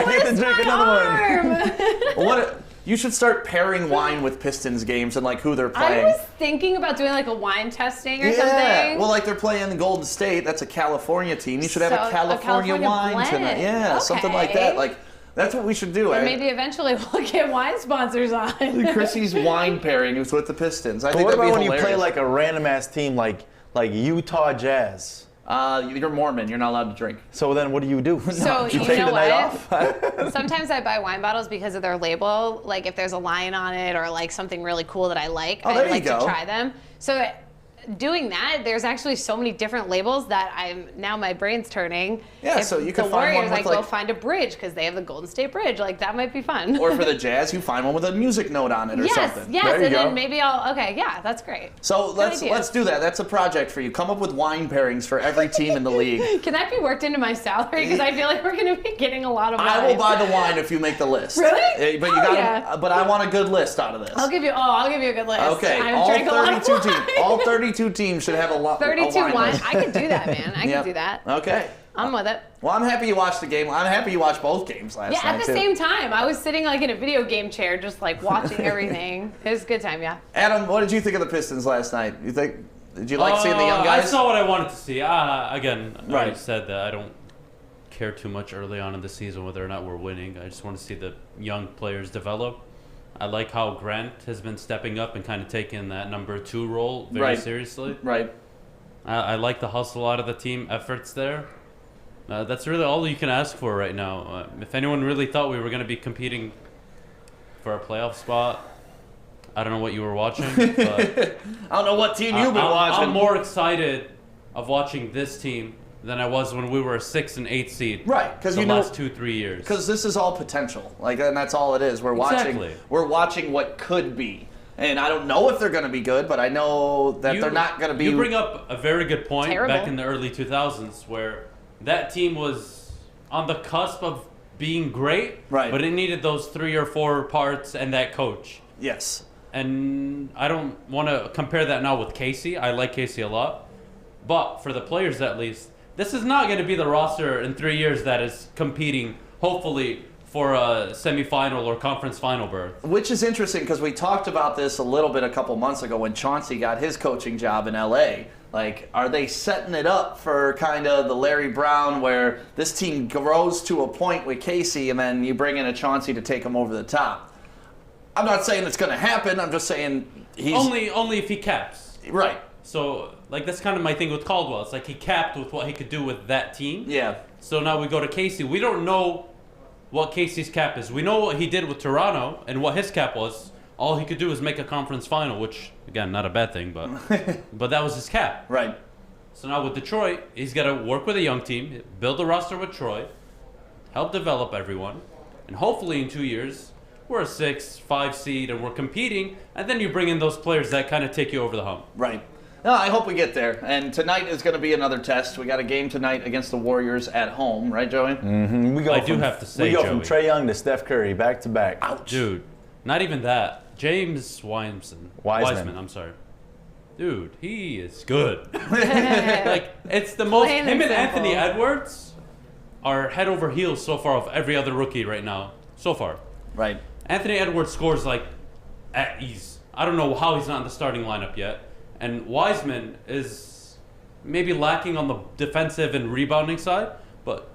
B: get to drink another one.
C: You should start pairing wine with Pistons games and like who they're playing.
A: I was thinking about doing like a wine testing or something.
C: Yeah, well, like they're playing Golden State. That's a California team. You should have a California wine
A: blend.
C: Tonight. Yeah, something like that. Like that's what we should do.
A: Or maybe eventually we'll get wine sponsors on.
C: Krissy's wine pairing is with the Pistons. I think
B: what
C: that'd
B: about
C: be
B: when
C: hilarious.
B: you play like a random ass team like Utah Jazz?
C: You're Mormon. You're not allowed to drink.
B: So then what do you do?
A: So
B: you
A: you
B: take
A: know
B: the night
A: what?
B: off?
A: Sometimes I buy wine bottles because of their label. Like if there's a lion on it or like something really cool that I like, I like to try them. So doing that, there's actually so many different labels that my brain's turning.
C: Yeah,
A: if
C: so you can
A: the
C: find one
A: Warriors,
C: with
A: go find a bridge because they have the Golden State Bridge. Like that might be fun.
C: Or for the Jazz, you find one with a music note on it or something.
A: Yes,
C: there you
A: and
C: go.
A: then maybe that's great.
C: So let's do that. That's a project for you. Come up with wine pairings for every team in the league.
A: Can that be worked into my salary? Because I feel like we're going to be getting a lot of wine.
C: I will buy the wine if you make the list.
A: Really?
C: But but I want a good list out of this.
A: I'll give you a good list.
C: Okay, all 32 teams should have a lot.
A: 32 wine. I could do that, man. I could do that.
C: Okay.
A: I'm with it.
C: Well, I'm happy you watched the game. I'm happy you watched both games last night.
A: Yeah, at the same time. I was sitting like in a video game chair, just like watching everything. It was a good time, yeah.
C: Adam, what did you think of the Pistons last night? Did you like seeing the young guys?
F: I saw what I wanted to see. Again,
C: right.
F: I said that I don't care too much early on in the season whether or not we're winning. I just want to see the young players develop. I like how Grant has been stepping up and kind of taking that number 2 role very seriously.
C: Right.
F: I like the hustle out of the team efforts there. That's really all you can ask for right now. If anyone really thought we were going to be competing for a playoff spot, I don't know what you were watching. But
C: I don't know what team you've been watching.
F: I'm more excited of watching this team than I was when we were a 6 and 8 seed.
C: Right, because
F: the last 2-3 years.
C: Because this is all potential. And that's all it is. We're watching what could be. And I don't know if they're going to be good, but I know that they're not going to be.
F: You bring up a very good point.
A: Terrible.
F: Back in the early 2000s where that team was on the cusp of being great, but it needed those 3 or 4 parts and that coach.
C: Yes.
F: And I don't want to compare that now with Casey. I like Casey a lot. But for the players at least, this is not going to be the roster in 3 years that is competing, hopefully, for a semifinal or conference final berth.
C: Which is interesting because we talked about this a little bit a couple months ago when Chauncey got his coaching job in LA. Like, are they setting it up for kind of the Larry Brown where this team grows to a point with Casey and then you bring in a Chauncey to take him over the top? I'm not saying it's going to happen. I'm just saying he's...
F: Only if he caps.
C: Right.
F: So, like, that's kind of my thing with Caldwell. It's like he capped with what he could do with that team.
C: Yeah.
F: So now we go to Casey. We don't know what Casey's cap is. We know what he did with Toronto and what his cap was. All he could do is make a conference final, which, again, not a bad thing, but but that was his cap.
C: Right.
F: So now with Detroit, he's got to work with a young team, build a roster with Troy, help develop everyone, and hopefully in 2 years, we're a 6-5 seed and we're competing, and then you bring in those players that kind of take you over the hump.
C: Right. No, I hope we get there. And tonight is going to be another test. We got a game tonight against the Warriors at home, right, Joey?
B: Mm-hmm.
F: I do have to say,
B: we go from Trae Young to Steph Curry, back to back.
C: Ouch.
F: Dude, not even that. James Wiseman, I'm sorry. Dude, he is good. Like, it's the most...
A: Plain
F: Him and
A: simple.
F: Anthony Edwards are head over heels so far of every other rookie right now. So far.
C: Right.
F: Anthony Edwards scores, like, at ease. I don't know how he's not in the starting lineup yet. And Wiseman is maybe lacking on the defensive and rebounding side, but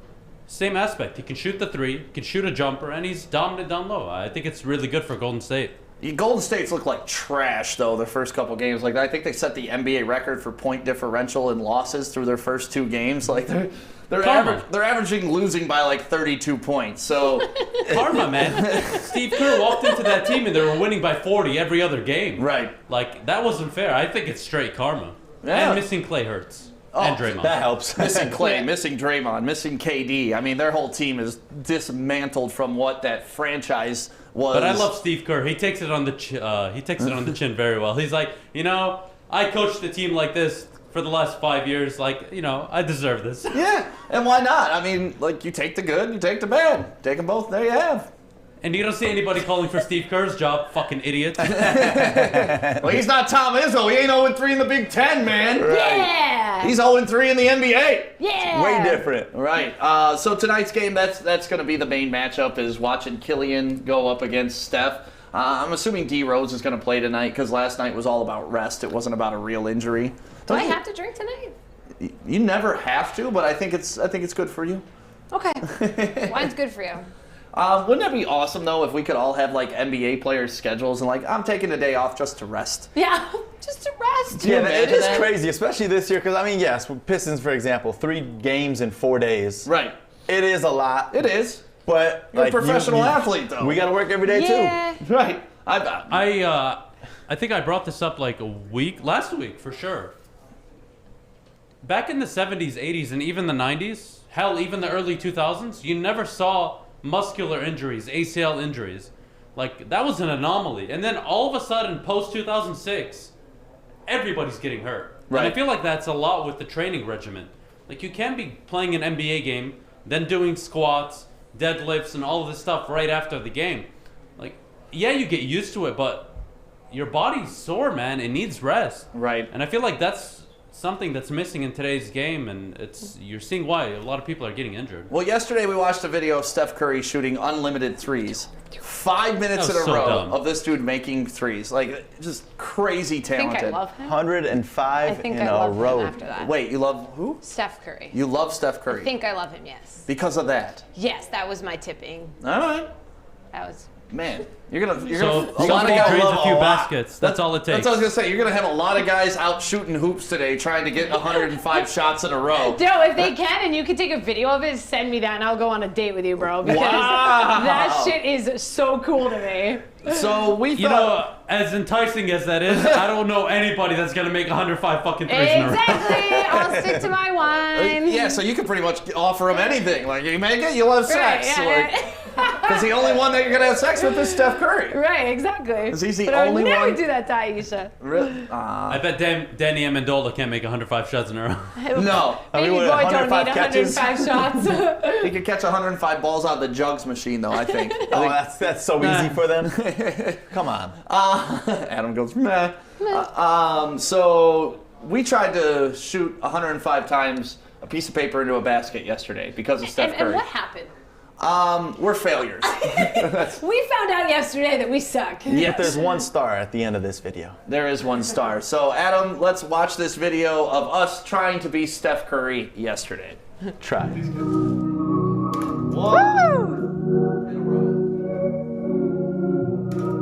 F: same aspect. He can shoot the 3, can shoot a jumper, and he's dominant down low. I think it's really good for Golden State.
C: Golden State's look like trash, though, the first couple games. Like, I think they set the NBA record for point differential in losses through their first 2 games. Like, They're averaging losing by like 32 points. So
F: karma, man. Steve Kerr walked into that team and they were winning by 40 every other game.
C: Right.
F: Like, that wasn't fair. I think it's straight karma.
C: Yeah.
F: And missing Clay hurts. And Draymond.
B: That helps.
C: Missing Clay, missing Draymond, missing KD. I mean, their whole team is dismantled from what that franchise was.
F: But I love Steve Kerr. He takes it on the chin very well. He's like, I coached a team like this for the last 5 years. Like, I deserve this.
C: Yeah, and why not? I mean, like, you take the good, you take the bad. Take them both, there you have.
F: And you don't see anybody calling for Steve Kerr's job, fucking idiot.
C: Well, he's not Tom Izzo. He ain't 0-3 in the Big Ten, man.
A: Right. Yeah.
C: He's 0-3 in the NBA.
A: Yeah.
B: Way different.
C: Right. So tonight's game, that's going to be the main matchup, is watching Killian go up against Steph. I'm assuming D Rose is going to play tonight because last night was all about rest. It wasn't about a real injury.
A: Do I have to drink tonight?
C: You never have to, but I think it's good for you.
A: Okay. Wine's good for you.
C: Wouldn't that be awesome, though, if we could all have, like, NBA players' schedules and, like, I'm taking a day off just to rest?
A: Yeah, just to rest.
B: Yeah, it is crazy, especially this year, because, I mean, yes, Pistons, for example, 3 games in 4 days.
C: Right.
B: It is a lot.
C: It is.
B: But,
C: You're a professional athlete, though.
B: We got to work every day, too.
C: Right.
F: I think I brought this up, like, last week, for sure. Back in the 70s, 80s, and even the 90s, hell, even the early 2000s, you never saw muscular injuries, ACL injuries. Like, that was an anomaly. And then all of a sudden, post-2006, everybody's getting hurt.
C: Right.
F: And I feel like that's a lot with the training regimen. Like, you can't be playing an NBA game, then doing squats, deadlifts, and all of this stuff right after the game. Like, yeah, you get used to it, but your body's sore, man. It needs rest.
C: Right.
F: And I feel like that's something that's missing in today's game, and you're seeing why a lot of people are getting injured.
C: Well, yesterday we watched a video of Steph Curry shooting unlimited threes. 5 minutes in a row of this dude making threes. Like, just crazy talented.
A: I think I love him.
B: 105 in
A: I love
B: a row.
A: him after that.
C: Wait, you love who?
A: Steph Curry.
C: You love Steph Curry?
A: I think I love him, yes.
C: Because of that?
A: Yes, that was my tipping.
C: All right.
A: That was...
C: Man, you're gonna
F: creates
C: a
F: few baskets. That's all it takes.
C: That's what I was gonna say. You're gonna have a lot of guys out shooting hoops today, trying to get 105 shots in a row.
A: Joe, if they can, and you can take a video of it, send me that, and I'll go on a date with you, bro. Because that shit is so cool to me.
C: So we thought,
F: as enticing as that is, I don't know anybody that's gonna make 105 fucking threes in a row.
A: Exactly. I'll stick to my wine.
C: Yeah, so you can pretty much offer him anything. Like, you make it, you'll have sex.
A: Right, yeah,
C: Because the only one that you're gonna have sex with is Steph Curry.
A: Right, exactly.
C: Because he's the
A: but
C: only
A: I would never
C: one.
A: do that to Aisha.
C: Really?
F: I bet Danny Amendola can't make 105 shots in a row.
C: No.
A: Baby boy don't need 105 shots.
C: He could catch 105 balls out of the jugs machine, though, I think.
B: That's so easy for them. Come on.
C: Adam goes, meh. So we tried to shoot 105 times a piece of paper into a basket yesterday because of Steph Curry.
A: And what happened?
C: We're failures.
A: We found out yesterday that we suck.
C: Yes.
B: But there's 1 star at the end of this video.
C: There is 1 star. So, Adam, let's watch this video of us trying to be Steph Curry yesterday.
B: Try.
A: Woo!
C: In a row.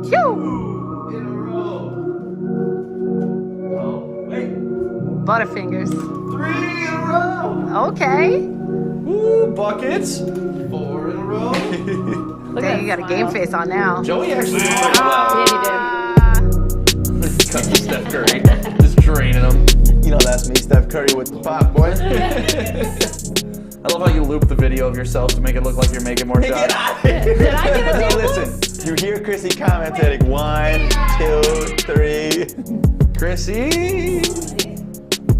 A: Phew!
C: In a row. Oh, wait.
A: Butterfingers.
C: 3 in a row.
A: Okay.
C: Ooh, buckets. 4 in a row.
A: Look at you got a game face on now.
C: Joey actually did pretty well.
A: Yeah, he did.
C: Cut to Steph Curry. Just draining him.
B: You know that's me, Steph Curry with the pop, boy.
C: I love how you loop the video of yourself to make it look like you're making more shots.
A: Did I get a
B: Now
A: dip?
B: listen, you hear Krissy commentating 1, 2, 3.
C: Krissy.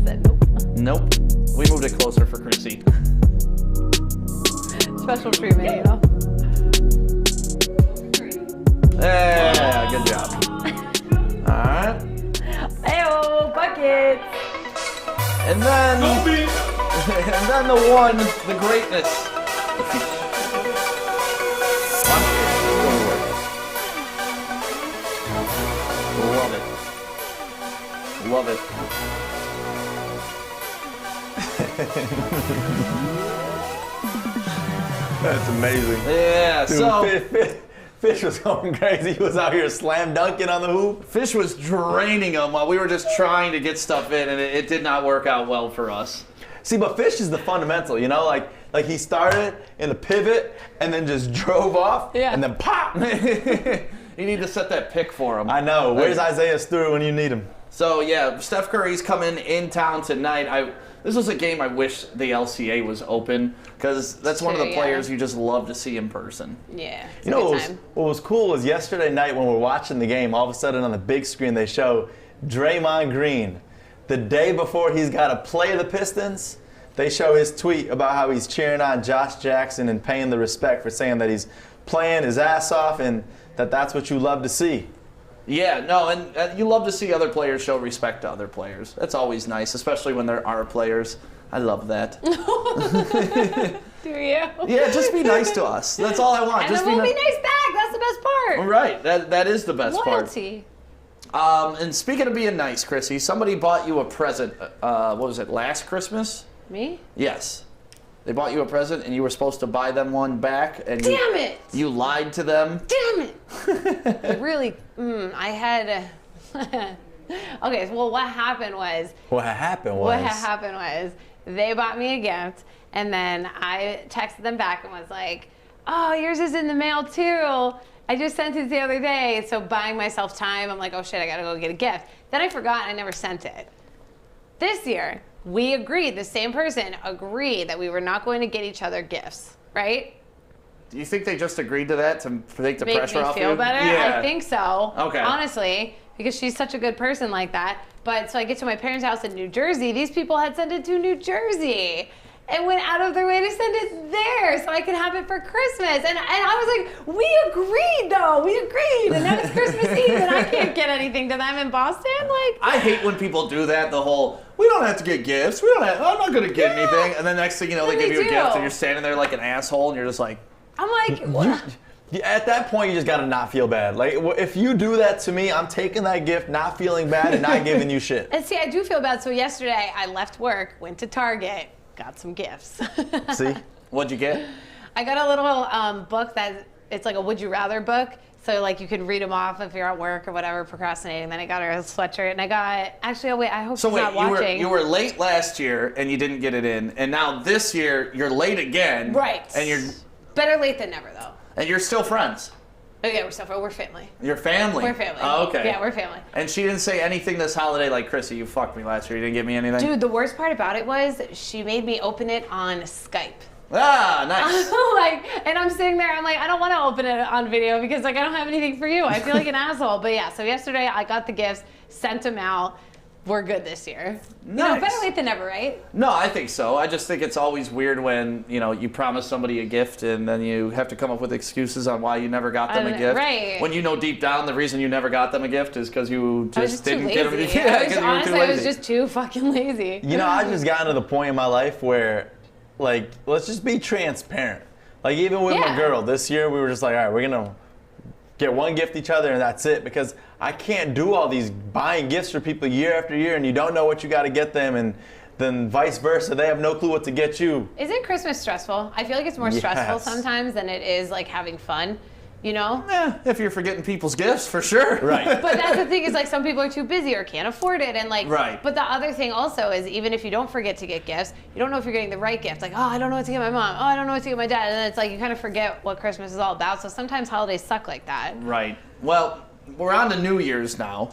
A: Said nope.
C: Nope. We moved it closer for Krissy.
A: Special treatment, you know.
C: Yeah, good job. All right.
A: Hey-oh, buckets.
C: And then, and then the one, the greatness. Love it. Love it.
B: That's amazing.
C: Yeah,
B: Dude,
C: so
B: Fish was going crazy. He was out here slam dunking on the hoop.
C: Fish was draining them while we were just trying to get stuff in, and it did not work out well for us.
B: See, but Fish is the fundamental, you know, like he started in the pivot and then just drove off and then pop.
C: You need to set that pick for him.
B: I know. Where's Isaiah Stewart when you need him?
C: So, yeah, Steph Curry's coming in town tonight. This was a game I wish the LCA was open because that's one of the players you just love to see in person.
A: Yeah.
B: You know what was cool was yesterday night when we're watching the game, all of a sudden on the big screen they show Draymond Green. The day before he's got to play the Pistons, they show his tweet about how he's cheering on Josh Jackson and paying the respect for saying that he's playing his ass off and that's what you love to see.
C: Yeah, no, and you love to see other players show respect to other players. That's always nice, especially when there are players. I love that.
A: Do you?
C: Yeah, just be nice to us. That's all I want.
A: And
C: just
A: then we'll be nice back. That's the best part.
C: Right, that is the best
A: Loyalty.
C: part. And speaking of being nice, Krissy, somebody bought you a present. What was it, last Christmas?
A: Me?
C: Yes. They bought you a present, and you were supposed to buy them one back. And
A: Damn it!
C: You lied to them.
A: Damn it! Really, I had. Okay, well, what happened was they bought me a gift, and then I texted them back and was like, "Oh, yours is in the mail too. I just sent it the other day." So buying myself time, I'm like, "Oh shit, I gotta go get a gift." Then I forgot, and I never sent it. This year, we agreed, the same person agreed that we were not going to get each other gifts, right?
C: Do you think they just agreed to that to take the pressure off you?
A: Make me feel better?
C: Yeah.
A: I think so.
C: Okay.
A: Honestly, because she's such a good person like that. But so I get to my parents' house in New Jersey. These people had sent it to New Jersey and went out of their way to send it there so I could have it for Christmas. And I was like, we agreed though. We agreed. And now it's Christmas Eve and I can't get anything to them in Boston. Like,
C: I hate when people do that, the whole, we don't have to get gifts. I'm not going to get anything. And then next thing you know, they give you a gift and you're standing there like an asshole and you're just like.
A: I'm like, what?
B: At that point, you just got to not feel bad. Like, if you do that to me, I'm taking that gift, not feeling bad, and not giving you shit.
A: And see, I do feel bad. So yesterday, I left work, went to Target, got some gifts.
B: See?
C: What'd you get?
A: I got a little book that, it's like a Would You Rather book. So, like, you can read them off if you're at work or whatever, procrastinating. Then I got her a sweatshirt, and I got, actually, oh wait, I hope she's not watching.
C: You were late last year, and you didn't get it in. And now this year, you're late again.
A: Right.
C: And you're...
A: Better late than never, though.
C: And you're still friends.
A: Oh, yeah, we're family.
C: You're family?
A: We're family.
C: Oh, okay.
A: Yeah, we're family.
C: And she didn't say anything this holiday like, Krissy, you fucked me last year. You didn't give me anything?
A: Dude, the worst part about it was she made me open it on Skype.
C: Ah, nice.
A: And I'm sitting there, I'm like, I don't want to open it on video because, like, I don't have anything for you. I feel like an asshole. But, yeah, so yesterday I got the gifts, sent them out. We're good this year.
C: Nice.
A: You know, better late than never, right?
C: No, I think so. I just think it's always weird when, you promise somebody a gift and then you have to come up with excuses on why you never got them a gift.
A: Right.
C: When you know deep down the reason you never got them a gift is because you just didn't get them.
A: Honestly, I was just too fucking lazy.
B: You know, I just gotten to the point in my life where, like, let's just be transparent. Like, even with my girl, this year we were just like, all right, we're going to get one gift each other and that's it, because I can't do all these buying gifts for people year after year and you don't know what you got to get them, and then vice versa, they have no clue what to get you.
A: Isn't Christmas stressful? I feel like it's more stressful sometimes than it is like having fun, you know?
C: Yeah, if you're forgetting people's gifts, for sure.
B: Right.
A: But that's the thing, is like some people are too busy or can't afford it, and like,
C: right.
A: But the other thing also is, even if you don't forget to get gifts, you don't know if you're getting the right gift. Like, oh, I don't know what to get my mom. Oh, I don't know what to get my dad. And then it's like you kind of forget what Christmas is all about. So sometimes holidays suck like that.
C: Right. Well, we're on to New Year's now.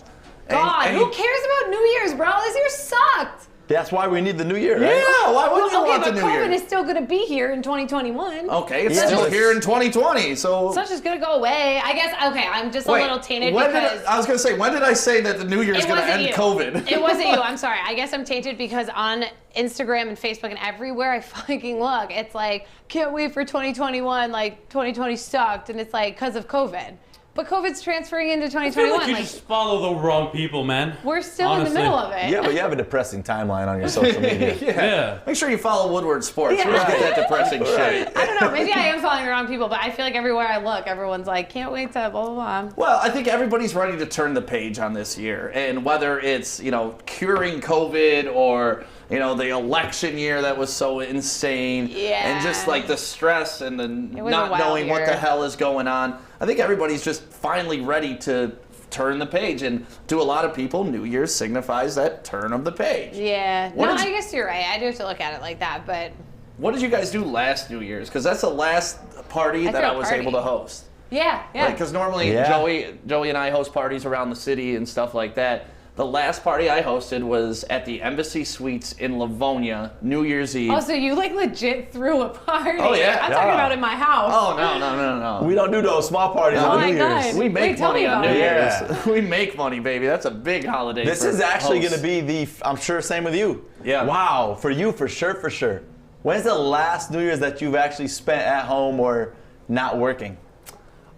A: God, who cares about New Year's, bro? This year sucked.
B: That's why we need the new year, right?
C: Yeah, why wouldn't you want the new year?
A: Okay, but COVID is still going to be here in 2021.
C: Okay, it's still here in 2020, so...
A: So it's just going to go away. I guess, okay, I'm just a little tainted because...
C: I was going to say, when did I say that the new year is going to end COVID?
A: It wasn't you, I'm sorry. I guess I'm tainted because on Instagram and Facebook and everywhere I fucking look, it's like, can't wait for 2021, like 2020 sucked, and it's like, because of COVID. But COVID's transferring into 2021.
F: I feel like you just follow the wrong people, man.
A: We're still in the middle of it.
B: Yeah, but you have a depressing timeline on your social media.
C: Yeah. Make sure you follow Woodward Sports.
A: Yeah.
C: We don't get that depressing shit.
A: I don't know. Maybe I am following the wrong people, but I feel like everywhere I look, everyone's like, can't wait to blah, blah, blah.
C: Well, I think everybody's ready to turn the page on this year. And whether it's, curing COVID or... the election year that was so insane.
A: Yeah.
C: And just like the stress and the not knowing what the hell is going on. I think everybody's just finally ready to turn the page. And to a lot of people, New Year's signifies that turn of the page.
A: Yeah. I guess you're right. I do have to look at it like that, but.
C: What did you guys do last New Year's? Because that's the last party that I was able to host.
A: Yeah.
C: Because normally Joey and I host parties around the city and stuff like that. The last party I hosted was at the Embassy Suites in Livonia, New Year's Eve.
A: Oh, so you like legit threw a party?
C: Oh, yeah.
A: I'm talking about in my house.
C: Oh, no.
B: We don't do those small parties on New Year's.
A: God.
C: We make money on New Year's. We make money, baby. That's a big holiday.
B: This is actually going to be I'm sure, same with you.
C: Yeah.
B: Wow, for you, for sure. When's the last New Year's that you've actually spent at home or not working?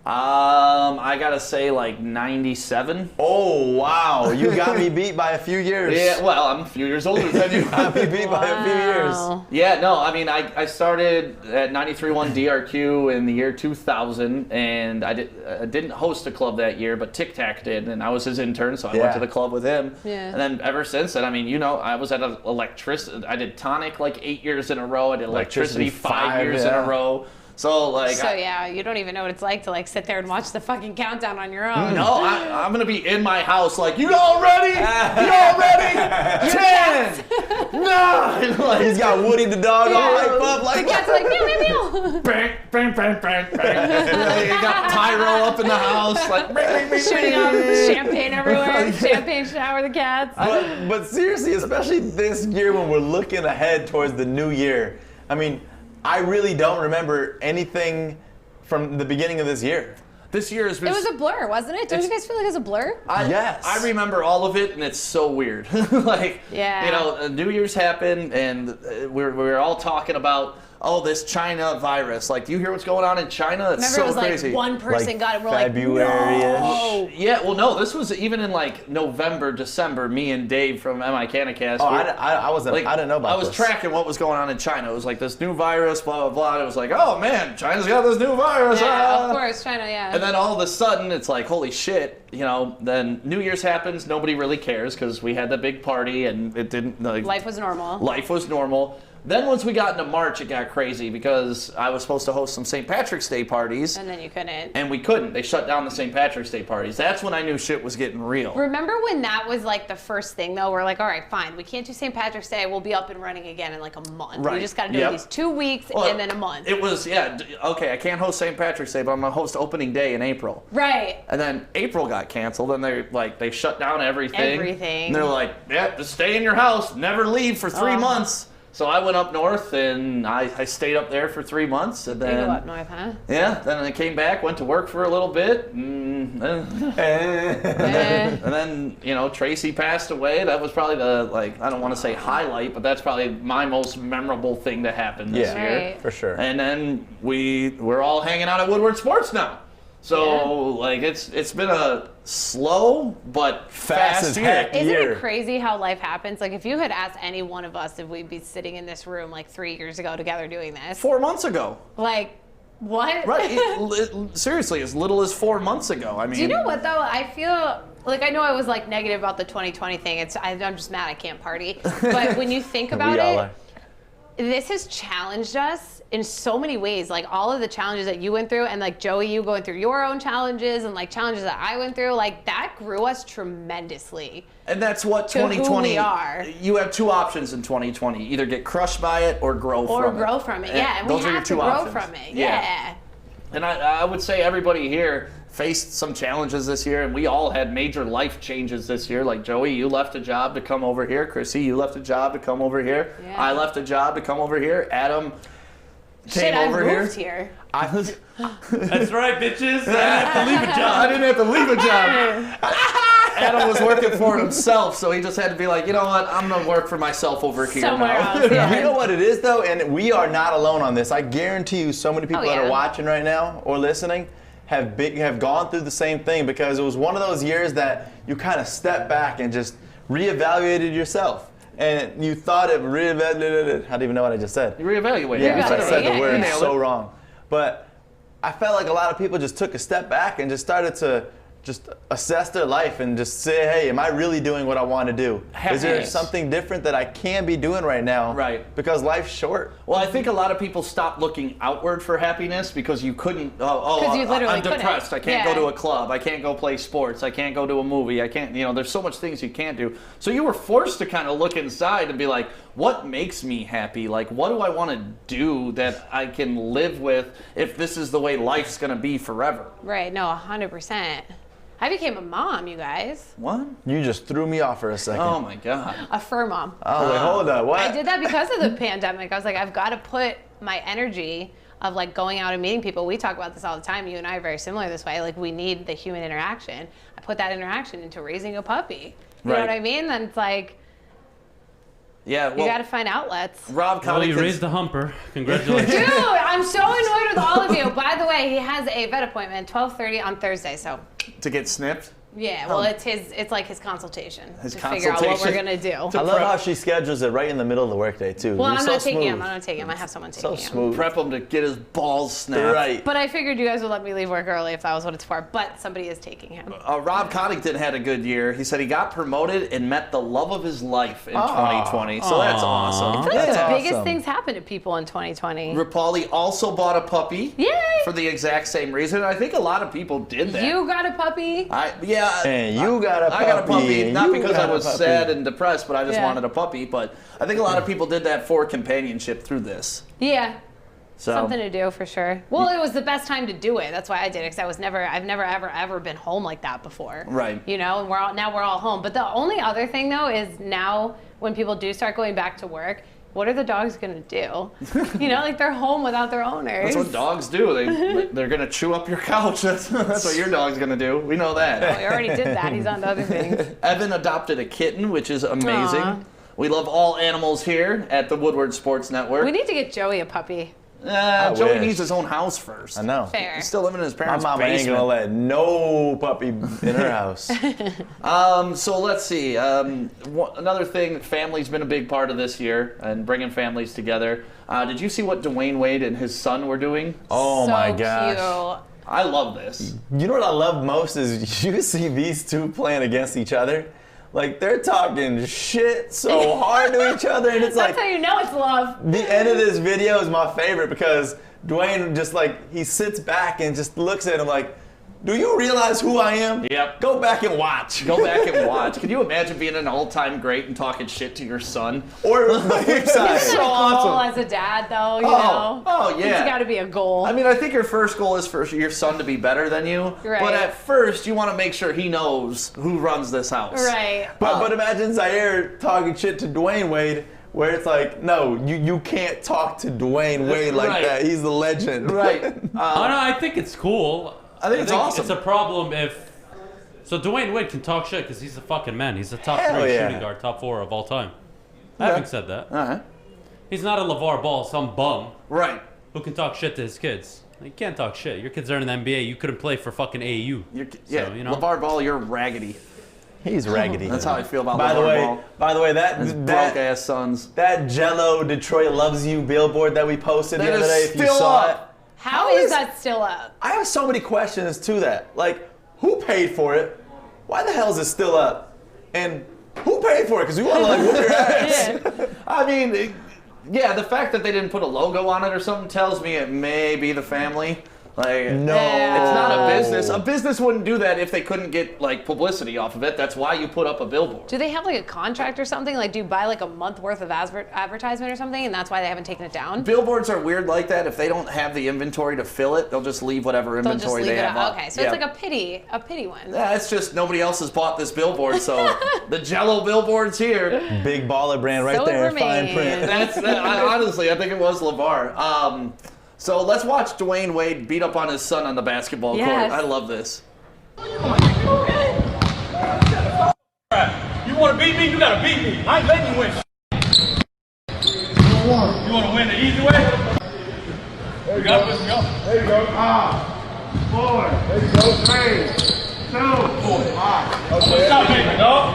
C: I gotta say like 97.
B: Oh, wow. You got me beat by a few years.
C: Yeah, well, I'm a few years older than you.
B: Got me beat by a few years.
C: Yeah, no, I mean, I started at 93.1 DRQ in the year 2000, and I didn't host a club that year, but Tic Tac did, and I was his intern, so I went to the club with him.
A: Yeah.
C: And then ever since then, I mean, I was at electricity. I did Tonic like 8 years in a row. I did electricity 5 years in a row. So
A: you don't even know what it's like to like sit there and watch the fucking countdown on your own.
C: No, I'm gonna be in my house like, you all ready? You all ready? 10, 9. Like,
B: he's got Woody the dog all hyped up like.
A: The cat's like meow meow meow.
C: Bang, bang, bang, bang, bang. You got Pyro up in the house like
A: shooting off champagne everywhere. Champagne shower the cats.
B: But seriously, especially this year when we're looking ahead towards the new year. I mean, I really don't remember anything from the beginning of this year.
C: This year has been...
A: It was a blur, wasn't it? Don't you guys feel like it was a blur?
B: Yes.
C: I remember all of it, and it's so weird. New Year's happened, and we're all talking about, this China virus. Like, do you hear what's going on in China? It's
A: Remember,
C: so crazy.
A: Like one person got it. We're
B: February-ish.
A: like, no.
C: Yeah, well, no, this was even in like November, December. Me and Dave from MI Canicast.
B: Oh, I wasn't. I didn't know about this.
C: I was tracking what was going on in China. It was like this new virus, blah blah blah. And it was like, oh man, China's got this new virus.
A: Yeah, of course, China. Yeah.
C: And then all of a sudden, it's like, holy shit. Then New Year's happens. Nobody really cares because we had the big party and it didn't.
A: Life was normal.
C: Life was normal. Then once we got into March, it got crazy because I was supposed to host some St. Patrick's Day parties.
A: And then you couldn't.
C: And we couldn't. They shut down the St. Patrick's Day parties. That's when I knew shit was getting real.
A: Remember when that was like the first thing though? We're like, all right, fine. We can't do St. Patrick's Day. We'll be up and running again in like a month.
C: Right.
A: We just got to do these 2 weeks and then a month.
C: It was, okay, I can't host St. Patrick's Day, but I'm going to host opening day in April.
A: Right.
C: And then April got canceled and they shut down everything.
A: Everything.
C: And they're like, just stay in your house. Never leave for 3 months. So I went up north and I stayed up there for 3 months. And then,
A: you go up north, huh?
C: Yeah, then I came back, went to work for a little bit. And then, Tracy passed away. That was probably I don't want to say highlight, but that's probably my most memorable thing that happened this year.
A: Right.
B: For sure.
C: And then we're all hanging out at Woodward Sports now. So, it's been a slow but fast
B: as
C: year.
B: heck.
A: Isn't it crazy how life happens? Like, if you had asked any one of us if we'd be sitting in this room like 3 years ago together doing this.
C: 4 months ago.
A: Like, what?
C: Right. Seriously, as little as 4 months ago. I mean.
A: Do you know what, though? I feel like I know I was like negative about the 2020 thing. I'm just mad I can't party. But when you think about it, this has challenged us in so many ways. Like all of the challenges that you went through, and like Joey, you going through your own challenges, and like challenges that I went through, like that grew us tremendously.
C: And that's what 2020.
A: Who we are.
C: You have two options in 2020: either get crushed by it or grow from it.
A: Or grow from it. Yeah, and
C: those
A: we
C: are
A: have
C: your
A: to
C: two
A: grow
C: options.
A: from it. Yeah.
C: And I would say everybody here faced some challenges this year, and we all had major life changes this year. Like Joey, you left a job to come over here. Krissy, you left a job to come over here.
A: Yeah.
C: I left a job to come over here. Adam came over
A: I moved here.
F: That's right, bitches. I didn't have to leave a job.
C: I didn't have to leave a job. Adam was working for himself, so he just had to be like, you know what, I'm going to work for myself over here
A: Somewhere
C: now.
A: else, yeah.
B: You know what it is, though? And we are not alone on this. I guarantee you so many people that are watching right now or listening have gone through the same thing, because it was one of those years that you kind of stepped back and just reevaluated yourself. And you thought it I don't even know what I just said.
C: You reevaluated.
B: Yeah, I said the word
C: Yeah.
B: so wrong. But I felt like a lot of people just took a step back and just started to just assess their life and just say, hey, am I really doing what I want to do? Is there
C: Happiness.
B: something different that I can be doing right now?
C: Right.
B: Because life's short.
C: Well, I think a lot of people stopped looking outward for happiness because you couldn't.
A: You literally
C: I'm depressed.
A: couldn't.
C: I can't
A: Yeah.
C: go to a club. I can't go play sports. I can't go to a movie. I can't. There's so much things you can't do. So you were forced to kind of look inside and be like, what makes me happy? Like, what do I want to do that I can live with if this is the way life's going to be forever?
A: Right. No, 100%. I became a mom, you guys.
C: What?
B: You just threw me off for a second.
C: Oh my God.
A: A fur mom.
B: Oh, wait, hold on. What?
A: I did that because of the pandemic. I was like, I've got to put my energy of like going out and meeting people. We talk about this all the time. You and I are very similar this way. Like we need the human interaction. I put that interaction into raising a puppy. You know what I mean? Then it's like,
C: Yeah. Well,
A: you got to find outlets.
C: Rob
F: Well, you
C: Connaughton's-
F: raised the humper. Congratulations.
A: Dude, I'm so annoyed with all of you. By the way, he has a vet appointment 12:30 on Thursday. So
C: to get snipped.
A: yeah, well, it's like his consultation
C: His
A: to figure out what we're
C: consultation.
A: gonna do.
B: I love how she schedules it right in the middle of the workday, too.
A: Well,
B: You're
A: I'm
B: so
A: not taking
B: smooth.
A: him. I'm not taking him. I have someone
B: So
A: taking him.
B: smooth.
C: Prep him to get his balls snapped.
B: Right.
A: But I figured you guys would let me leave work early if that was what it's for. But somebody is taking him.
C: Rob Connaughton had a good year. He said he got promoted and met the love of his life in 2020. So that's awesome.
A: I feel like
B: That's
A: the biggest
B: awesome.
A: things happen to people in 2020.
C: Rapalli also bought a puppy.
A: Yay!
C: For the exact same reason. I think a lot of people did that.
A: You got a puppy?
C: Yeah.
B: And you got a puppy.
C: I got a puppy,
B: and
C: not
B: you
C: because I
B: got a
C: was
B: puppy.
C: sad and depressed, but I just
A: Yeah.
C: wanted a puppy. But I think a lot of people did that for companionship through this.
A: Yeah.
C: So
A: Something to do for sure. Well, it was the best time to do it. That's why I did it, because I've never ever been home like that before.
C: Right.
A: You know, and we're all home. But the only other thing though is now when people do start going back to work, what are the dogs gonna do? You know, like they're home without their owners.
C: that's what dogs do. They're gonna chew up your couch. That's what your dog's gonna do. We know that.
A: We already did that. He's on to other things.
C: Evan adopted a kitten, which is amazing.
A: Aw.
C: We love all animals here at the Woodward Sports Network.
A: We need to get Joey a puppy.
C: Joey
B: wish.
C: needs his own house first.
B: I know.
A: Fair.
C: He's still living in his
B: My
C: parents'
B: mama ain't
C: basement.
B: gonna let no puppy in her house.
C: So let's see. Another thing, family's been a big part of this year and bringing families together. Did you see what Dwayne Wade and his son were doing?
B: Oh
A: so
B: my gosh.
A: Cute.
C: I love this.
B: You know what I love most is you see these two playing against each other. Like they're talking shit so hard to each other, and it's like
A: That's how you know it's love.
B: the end of this video is my favorite because Dwayne just like he sits back and just looks at him like, do you realize who I am?
C: Yep.
B: Go back and watch.
C: Go back and watch. Can you imagine being an all-time great and talking shit to your son?
B: Or the flip side.
A: Isn't it a goal as a dad, though? You know.
C: Oh yeah.
A: It's got to be a goal.
C: I mean, I think your first goal is for your son to be better than you.
A: Right.
C: But at first, you want to make sure he knows who runs this house.
A: Right.
B: But imagine Zaire talking shit to Dwayne Wade, where it's like, no, you can't talk to Dwayne Wade like
C: Right.
B: that. He's the legend.
C: Right.
F: Oh no, I think it's cool.
C: I think it's awesome.
F: It's a problem if. So Dwayne Wade can talk shit because he's a fucking man. He's the top
B: Hell
F: 3
B: yeah.
F: shooting guard, top 4 of all time. Having said that,
C: All right.
F: he's not a LeVar Ball, some bum
C: Right.
F: who can talk shit to his kids. You can't talk shit. Your kids are in the NBA. You couldn't play for fucking AAU.
C: Yeah.
F: you know.
C: LeVar Ball, you're raggedy.
B: He's raggedy.
C: That's how I feel about
B: By the
C: LeVar
B: way,
C: Ball.
B: by the way,
C: His
B: that
C: broke ass sons.
B: that Jello Detroit loves you billboard that we posted
C: That
B: the other
C: is
B: day, if you
C: still
B: saw
C: up.
B: it.
A: How is that still up?
B: I have so many questions to that. Like, who paid for it? Why the hell is it still up? And who paid for it? Because we want to like whoop your ass.
C: I mean, yeah, the fact that they didn't put a logo on it or something tells me it may be the family. Like,
B: No.
C: it's not a business. A business wouldn't do that if they couldn't get like publicity off of it. That's why you put up a billboard.
A: Do they have like a contract or something? Like, do you buy like a month worth of advertisement or something, and that's why they haven't taken it down?
C: Billboards are weird like that. If they don't have the inventory to fill it, they'll just leave whatever
A: They'll just
C: inventory
A: leave
C: they
A: it
C: have
A: up.
C: up.
A: Okay, so
C: Yeah.
A: it's like a pity one.
C: Yeah, it's just nobody else has bought this billboard, so the Jello billboard's here.
B: Big baller brand right
A: So it
B: there in fine
A: remains.
B: print.
C: Honestly, I think it was LeVar. So let's watch Dwayne Wade beat up on his son on the basketball
A: Yes.
C: court. I love this.
D: You want to beat me? You got to beat me. I ain't letting you win. You want to win the easy way? There you go.
J: There you go. 4. There you go. 3, 2, 1.
D: Okay. Stop making, dog.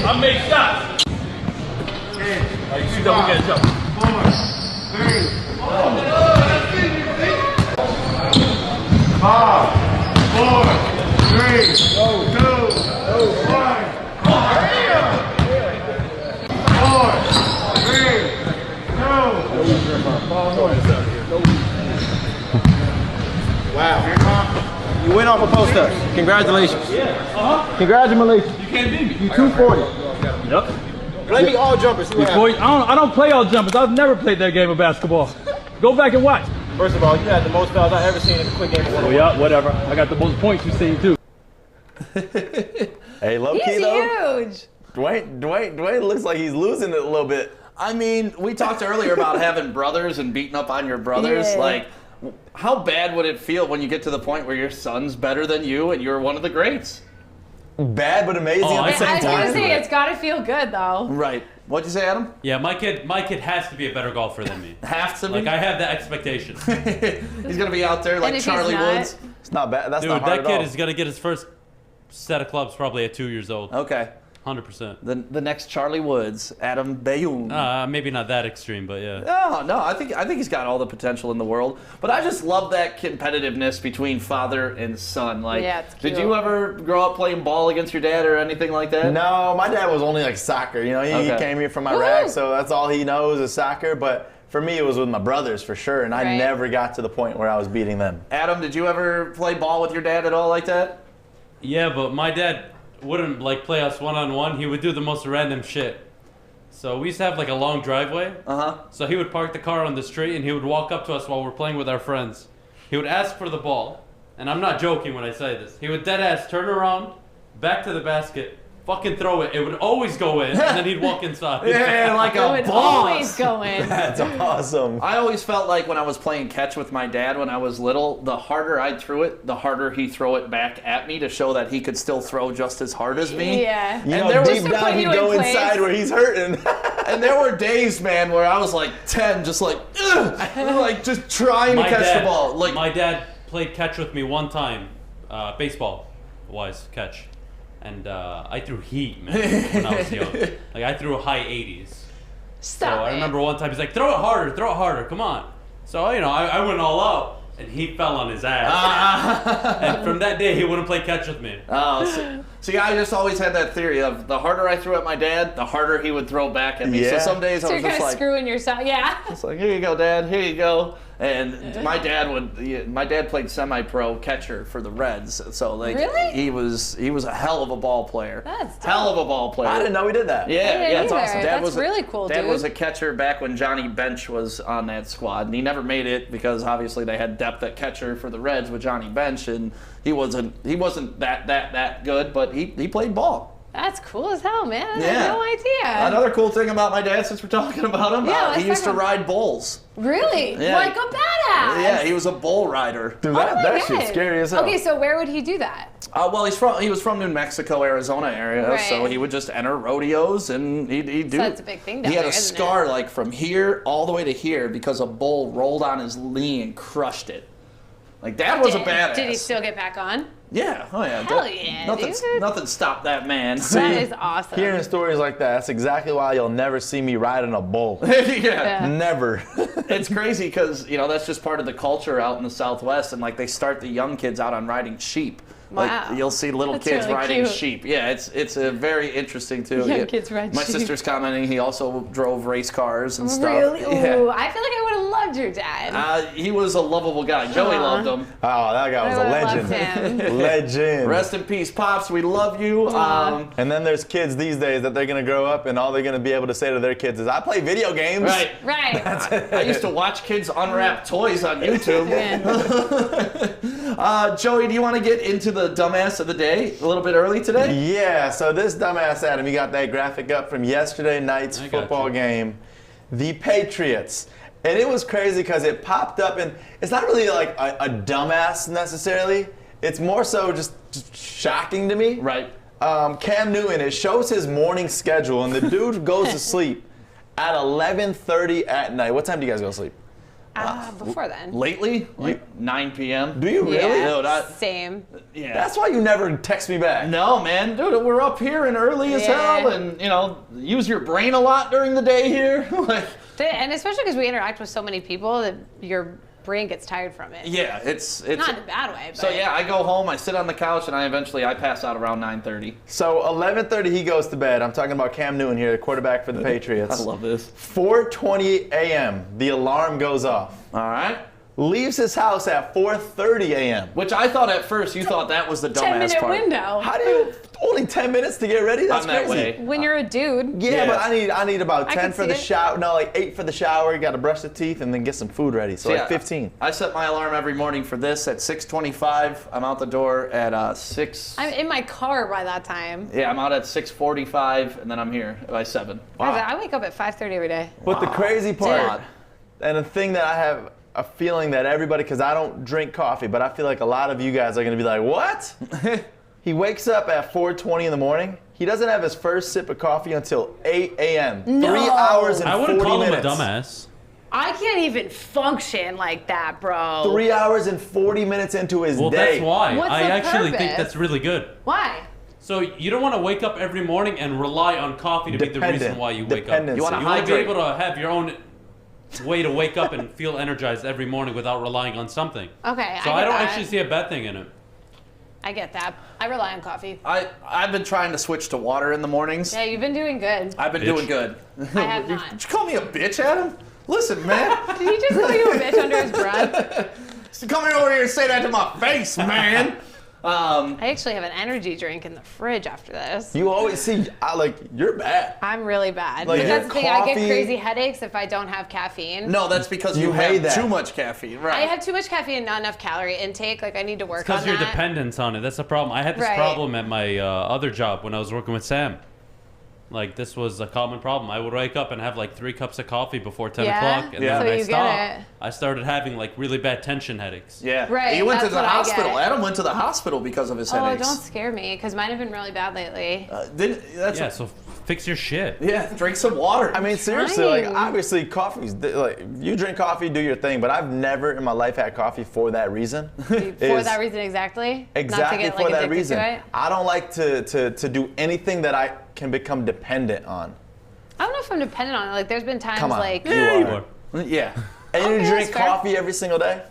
D: I make shots. All right, you double get a jump.
J: 4, 3, 5, 4, 3,
E: Wow. You went off a post-up. Congratulations. Congratulations.
F: You can't beat me.
E: You 240.
K: Yep.
E: Play me all jumpers.
K: I don't play all jumpers. I've never played that game of basketball. Go back and watch.
E: First of all, you had the most fouls I've ever seen in a quick game of
K: Oh yeah, whatever. I got the most points you've seen too.
B: Hey, low key
A: He's
B: though.
A: huge.
B: Dwayne looks like he's losing it a little bit.
C: I mean, we talked earlier about having brothers and beating up on your brothers.
A: Yeah.
C: Like, how bad would it feel when you get to the point where your son's better than you and you're one of the greats?
B: Bad but amazing at the same
A: I was
B: time.
A: gonna say it's gotta feel good though.
C: Right. What'd you say, Adam?
F: Yeah, my kid has to be a better golfer than me.
C: Have to be?
F: Like, I have that expectation.
C: He's gonna be out there like Charlie Woods.
B: It's not bad. That's
F: Dude,
B: not hard
F: that kid
B: at all.
F: is gonna get his first set of clubs probably at 2 years old.
C: Okay.
F: 100%.
C: The next Charlie Woods, Adam Bayoun.
F: Maybe not that extreme, but yeah.
C: No, I think he's got all the potential in the world. But I just love that competitiveness between father and son. Like,
A: Yeah, it's cute.
C: did you ever grow up playing ball against your dad or anything like that?
B: No, my dad was only like soccer. You know, he came here from Iraq, so that's all he knows is soccer. But for me, it was with my brothers for sure, and I
A: Right.
B: never got to the point where I was beating them.
C: Adam, did you ever play ball with your dad at all like that?
F: Yeah, but my dad wouldn't like play us one-on-one. He would do the most random shit. So we used to have like a long driveway. So he would park the car on the street and he would walk up to us while we're playing with our friends. He would ask for the ball, and I'm not joking when I say this. He would dead ass turn around, back to the basket, fucking throw it. It would always go in, and then he'd walk inside.
C: Yeah, like
A: It
C: a
A: would
C: boss.
A: always go in.
B: That's awesome.
C: I always felt like when I was playing catch with my dad when I was little, the harder I threw it, the harder he'd throw it back at me to show that he could still throw just as hard as me.
A: Yeah.
B: You
C: And
B: know,
C: there was
B: deep
A: to
B: down
A: put
B: he'd
A: you in
B: go
A: place.
B: inside where he's hurting.
C: And there were days, man, where I was like 10, just like, ugh, like just trying to catch the ball. Like
F: my dad played catch with me one time, baseball-wise catch. And I threw heat, man, when I was young. Like, I threw high 80s.
A: Stop
F: So I
A: it.
F: remember one time he's like, throw it harder, come on. So, you know, I went all out, and he fell on his ass. And from that day, he wouldn't play catch with me.
C: See, I just always had that theory of the harder I threw at my dad, the harder he would throw back at me.
B: Yeah.
C: So some days I
A: So
C: was
A: you're
C: just
A: kind of
C: like,
A: screwing yourself. Yeah.
C: it's like, here you go, Dad, here you go. And my dad played semi-pro catcher for the Reds, so like
A: Really?
C: he was a hell of a ball player.
A: That's dope.
C: hell of a ball player.
B: I didn't know we did that.
C: Yeah,
A: I didn't
C: yeah, it's
A: either.
C: awesome.
A: That's really cool,
C: Dad
A: dude.
C: was a catcher back when Johnny Bench was on that squad, and he never made it because obviously they had depth at catcher for the Reds with Johnny Bench, and he wasn't that good, but he played ball.
A: That's cool as hell, man. I
C: Yeah.
A: had no idea.
C: Another cool thing about my dad, since we're talking about him,
A: Yeah, let's
C: he used to
A: talk about-
C: ride bulls.
A: Really?
C: Yeah.
A: Like a badass.
C: Yeah, he was a bull rider.
B: Dude,
A: Oh my
B: that shit's
A: God.
B: scary as hell.
A: Okay, so where would he do that?
C: Well, he was from New Mexico, Arizona area,
A: Right.
C: so he would just enter rodeos and he'd do.
A: So that's a big thing down
C: He had
A: there,
C: a
A: isn't
C: scar
A: it?
C: like from here all the way to here because a bull rolled on his knee and crushed it. Like that was a badass.
A: Did he still get back on?
C: Yeah. Oh yeah.
A: Hell yeah,
C: Nothing stopped that man.
A: That is awesome.
B: Hearing stories like that, that's exactly why you'll never see me riding a bull.
C: Yeah.
B: Never.
C: It's crazy because that's just part of the culture out in the Southwest, and like they start the young kids out on riding sheep.
A: Wow.
C: Like you'll see little
A: That's
C: kids
A: really
C: riding
A: cute.
C: sheep. Yeah, it's a very interesting too.
A: Young
C: Yeah.
A: kids ride
C: My
A: sheep.
C: sister's commenting he also drove race cars and stuff.
A: Really?
C: Yeah.
A: Ooh, I feel like I would have loved your dad.
C: He was a lovable guy. Joey loved him.
B: Oh, that guy was
A: I
B: a
A: would've
B: legend.
A: loved him.
B: Legend.
C: Rest in peace, Pops. We love you.
B: And then there's kids these days that they're going to grow up and all they're going to be able to say to their kids is, I play video games.
C: Right.
A: Right.
C: I used to watch kids unwrap toys on YouTube. Joey, do you want to get into the dumbass of the day a little bit early today?
B: Yeah, so this dumbass Adam, you got that graphic up from yesterday night's football game. The Patriots. And it was crazy because it popped up, and it's not really like a dumbass necessarily. It's more so just shocking to me.
C: Right.
B: Cam Newton, it shows his morning schedule, and the dude goes to sleep at 11:30 at night. What time do you guys go to sleep?
A: Before then.
C: Lately? Like 9 p.m.?
B: Do you really?
A: Yeah,
C: No,
A: same.
C: Yeah.
B: That's why you never text me back.
C: No, man. Dude, we're up here and early as
A: Yeah.
C: hell, and, use your brain a lot during the day here. Like,
A: And especially because we interact with so many people that your brain gets tired from it.
C: Yeah, it's
A: not in a bad way. But.
C: So yeah, I go home, I sit on the couch, and I pass out around 9:30.
B: So 11:30 he goes to bed. I'm talking about Cam Newton here, the quarterback for the Patriots.
C: I love this.
B: 4:20 a.m. the alarm goes off.
C: All right.
B: Leaves his house at 4:30 a.m.
C: Which I thought at first you thought that was the dumbass
A: 10-minute
C: part.
A: window.
B: How do you only 10 minutes to get ready? That's
C: I'm that
B: crazy.
C: way.
A: When you're a dude.
B: Yeah, but I need about 10
A: can
B: for
A: see
B: the
A: it.
B: shower. No, like 8 for the shower. You got to brush the teeth and then get some food ready. So like 15.
C: I set my alarm every morning for this at 6:25. I'm out the door at 6.
A: I'm in my car by that time.
C: Yeah, I'm out at 6:45, and then I'm here by 7.
A: Guys, I wake up at 5:30 every day.
B: But the crazy part,
C: God.
B: and the thing that I have a feeling that everybody, because I don't drink coffee, but I feel like a lot of you guys are going to be like, what? He wakes up at 4:20 in the morning. He doesn't have his first sip of coffee until 8 a.m.
A: No.
B: 3 hours and 40 minutes.
F: I wouldn't call him a dumbass.
A: I can't even function like that, bro.
B: 3 hours and 40 minutes into his
F: Well,
B: day.
F: that's why.
A: What's
F: I
A: the
F: actually think
A: purpose?
F: that's really good.
A: Why?
F: So you don't want to wake up every morning and rely on coffee to be the reason why you wake up.
B: Dependency.
C: You wanna
F: You want to be
C: hydrate.
F: able to have your own way to wake up and feel energized every morning without relying on something.
A: Okay,
F: So
A: I
F: I don't
A: get that.
F: actually see a bad thing in it.
A: I get that. I rely on coffee.
C: I've been trying to switch to water in the mornings.
A: Yeah, you've been doing good.
C: I've been
F: Bitch.
C: doing good.
A: I have not.
C: Did you call me a bitch, Adam? Listen, man.
A: Did he just call you a bitch under his breath?
C: Come over here and say that to my face, man.
A: I actually have an energy drink in the fridge after this.
B: You always see, you're bad.
A: I'm really bad.
B: Like,
A: But that's the thing, I get
B: coffee-
A: crazy headaches if I don't have caffeine.
C: No, that's because you
B: hate
C: have
B: that.
C: too much caffeine, right?
A: I have too much caffeine and not enough calorie intake. Like, I need to work on
F: Because your
A: that.
F: dependence on it. That's the problem. I had this
A: Right.
F: problem at my other job when I was working with Sam. Like, this was a common problem. I would wake up and have like 3 cups of coffee before 10
A: Yeah?
F: o'clock. And
B: Yeah.
F: then
A: So
F: when I
A: you get
F: stopped,
A: it.
F: I started having like really bad tension headaches.
C: Yeah.
A: Right,
C: He went to
A: that's
C: the
A: what I
C: hospital.
A: get.
C: Adam went to the hospital because of his
A: Oh,
C: headaches.
A: don't scare me, because mine have been really bad lately.
F: Yeah, so fix your shit.
C: Yeah, drink some water.
B: I mean, seriously, like,
A: Fine.
B: obviously, coffee's, like, you drink coffee, do your thing, but I've never in my life had coffee for that reason.
A: For that reason exactly?
B: Exactly
A: Not to get,
B: for
A: like,
B: that
A: addicted
B: reason.
A: to it?
B: I don't like to do anything that I can become dependent on.
A: I don't know if I'm dependent on it. Like, there's been times
B: Come on.
A: like
B: You are.
C: Yeah.
B: And you
A: Okay,
B: drink
A: that's fair.
B: coffee every single day?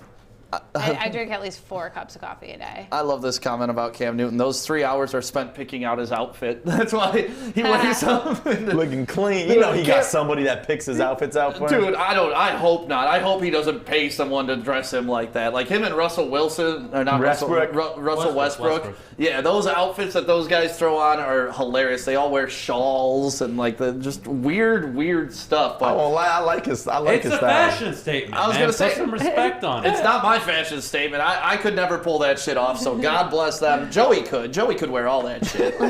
A: I drink at least 4 cups of coffee a day.
C: I love this comment about Cam Newton. Those 3 hours are spent picking out his outfit. That's why he wakes up.
B: Looking clean. You know he got somebody that picks his outfits out for him.
C: Dude, I hope not. I hope he doesn't pay someone to dress him like that. Like him and Russell Wilson, or not
B: Westbrook.
C: Russell Westbrook.
F: Westbrook.
C: Yeah, those outfits that those guys throw on are hilarious. They all wear shawls and like the just weird stuff.
B: I
C: But
B: won't lie, I like his style.
F: It's a fashion statement.
C: I was
F: man.
C: gonna say-
F: Put some respect on it.
C: it's not my fashion statement. I could never pull that shit off, so God bless them. Joey could. Joey could wear all that shit.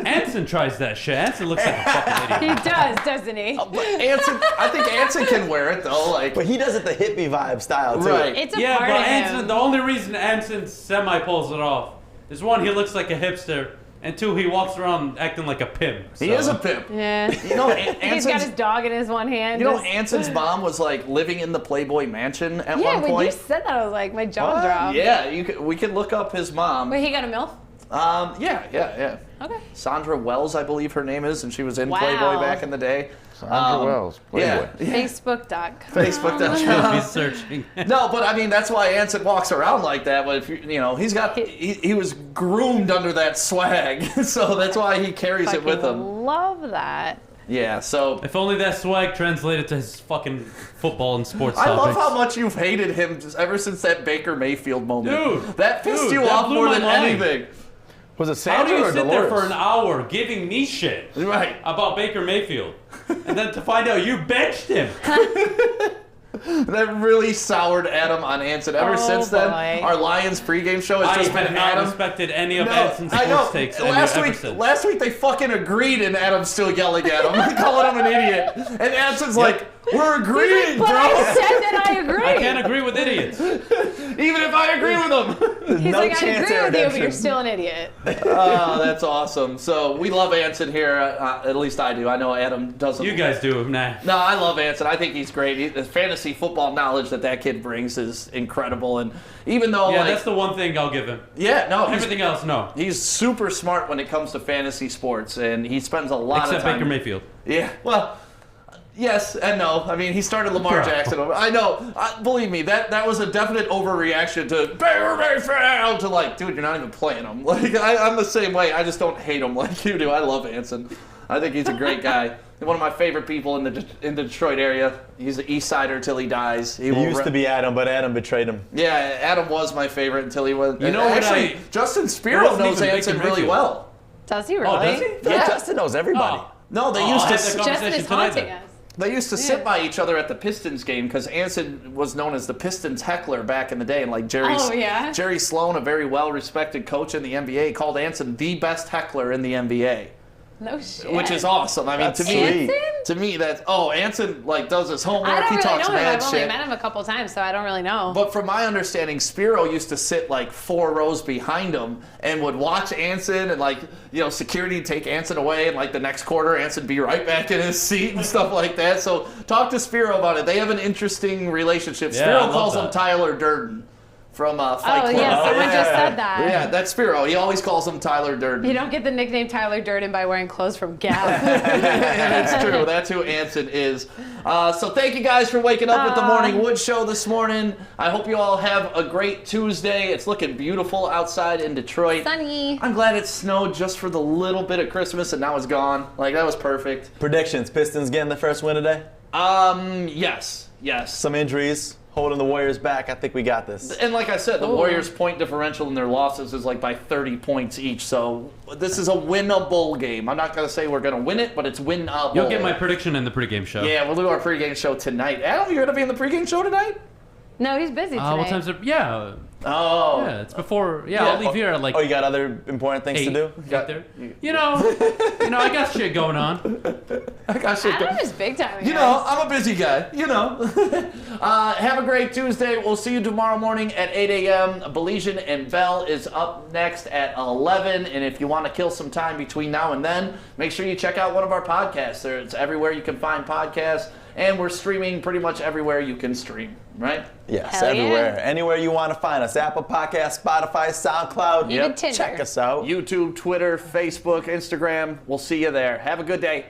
F: Anson tries that shit. Anson looks like a fucking
A: He
F: idiot.
A: does, doesn't he?
C: But Anson, I think Anson can wear it though. Like,
B: But he does it the hippie vibe style, too.
C: Right.
A: It's a
F: Yeah,
A: part
F: but
A: of
F: Anson,
A: him.
F: the only reason Anson semi pulls it off is 1, he looks like a hipster, and 2, he walks around acting like a pimp.
C: he
F: so-
C: is a pimp.
A: Yeah.
C: You know,
A: He's got his dog in his one hand.
C: You know,
A: just-
C: Anson's mom was like living in the Playboy Mansion at
A: yeah,
C: one
A: when you
C: point.
A: said that, I was like, my jaw
B: What?
A: dropped.
C: Yeah, we could look up his mom.
A: Wait, he got a MILF?
C: Yeah.
A: Okay.
C: Sandra Wells, I believe her name is, and she was in
A: Wow.
C: Playboy back in the day.
B: Sandra Wells, Playboy.
C: Yeah.
A: Facebook.com.
C: Facebook.com.
F: He's searching.
C: No, but I mean that's why Anson walks around like that. But if you know, he was groomed under that swag, so that's why he carries it with
A: Fucking
C: him.
A: love that.
C: Yeah. So
F: If only that swag translated to his fucking football and sports
C: I love
F: topics.
C: how much you've hated him just ever since that Baker Mayfield moment.
F: Dude,
C: that pissed
F: dude,
C: you
F: that
C: off
F: blew
C: more
F: my
C: than
F: mind.
C: anything.
B: Was it
F: How do
B: Sandra
F: you
B: or
F: sit there
B: Dolores?
F: for an hour giving me shit
C: Right.
F: about Baker Mayfield, and then to find out you benched him?
C: That really soured Adam on Anson. Ever
A: Oh,
C: since then,
A: boy.
C: our Lions pregame show has
F: I
C: just
F: have
C: been
F: not
C: Adam.
F: respected any of
C: No,
F: Anson's
C: I know.
F: sports takes
C: Last week they fucking agreed, and Adam's still yelling at him, calling him an idiot. And Anson's like, "We're agreeing,
A: But
C: bro.
A: I said that I agree.
F: I can't agree with idiots.
C: Even if I agree with him."
A: He's
B: No
A: like, I
B: chance
A: agree
B: at
A: with you, but
B: redemption.
A: you're still an idiot.
C: Oh, that's awesome. So we love Anson here. At least I do. I know Adam doesn't.
F: You guys do, nah.
C: No, I love Anson. I think he's great. The fantasy football knowledge that kid brings is incredible. And even though,
F: Yeah,
C: like,
F: that's the one thing I'll give him.
C: yeah, no,
F: Everything else, no.
C: he's super smart when it comes to fantasy sports, and he spends a lot
F: Except
C: of time.
F: Baker Mayfield.
C: Yeah, well, Yes and no. I mean, he started Lamar Jackson. I know. Believe me, that was a definite overreaction to like, dude, you're not even playing him. Like, I'm the same way. I just don't hate him like you do. I love Anson. I think he's a great guy. One of my favorite people in the Detroit area. He's an East Sider till he dies.
B: He used to be Adam, but Adam betrayed him.
C: Yeah, Adam was my favorite until he was.
F: You know what?
C: Actually, Justin Spiro knows Anson really well.
A: Does he really?
F: Oh, does he?
B: Yeah, Justin knows everybody.
F: Oh.
C: No, they used to.
A: Justin is haunting us.
C: They used to sit by each other at the Pistons game because Anson was known as the Pistons heckler back in the day, and like Jerry Sloan, a very well-respected coach in the NBA, called Anson the best heckler in the NBA.
A: No shit.
C: Which is awesome. I mean,
B: That's sweet.
C: to me, that's Anson like does his homework.
A: I don't
C: He
A: really
C: talks
A: know him.
C: mad
A: I've
C: shit.
A: only met him a couple times, so I don't really know.
C: But from my understanding, Spiro used to sit like 4 rows behind him and would watch Anson, and like, security would take Anson away, and like the next quarter, Anson be right back in his seat and stuff like that. So talk to Spiro about it. They have an interesting relationship.
F: Yeah,
C: Spiro calls him Tyler Durden from Fight Club.
A: Oh, yeah, someone just said that.
C: Yeah, that's Spiro. He always calls him Tyler Durden.
A: You don't get the nickname Tyler Durden by wearing clothes from Gap.
C: That's true. That's who Anson is. So thank you guys for waking up with the Morning Wood Show this morning. I hope you all have a great Tuesday. It's looking beautiful outside in Detroit.
A: Sunny.
C: I'm glad it snowed just for the little bit of Christmas and now it's gone. Like, that was perfect.
B: Predictions: Pistons getting the first win today.
C: Yes.
B: Some injuries holding the Warriors back. I think we got this.
C: And like I said, the Warriors' point differential in their losses is like by 30 points each. So this is a winnable game. I'm not going to say we're going to win it, but it's winnable.
F: You'll get my prediction in the pregame show.
C: Yeah, we'll do our pregame show tonight. Adam, you're going to be in the pregame show tonight?
A: No, he's busy today.
F: What time's it? Yeah.
C: Oh.
F: Yeah, it's before. Yeah, I'll leave here at like.
B: Oh, you got other important things
F: 8.
B: to do?
F: Get there. I got shit going on.
A: Adam is big time.
C: I'm a busy guy. Have a great Tuesday. We'll see you tomorrow morning at 8 a.m. Baligian and Bell is up next at 11. And if you want to kill some time between now and then, make sure you check out one of our podcasts. It's everywhere you can find podcasts. And we're streaming pretty much everywhere you can stream, right?
B: Yes,
A: Hell
B: everywhere.
A: yeah.
B: Anywhere you want to find us. Apple Podcasts, Spotify, SoundCloud.
A: Even Tinder.
B: Check us out.
C: YouTube, Twitter, Facebook, Instagram. We'll see you there. Have a good day.